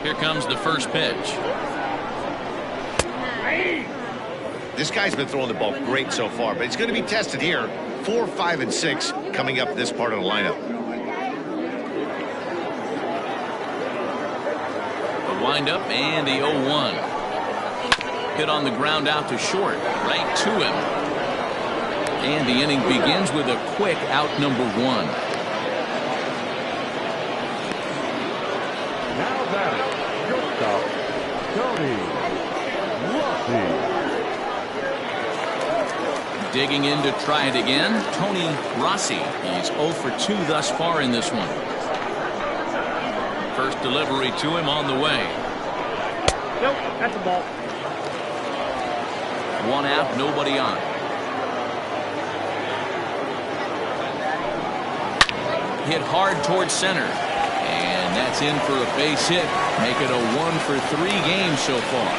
S1: Here comes the first pitch.
S2: This guy's been throwing the ball great so far, but it's going to be tested here. 4, 5, and 6 coming up this part of the lineup.
S1: The windup and the 0-1. Hit on the ground out to short, right to him. And the inning begins with a quick out number 1.
S4: Now batting, shortstop, Tony Rossi.
S1: Digging in to try it again, Tony Rossi. He's 0 for 2 thus far in this one. First delivery to him on the way.
S5: Nope, that's a ball.
S1: 1 out, nobody on. Hit hard towards center. And that's in for a base hit. Make it a 1 for 3 game so far.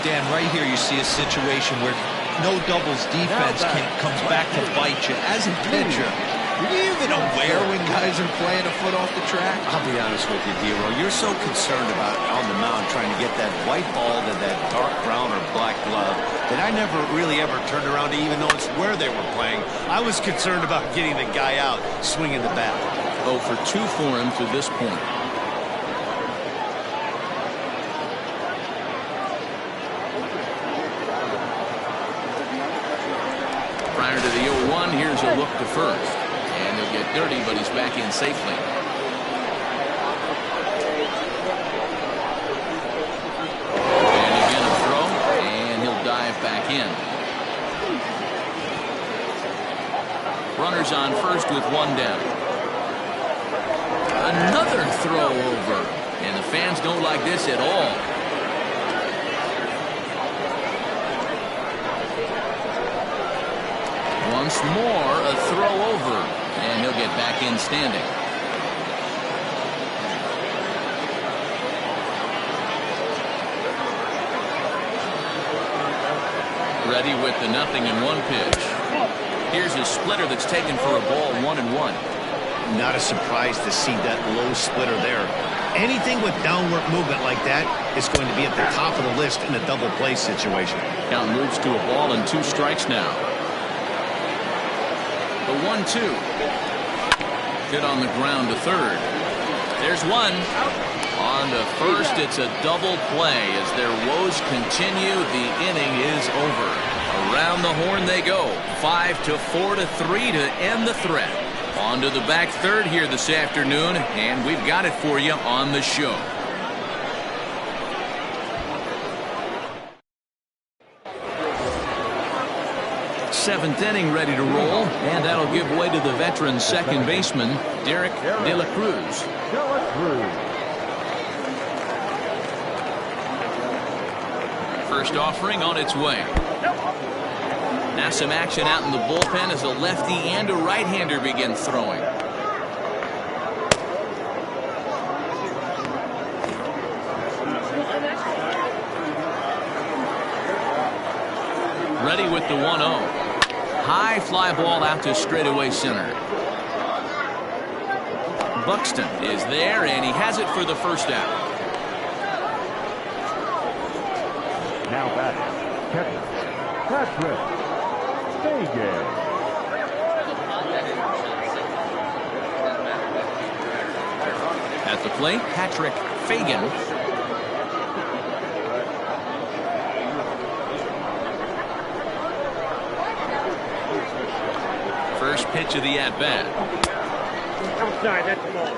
S3: Dan, right here you see a situation where no doubles defense comes back to bite you. As a pitcher, are you even aware when guys are playing a foot off the track?
S6: I'll be honest with you, Dero. You're so concerned about on the mound trying to get that white ball to that dark brown or black glove that I never really ever turned around to even notice where they were playing. I was concerned about getting the guy out swinging the bat.
S1: 0 for 2 for him to this point. Prior to the 0-1, here's a look to first. And he'll get dirty, but he's back in safely. And again a throw, and he'll dive back in. Runners on first with 1 down. Another throw over. And the fans don't like this at all. Once more, a throw over, and he'll get back in standing. Ready with the 0-1 pitch. Here's his splitter that's taken for a ball, 1-1.
S2: Not a surprise to see that low splitter there. Anything with downward movement like that is going to be at the top of the list in a double play situation.
S1: Count moves to a ball and 2 strikes now. The 1-2. Hit on the ground to third. There's 1. On to first, it's a double play. As their woes continue, the inning is over. Around the horn they go. 5-4-3 to end the threat. On to the back third here this afternoon, and we've got it for you on the show. Seventh inning ready to roll, and that'll give way to the veteran second baseman, Derek De La Cruz. First offering on its way. Now some action out in the bullpen as a lefty and a right-hander begin throwing. Ready with the 1-0. High fly ball out to straightaway center. Buxton is there, and he has it for the first out.
S4: Now batting, catcher, Patrick Fagan.
S1: At the plate, Patrick Fagan. First pitch of the at-bat.
S5: Outside, that's the ball.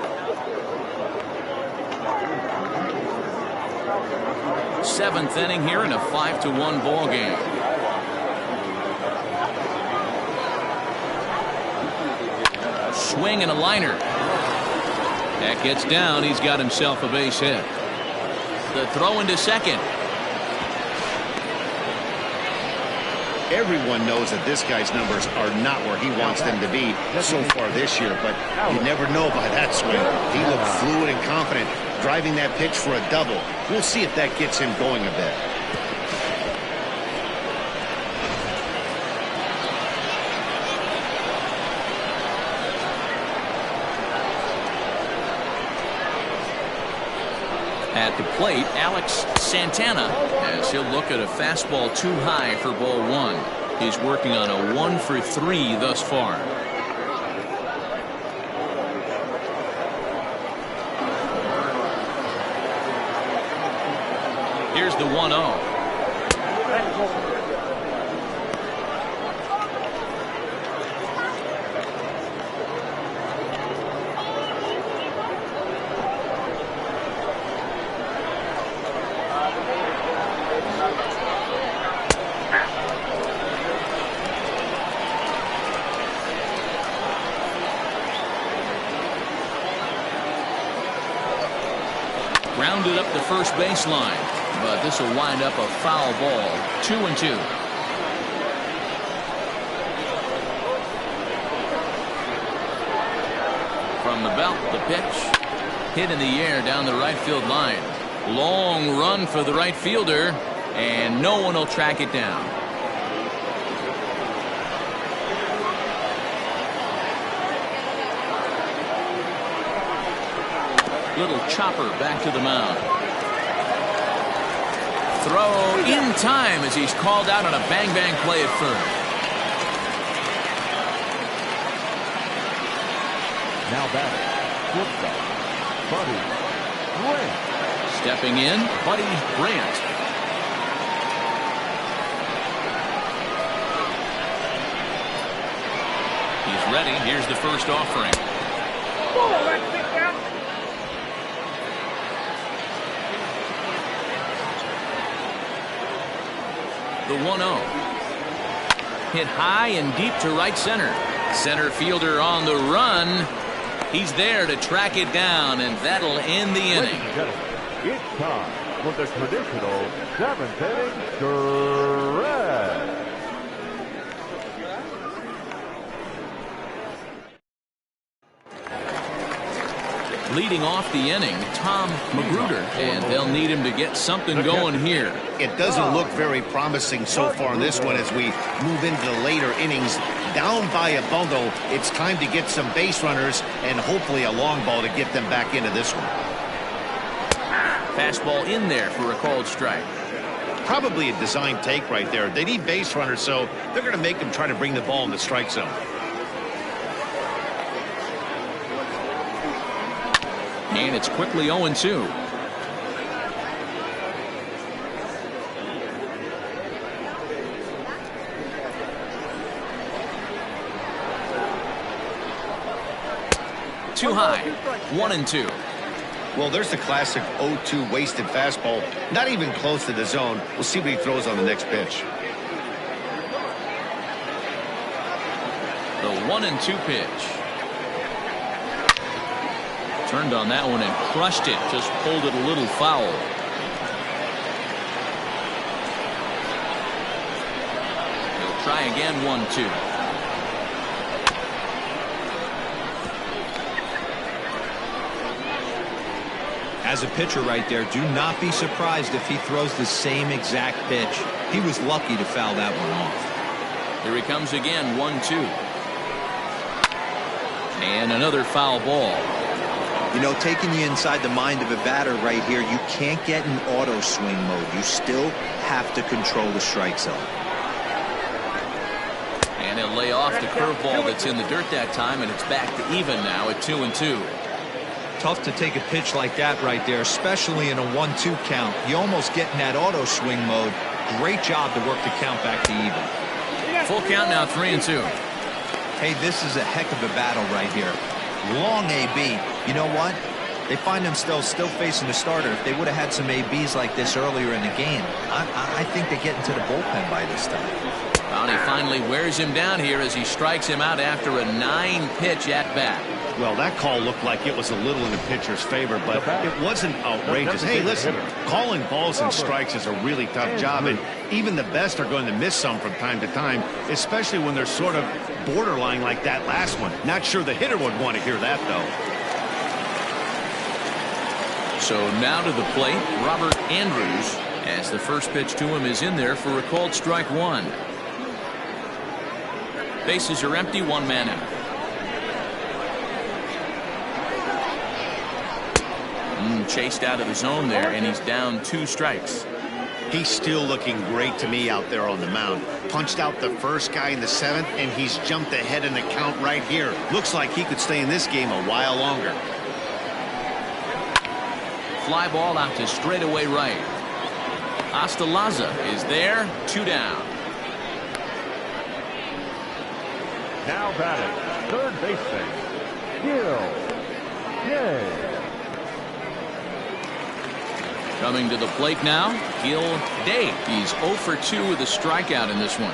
S1: 7th inning here in a 5-1 ball game. Swing and a liner. That gets down. He's got himself a base hit. The throw into second.
S2: Everyone knows that this guy's numbers are not where he wants them to be so far this year, but you never know by that swing. He looked fluid and confident, driving that pitch for a double. We'll see if that gets him going a bit.
S1: At the plate, Alex Santana, as he'll look at a fastball too high for ball 1. He's working on a 1 for 3 thus far. Here's the 1-0. Rounded up the first baseline, but this will wind up a foul ball. 2-2. From the belt, the pitch hit in the air down the right field line. Long run for the right fielder, and no one will track it down. Little chopper back to the mound. Throw in time as he's called out on a bang-bang play at first.
S4: Now batting, shortstop, Buddy Grant.
S1: Stepping in, Buddy Grant. He's ready. Here's the first offering.
S5: Oh, that's picked out.
S1: The 1-0. Hit high and deep to right center. Center fielder on the run. He's there to track it down, and that'll end the inning.
S4: Ladies and gentlemen, it's time for the traditional 7th inning stretch.
S1: Leading off the inning, Tom Magruder, and they'll need him to get something going here.
S2: It doesn't look very promising so far in this one as we move into the later innings. Down by a bundle, it's time to get some base runners and hopefully a long ball to get them back into this one.
S1: Fastball in there for a called strike.
S2: Probably a design take right there. They need base runners, so they're going to make them try to bring the ball in the strike zone.
S1: And it's quickly 0-2. Too high. 1-2.
S2: Well, there's the classic 0-2 wasted fastball. Not even close to the zone. We'll see what he throws on the next pitch.
S1: The 1-2 pitch. Turned on that one and crushed it. Just pulled it a little foul. He'll try again. 1-2.
S3: As a pitcher right there, do not be surprised if he throws the same exact pitch. He was lucky to foul that one off.
S1: Here he comes again. 1-2. And another foul ball.
S3: You know, taking you inside the mind of a batter right here, you can't get in auto swing mode. You still have to control the strike zone.
S1: And he'll lay off the curveball that's in the dirt that time, and it's back to even now at 2-2.
S3: Tough to take a pitch like that right there, especially in a 1-2 count. You almost get in that auto swing mode. Great job to work the count back to even.
S1: Full count now, 3-2.
S3: Hey, this is a heck of a battle right here. Long AB. You know what? They find themselves still facing the starter. If they would have had some ABs like this earlier in the game, I think they get into the bullpen by this time.
S1: Well, he finally wears him down here as he strikes him out after a 9-pitch at bat.
S2: Well, that call looked like it was a little in the pitcher's favor, but it wasn't outrageous. Hey, listen, calling balls and strikes is a really tough job, and even the best are going to miss some from time to time, especially when they're sort of borderline like that last one. Not sure the hitter would want to hear that, though.
S1: So now to the plate, Robert Andrews, as the first pitch to him is in there for a called strike one. Bases are empty, one man out. Chased out of the zone there, and he's down 2 strikes.
S2: He's still looking great to me out there on the mound. Punched out the first guy in the 7th, and he's jumped ahead in the count right here. Looks like he could stay in this game a while longer.
S1: Fly ball out to straightaway right. Astalaza is there, 2 down.
S4: Now batting, third baseman, Gil Day.
S1: Coming to the plate now, Gil Day. He's 0 for 2 with a strikeout in this one.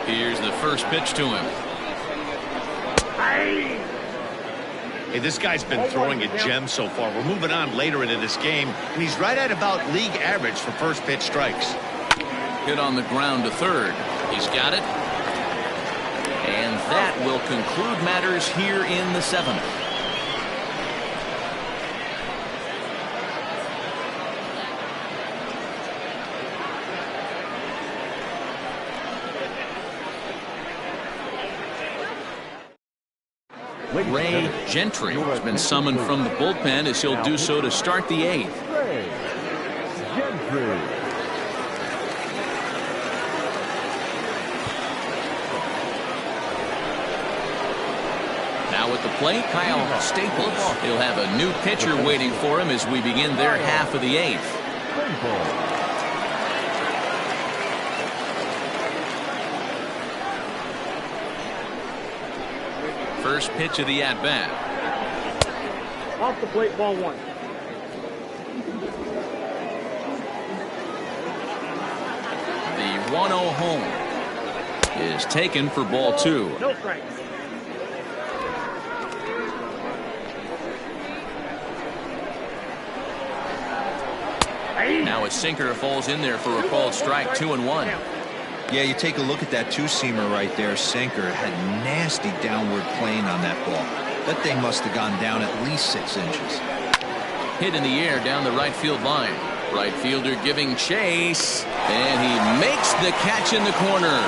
S1: Here's the first pitch to him.
S2: Hey, this guy's been throwing a gem so far. We're moving on later into this game, and he's right at about league average for first pitch strikes.
S1: Hit on the ground to third. He's got it. And that will conclude matters here in the 7th. Ray Gentry has been summoned from the bullpen as he'll do so to start the 8th.
S4: Ray Gentry.
S1: Now at the plate, Kyle Staples. He'll have a new pitcher waiting for him as we begin their half of the 8th. First pitch of the at-bat.
S5: Off the plate, ball 1.
S1: The 1-0 home is taken for ball 2.
S5: No strikes.
S1: Now a sinker falls in there for a called strike, 2-1.
S3: Yeah, you take a look at that 2-seamer right there. Sinker had nasty downward plane on that ball. That thing must have gone down at least 6 inches.
S1: Hit in the air down the right field line. Right fielder giving chase, and he makes the catch in the corner.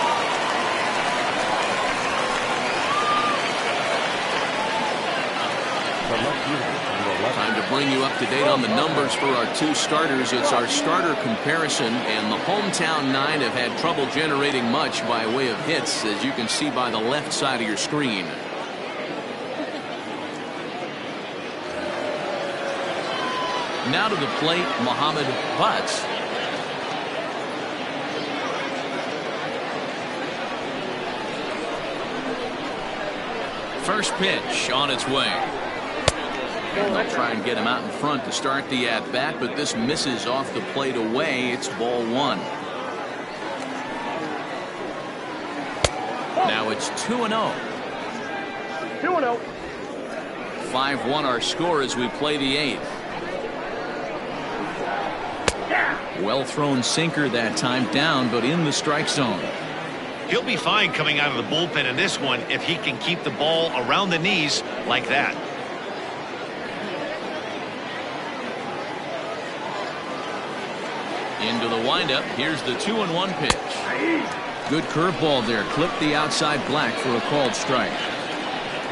S1: Time to bring you up to date on the numbers for our 2 starters. It's our starter comparison, and the hometown 9 have had trouble generating much by way of hits, as you can see by the left side of your screen. Now to the plate, Muhammad Butts. First pitch on its way. They'll try and get him out in front to start the at-bat, but this misses off the plate away. It's ball 1. Now it's 2-0.
S5: 2-0.
S1: 5-1 our score as we play the 8th. Well thrown sinker that time, down but in the strike zone.
S2: He'll be fine coming out of the bullpen in this one if he can keep the ball around the knees like that.
S1: Into the windup. Here's the 2-1 pitch. Good curveball there. Clipped the outside black for a called strike.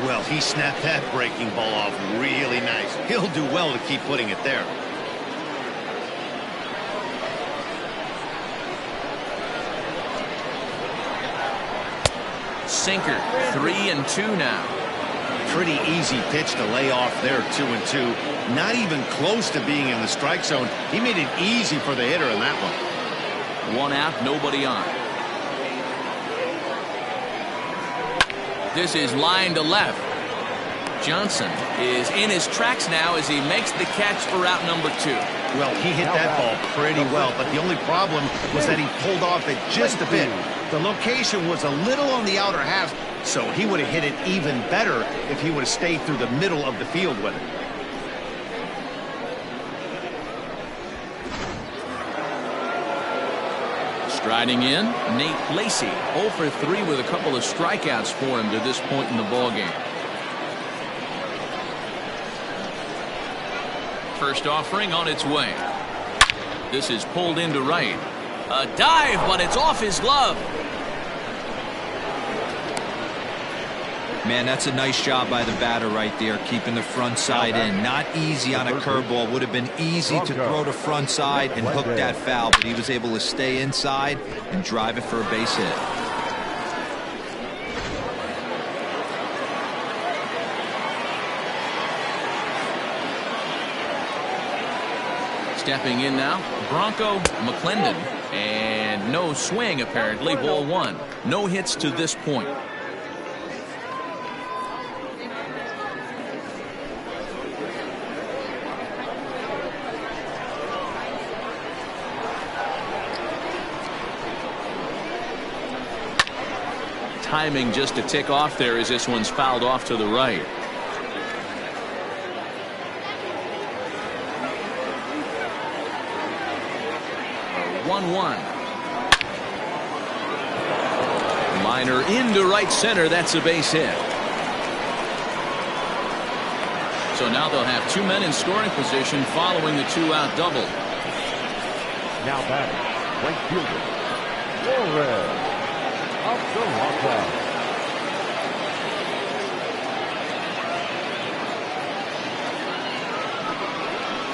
S2: Well, he snapped that breaking ball off really nice. He'll do well to keep putting it there.
S1: Sinker. 3-2 now.
S2: Pretty easy pitch to lay off there, 2-2. Not even close to being in the strike zone. He made it easy for the hitter in that one.
S1: 1 out, nobody on. This is line to left. Johnson is in his tracks now as he makes the catch for out number 2.
S2: Well, he hit that ball pretty well, but the only problem was that he pulled off it just a bit. The location was a little on the outer half, so he would have hit it even better if he would have stayed through the middle of the field with it.
S1: Striding in, Nate Lacey, 0 for 3 with a couple of strikeouts for him to this point in the ballgame. First offering on its way. This is pulled into right. A dive, but it's off his glove.
S3: Man, that's a nice job by the batter right there, keeping the front side in. Not easy on a curveball. Would have been easy to throw the front side and hook that foul, but he was able to stay inside and drive it for a base hit.
S1: Stepping in now, Bronco McClendon. And no swing, apparently. Ball 1. No hits to this point. Timing just to tick off there as this one's fouled off to the right. Liner into right center. That's a base hit. So now they'll have 2 men in scoring position following the 2-out double.
S4: Now batting, right fielder, Cobras of the lockout.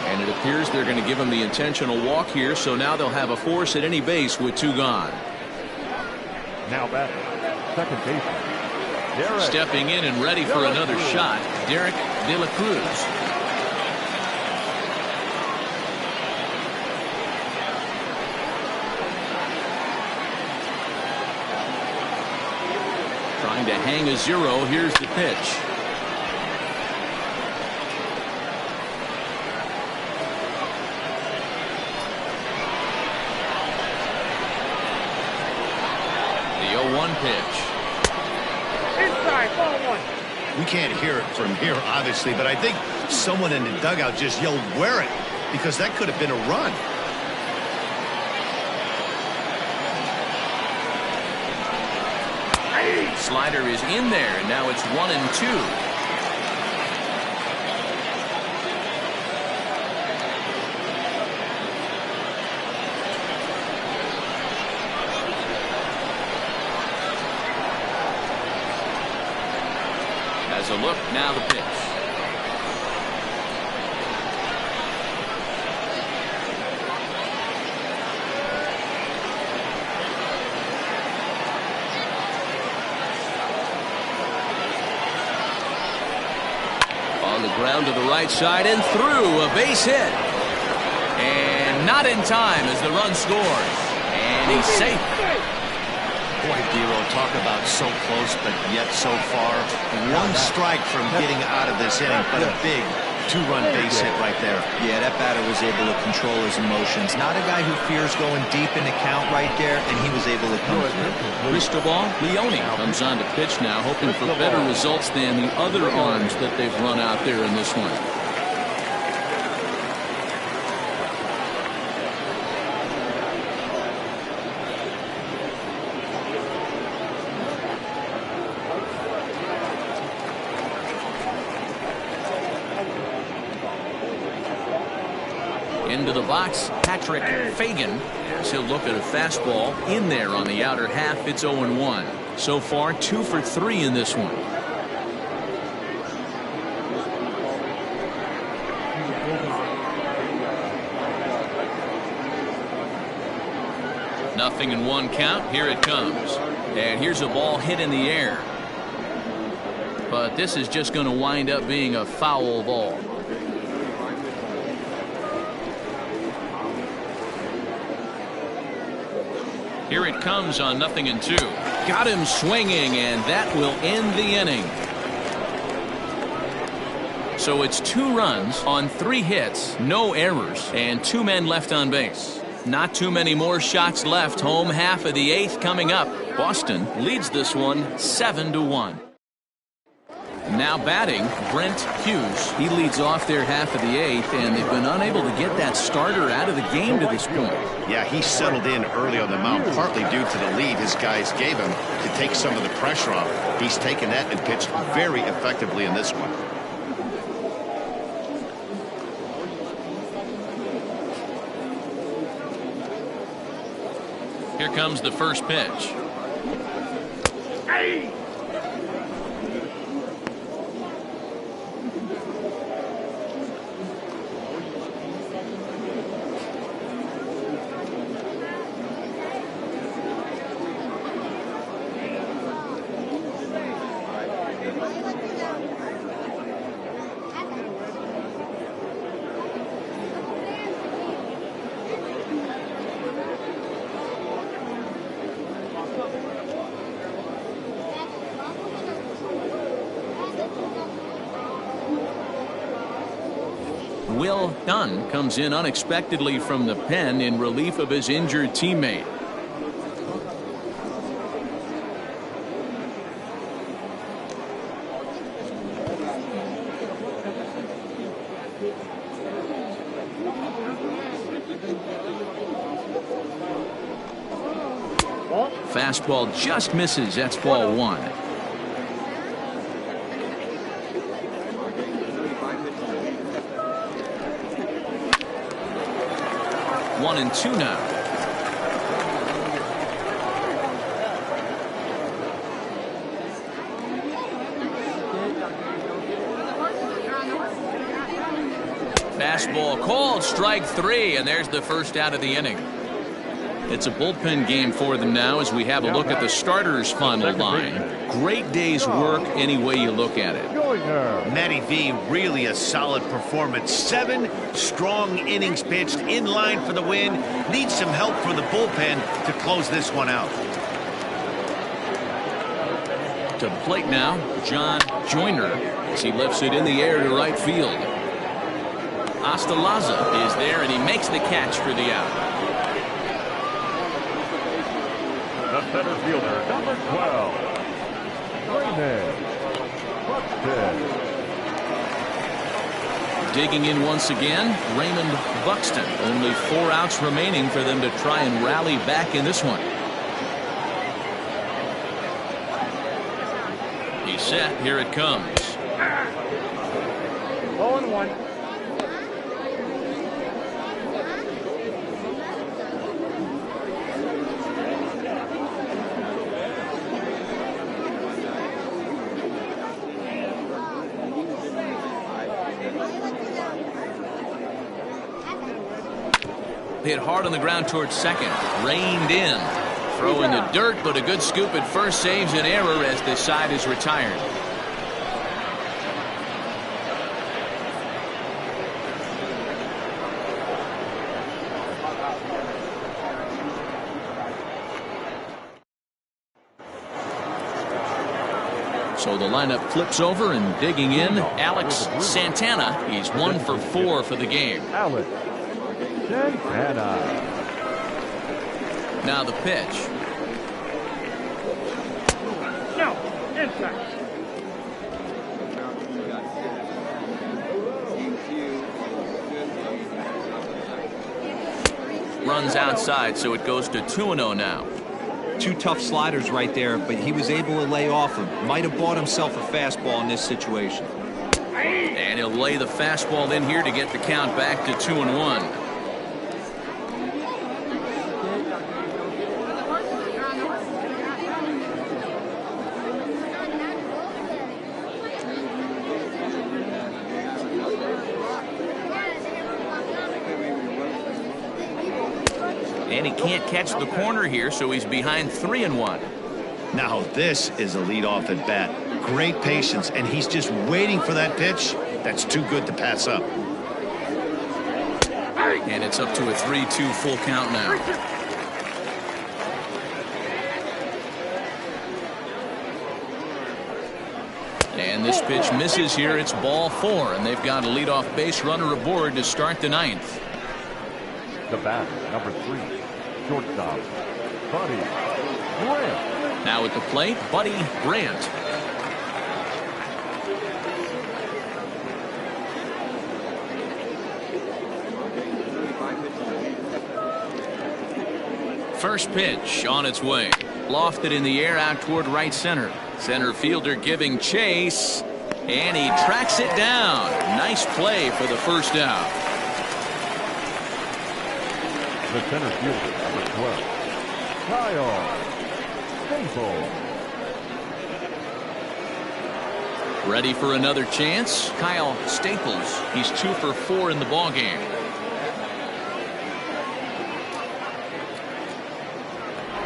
S1: And it appears they're going to give him the intentional walk here, so now they'll have a force at any base with 2 gone.
S4: Now batting, second baseman, Derek.
S1: Stepping in and ready for another shot, Derek De La Cruz. Trying to hang a 0. Here's the pitch. Pitch.
S5: Inside, ball 1.
S2: We can't hear it from here, obviously, but I think someone in the dugout just yelled, "Wear it," because that could have been a run.
S1: Slider is in there, and now it's 1-2. A look, now the pitch. On the ground to the right side and through, a base hit. And not in time as the run scores. And he's safe.
S6: Boy, Dero, talk about so close, but yet so far. 1 strike from getting out of this inning, but a big 2-run base hit right there.
S3: Yeah, that batter was able to control his emotions. Not a guy who fears going deep in the count right there, and he was able to come through.
S1: Cristobal Leone comes on to pitch now, hoping for better results than the other arms that they've run out there in this one. Into the box, Patrick Fagan, as he'll look at a fastball in there on the outer half. It's 0-1. So far, 2 for 3 in this one. Nothing in 1 count. Here it comes. And here's a ball hit in the air. But this is just going to wind up being a foul ball. Here it comes on 0-2. Got him swinging, and that will end the inning. So it's 2 runs on 3 hits, no errors, and 2 men left on base. Not too many more shots left. Home half of the 8th coming up. Boston leads this one 7-1. Now batting, Brent Hughes. He leads off their half of the 8th, and they've been unable to get that starter out of the game to this point.
S2: Yeah, he settled in early on the mound, partly due to the lead his guys gave him to take some of the pressure off. He's taken that and pitched very effectively in this one.
S1: Here comes the first pitch.
S5: Hey!
S1: Will Dunn comes in unexpectedly from the pen in relief of his injured teammate. Fastball just misses. That's ball 1. 1-2 now. Fastball called, strike 3, and there's the first out of the inning. It's a bullpen game for them now as we have a look at the starters' final line. Great day's work any way you look at it.
S2: Matty V, really a solid performance. 7 strong innings pitched, in line for the win. Needs some help from the bullpen to close this one out.
S1: To the plate now, John Joyner as he lifts it in the air to right field. Astalaza is there, and he makes the catch for the out.
S4: The center fielder, number 12, Raymond Buxton.
S1: Digging in once again, Raymond Buxton. Only 4 outs remaining for them to try and rally back in this one. He's set. Here it comes.
S5: 0-1.
S1: Hit hard on the ground towards second. Reined in. Throw in the dirt, but a good scoop at first saves an error as this side is retired. So the lineup flips over, and digging in, Alex Santana. He's 1 for 4 for the game.
S4: Alex Santana.
S1: Now the pitch.
S5: No, inside.
S1: Runs outside, so it goes to 2-0 now.
S3: 2 tough sliders right there, but he was able to lay off him. Might have bought himself a fastball in this situation.
S1: And he'll lay the fastball in here to get the count back to 2-1. And he can't catch the corner here, so he's behind 3-1.
S2: Now this is a leadoff at bat. Great patience, and he's just waiting for that pitch. That's too good to pass up.
S1: And it's up to a 3-2 full count now. And And this pitch misses here. It's ball 4, and they've got a leadoff base runner aboard to start the 9th.
S4: The batter, number 3, shortstop, Buddy Grant.
S1: Now at the plate, Buddy Grant. First pitch on its way. Lofted in the air out toward right center. Center fielder giving chase, and he tracks it down. Nice play for the first out.
S4: The center fielder, number 12, Kyle Staples.
S1: Ready for another chance? Kyle Staples. He's 2 for 4 in the ballgame.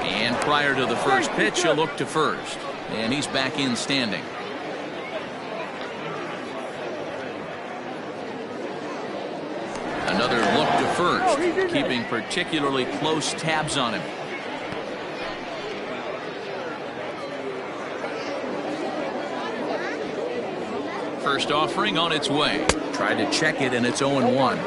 S1: And prior to the first pitch, he'll look to first. And he's back in standing. Another look to first, keeping particularly close tabs on him. First offering on its way. Tried to check it, and it's 0-1.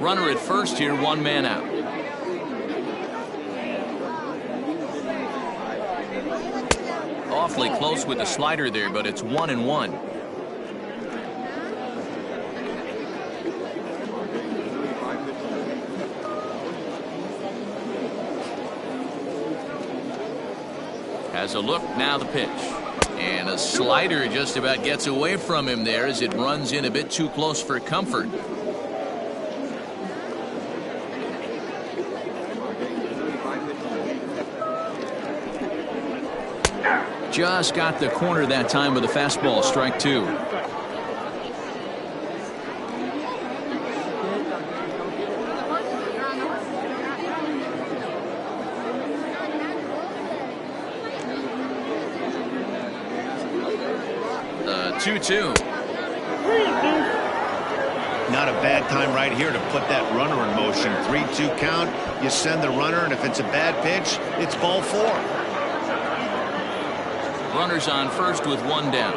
S1: Runner at first here, 1 man out. Awfully close with the slider there, but it's 1-1. Has a look, now the pitch. And a slider just about gets away from him there as it runs in a bit too close for comfort. Just got the corner that time with a fastball, strike 2. The 2-2.
S2: Not a bad time right here to put that runner in motion. 3-2 count. You send the runner, and if it's a bad pitch, it's ball 4.
S1: Runners on first with 1 down.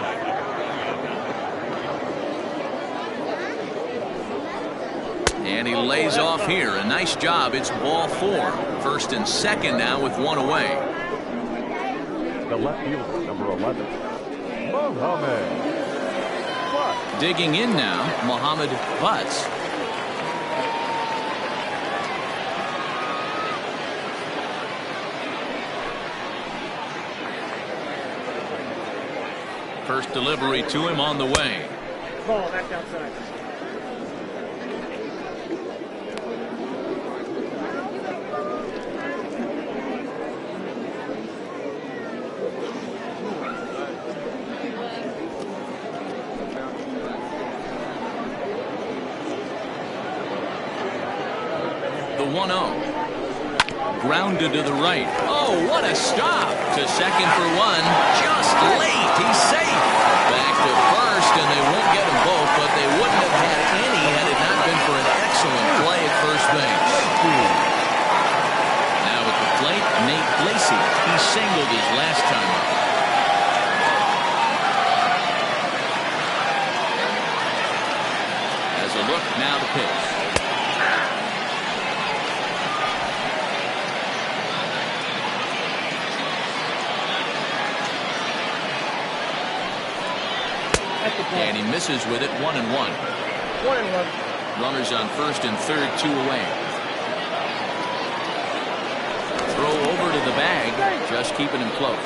S1: And he lays off here. A nice job. It's ball 4. First and second now with 1 away.
S4: The left fielder, number 11, Mohamed Butts.
S1: Digging in now, Mohamed Butts. First delivery to him on the way.
S5: Ball back outside.
S1: The 1-0. Grounded to the right. Oh, what a stop. To second for 1. Just late. He's safe. Back to first, and they won't get them both, but they wouldn't have had any had it not been for an excellent play at first base. Now at the plate, Nate Lacey. He singled his last time up. As a look, now the pitch. And he misses with it, 1-1.
S5: 1-1.
S1: Runners on first and third, 2 away. Throw over to the bag, just keeping him close.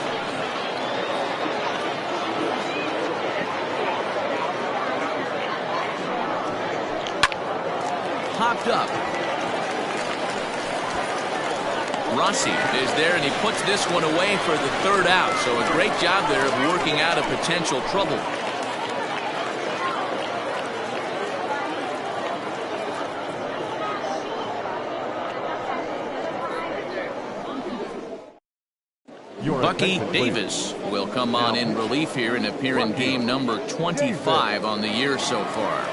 S1: Popped up. Rossi is there, and he puts this one away for the 3rd out. So a great job there of working out a potential trouble. Bucky Davis will come on in relief here and appear in game number 25 on the year so far.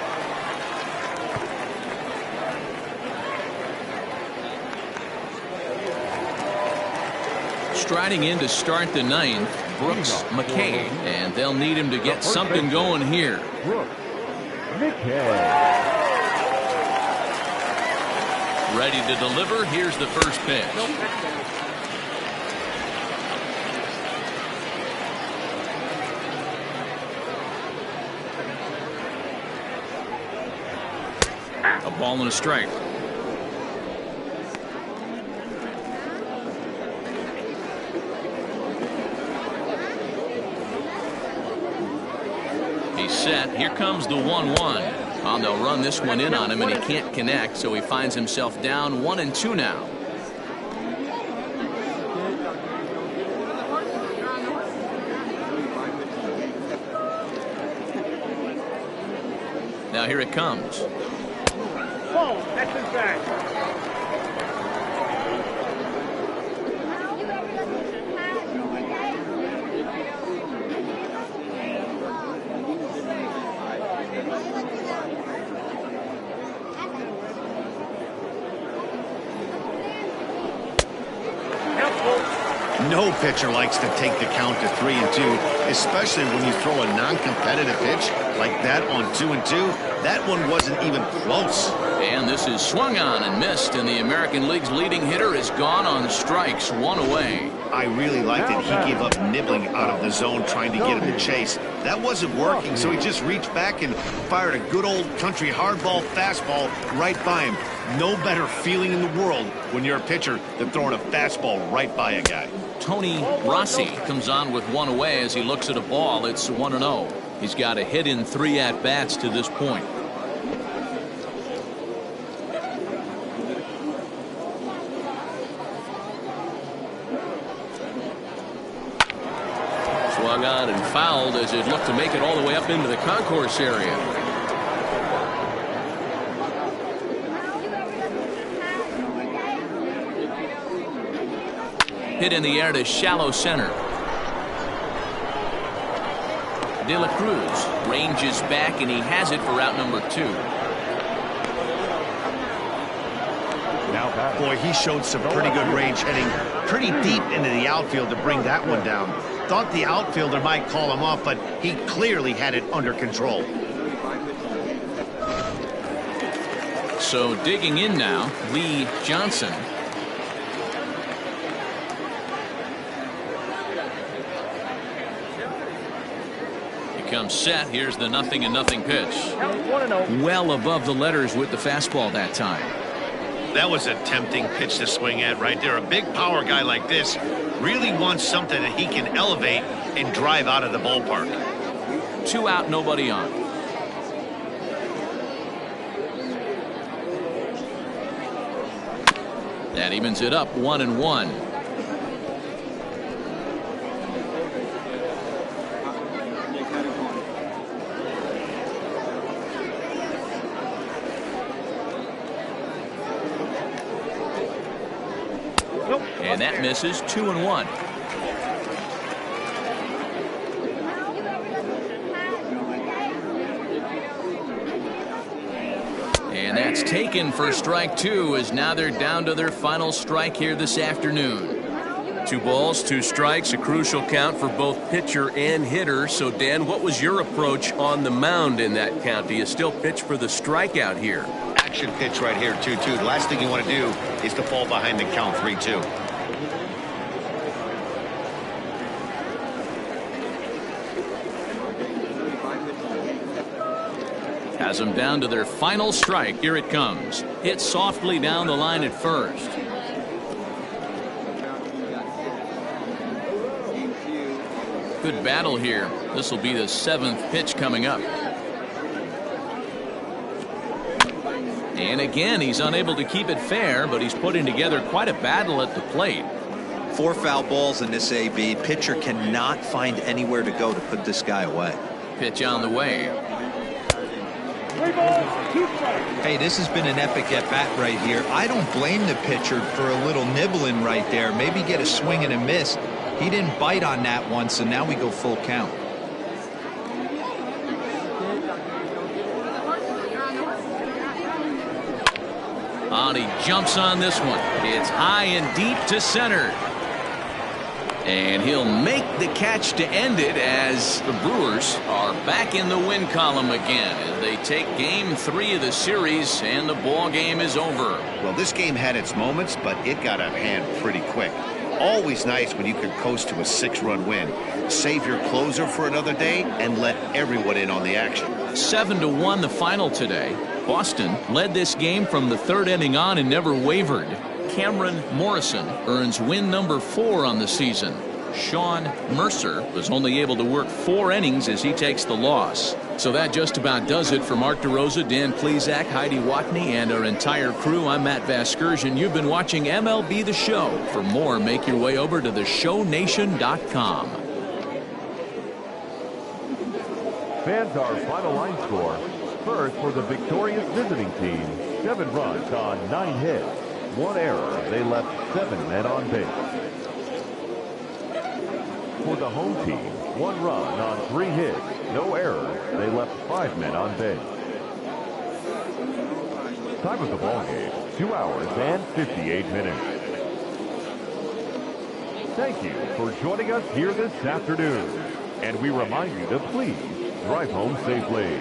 S1: Striding in to start the ninth, Brooks McKay, and they'll need him to get something going here.
S4: Brooks McKay.
S1: Ready to deliver. Here's the first pitch. A ball and a strike. He's set. Here comes the 1-1. They'll run this one in on him, and he can't connect, so he finds himself down 1-2 now. Now here it comes.
S5: Ball, that's his back.
S2: No pitcher likes to take the count to 3-2, especially when you throw a non-competitive pitch like that on 2-2. That one wasn't even close.
S1: And this is swung on and missed, and the American League's leading hitter is gone on strikes, 1 away.
S2: I really liked that he gave up nibbling out of the zone trying to get him to chase. That wasn't working, so he just reached back and fired a good old country hardball fastball right by him. No better feeling in the world when you're a pitcher than throwing a fastball right by a guy.
S1: Tony Rossi comes on with 1 away as he looks at a ball. It's 1-0. He's got a hit in 3 at-bats to this point. Swung on and fouled as it looked to make it all the way up into the concourse area. Hit in the air to shallow center. De La Cruz ranges back, and he has it for out number 2.
S2: Boy, he showed some pretty good range, heading pretty deep into the outfield to bring that one down. Thought the outfielder might call him off, but he clearly had it under control.
S1: So digging in now, Lee Johnson. Comes set. Here's the 0-0 pitch. Well above the letters with the fastball that time.
S2: That was a tempting pitch to swing at right there. A big power guy like this really wants something that he can elevate and drive out of the ballpark.
S1: 2 out, nobody on. That evens it up 1-1. And that misses. 2-1. And that's taken for strike 2, as now they're down to their final strike here this afternoon.
S7: 2 balls, 2 strikes, a crucial count for both pitcher and hitter. So, Dan, what was your approach on the mound in that count? Do you still pitch for the strikeout here?
S2: Action pitch right here, 2-2. The last thing you want to do is to fall behind the count 3-2.
S1: Has them down to their final strike. Here it comes. Hit softly down the line at first. Good battle here. This will be the 7th pitch coming up. And again, he's unable to keep it fair, but he's putting together quite a battle at the plate.
S3: 4 foul balls in this AB. Pitcher cannot find anywhere to go to put this guy away.
S1: Pitch on the way.
S3: Hey, this has been an epic at-bat right here. I don't blame the pitcher for a little nibbling right there. Maybe get a swing and a miss. He didn't bite on that one, so now we go full count.
S1: And he jumps on this one. It's high and deep to center. And he'll make the catch to end it as the Brewers are back in the win column again as they take game 3 of the series, and the ball game is over.
S2: Well, this game had its moments, but it got out of hand pretty quick. Always nice when you can coast to a 6-run win. Save your closer for another day and let everyone in on the action.
S1: 7-1 the final today. Boston led this game from the 3rd inning on and never wavered. Cameron Morrison earns win number 4 on the season. Sean Mercer was only able to work 4 innings as he takes the loss. So that just about does it for Mark DeRosa, Dan Plesac, Heidi Watney, and our entire crew. I'm Matt Vasgersian. You've been watching MLB The Show. For more, make your way over to theshownation.com.
S4: Fans, our final line score. First for the victorious visiting team, 7 runs on 9 hits. 1 error. They left 7 men on base. For the home team, 1 run on 3 hits. No errors. They left 5 men on base. Time of the ball game, 2 hours and 58 minutes. Thank you for joining us here this afternoon. And we remind you to please drive home safely.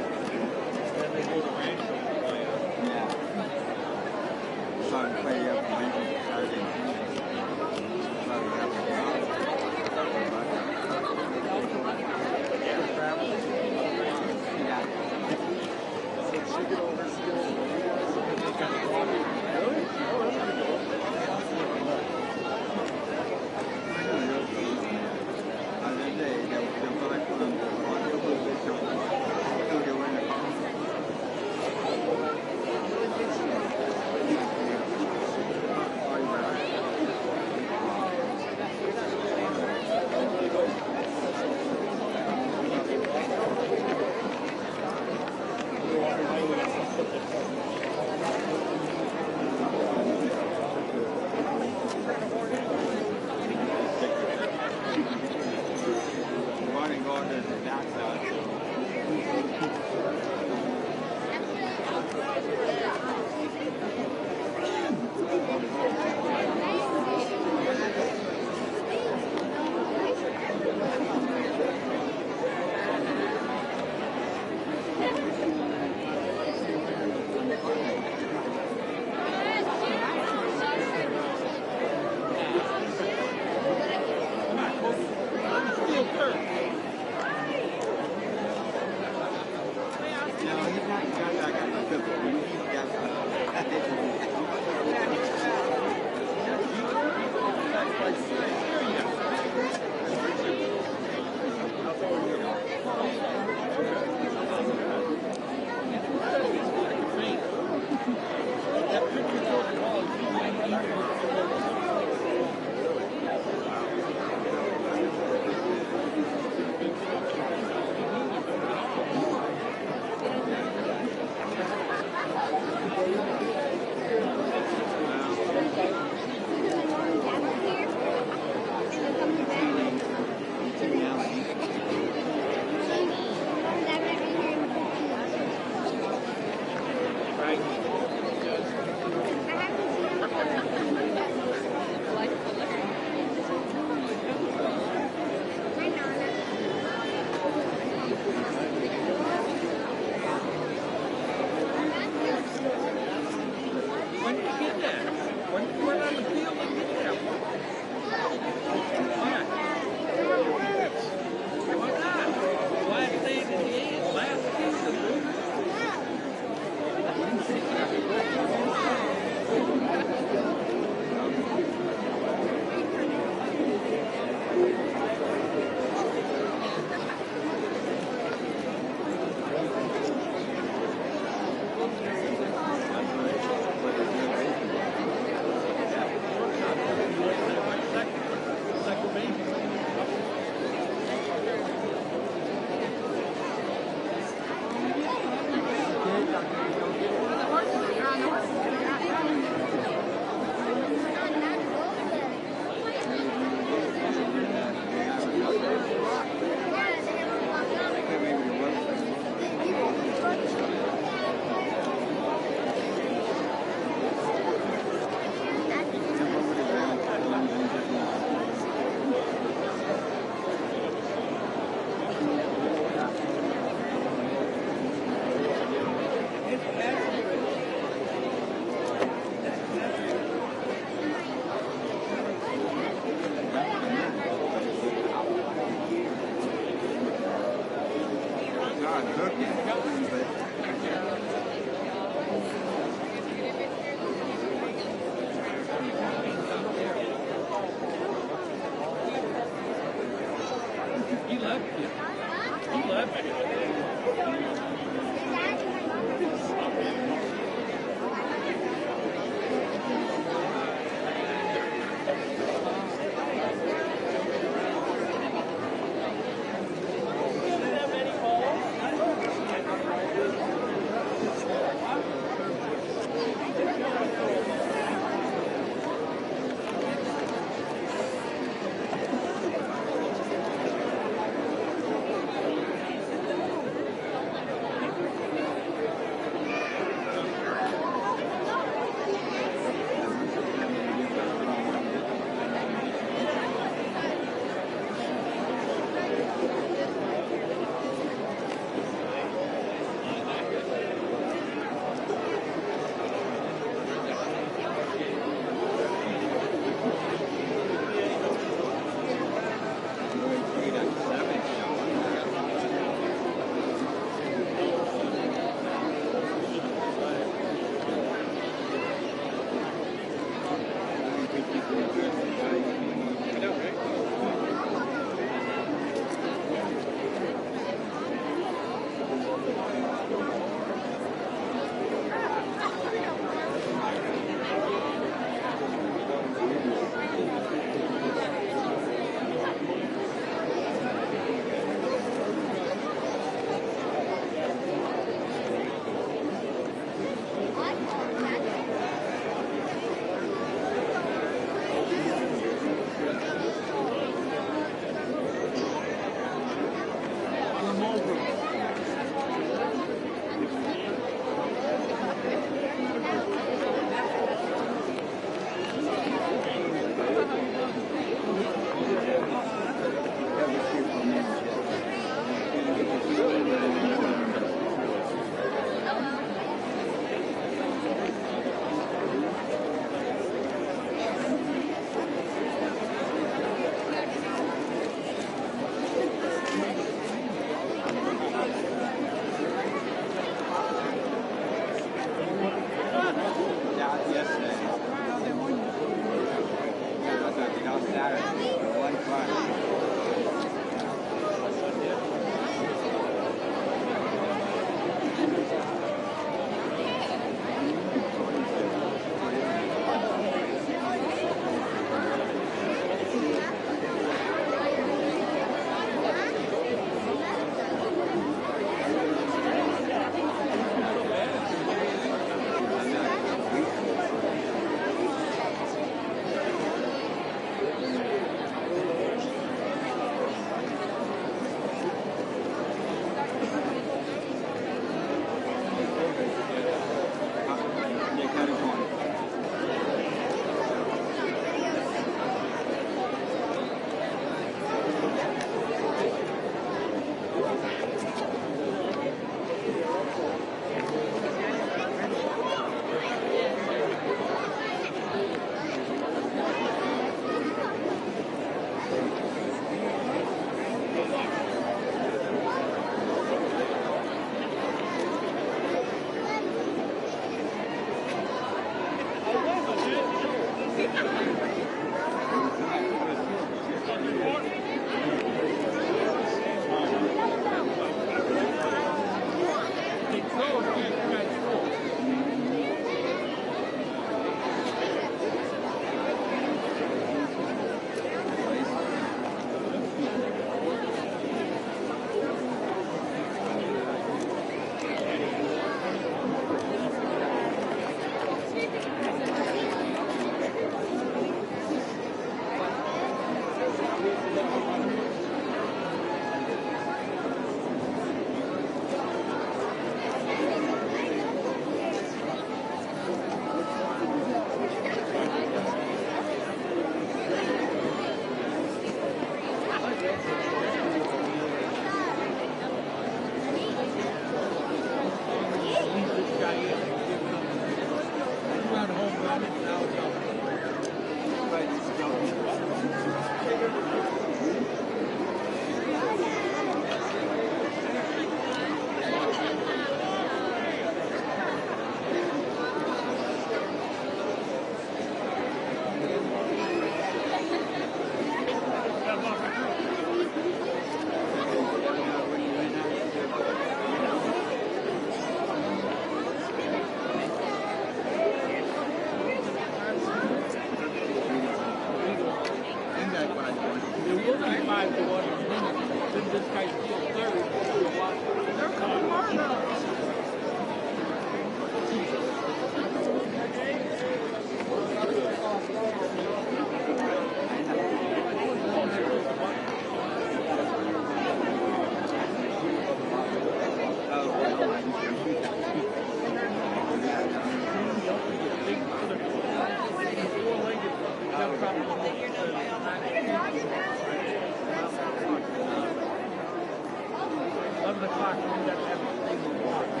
S5: the clock. We got to have a thing to walk.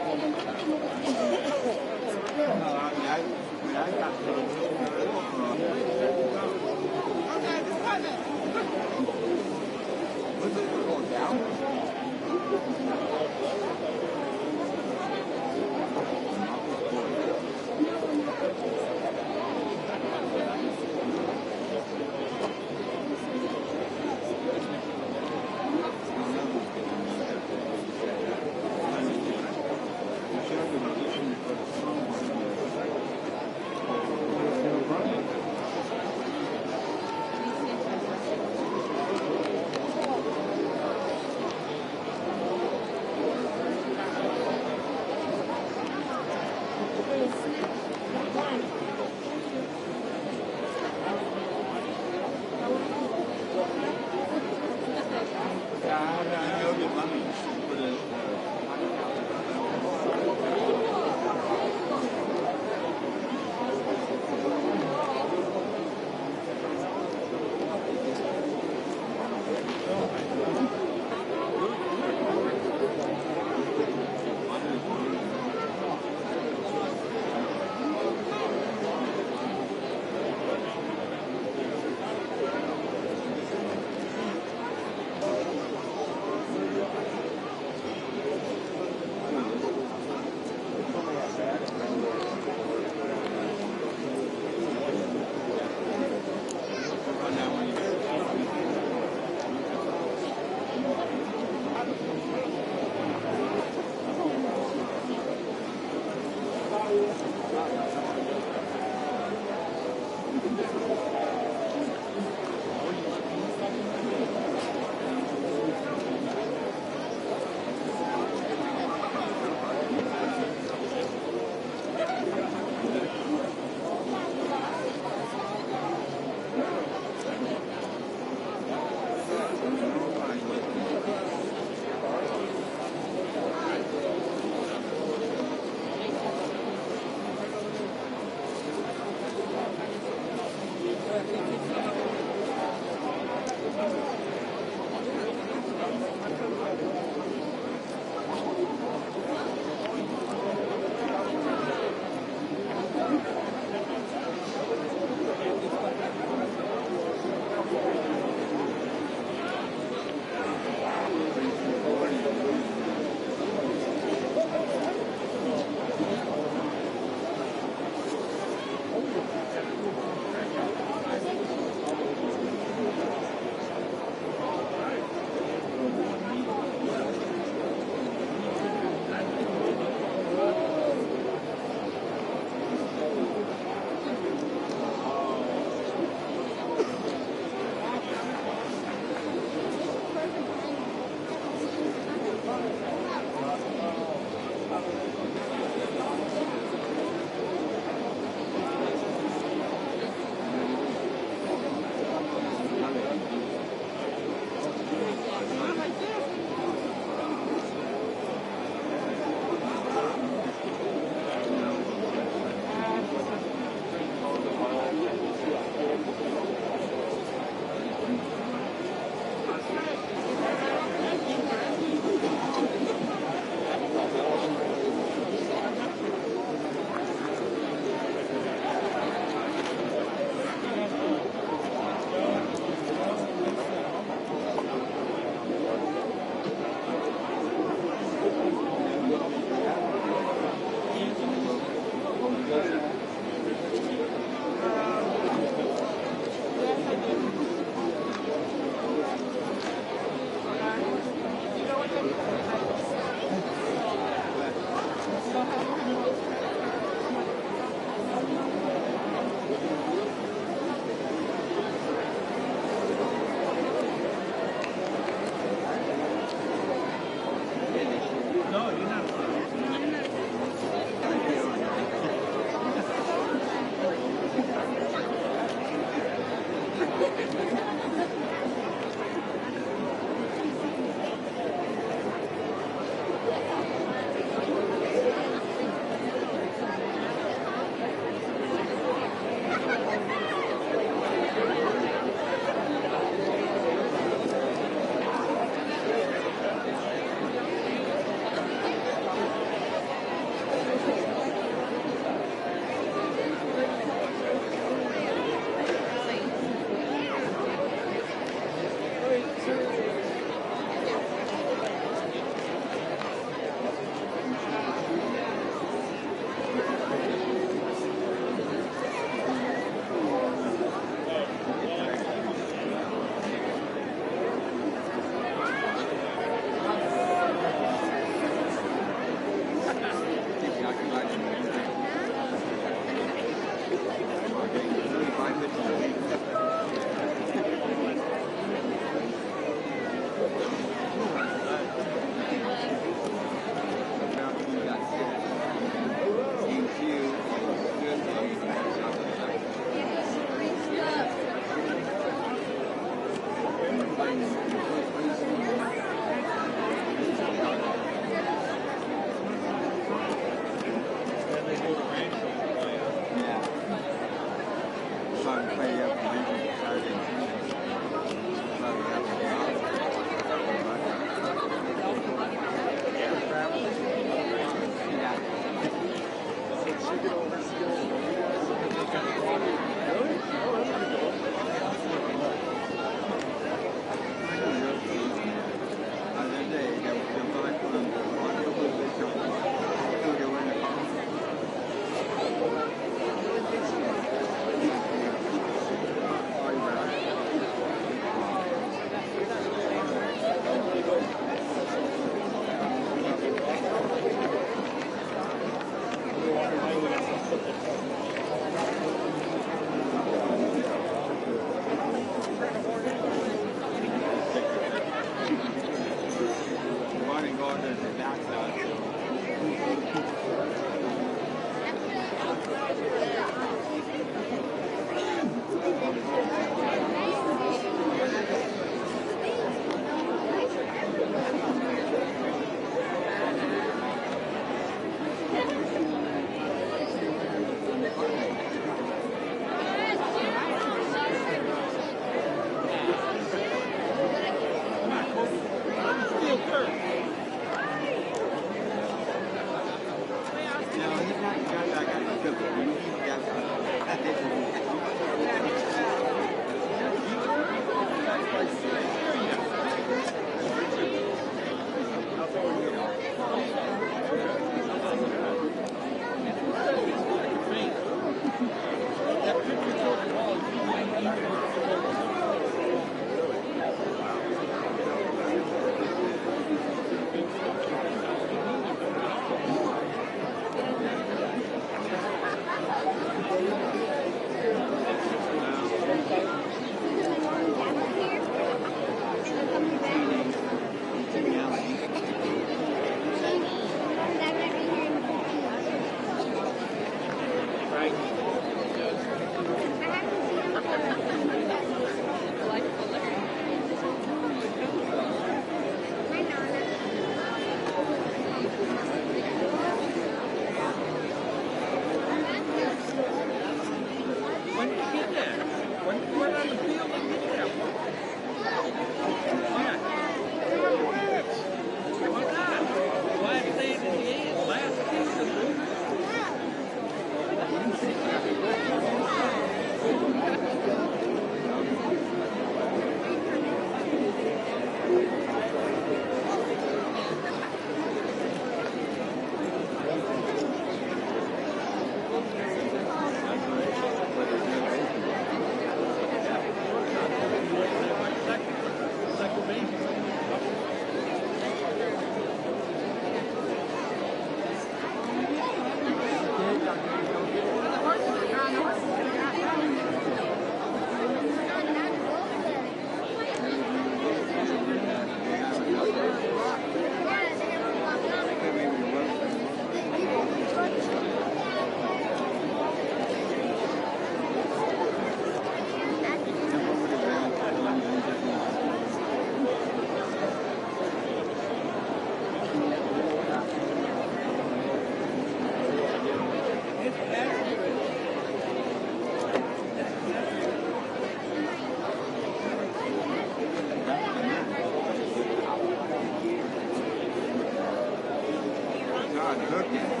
S8: Cooking.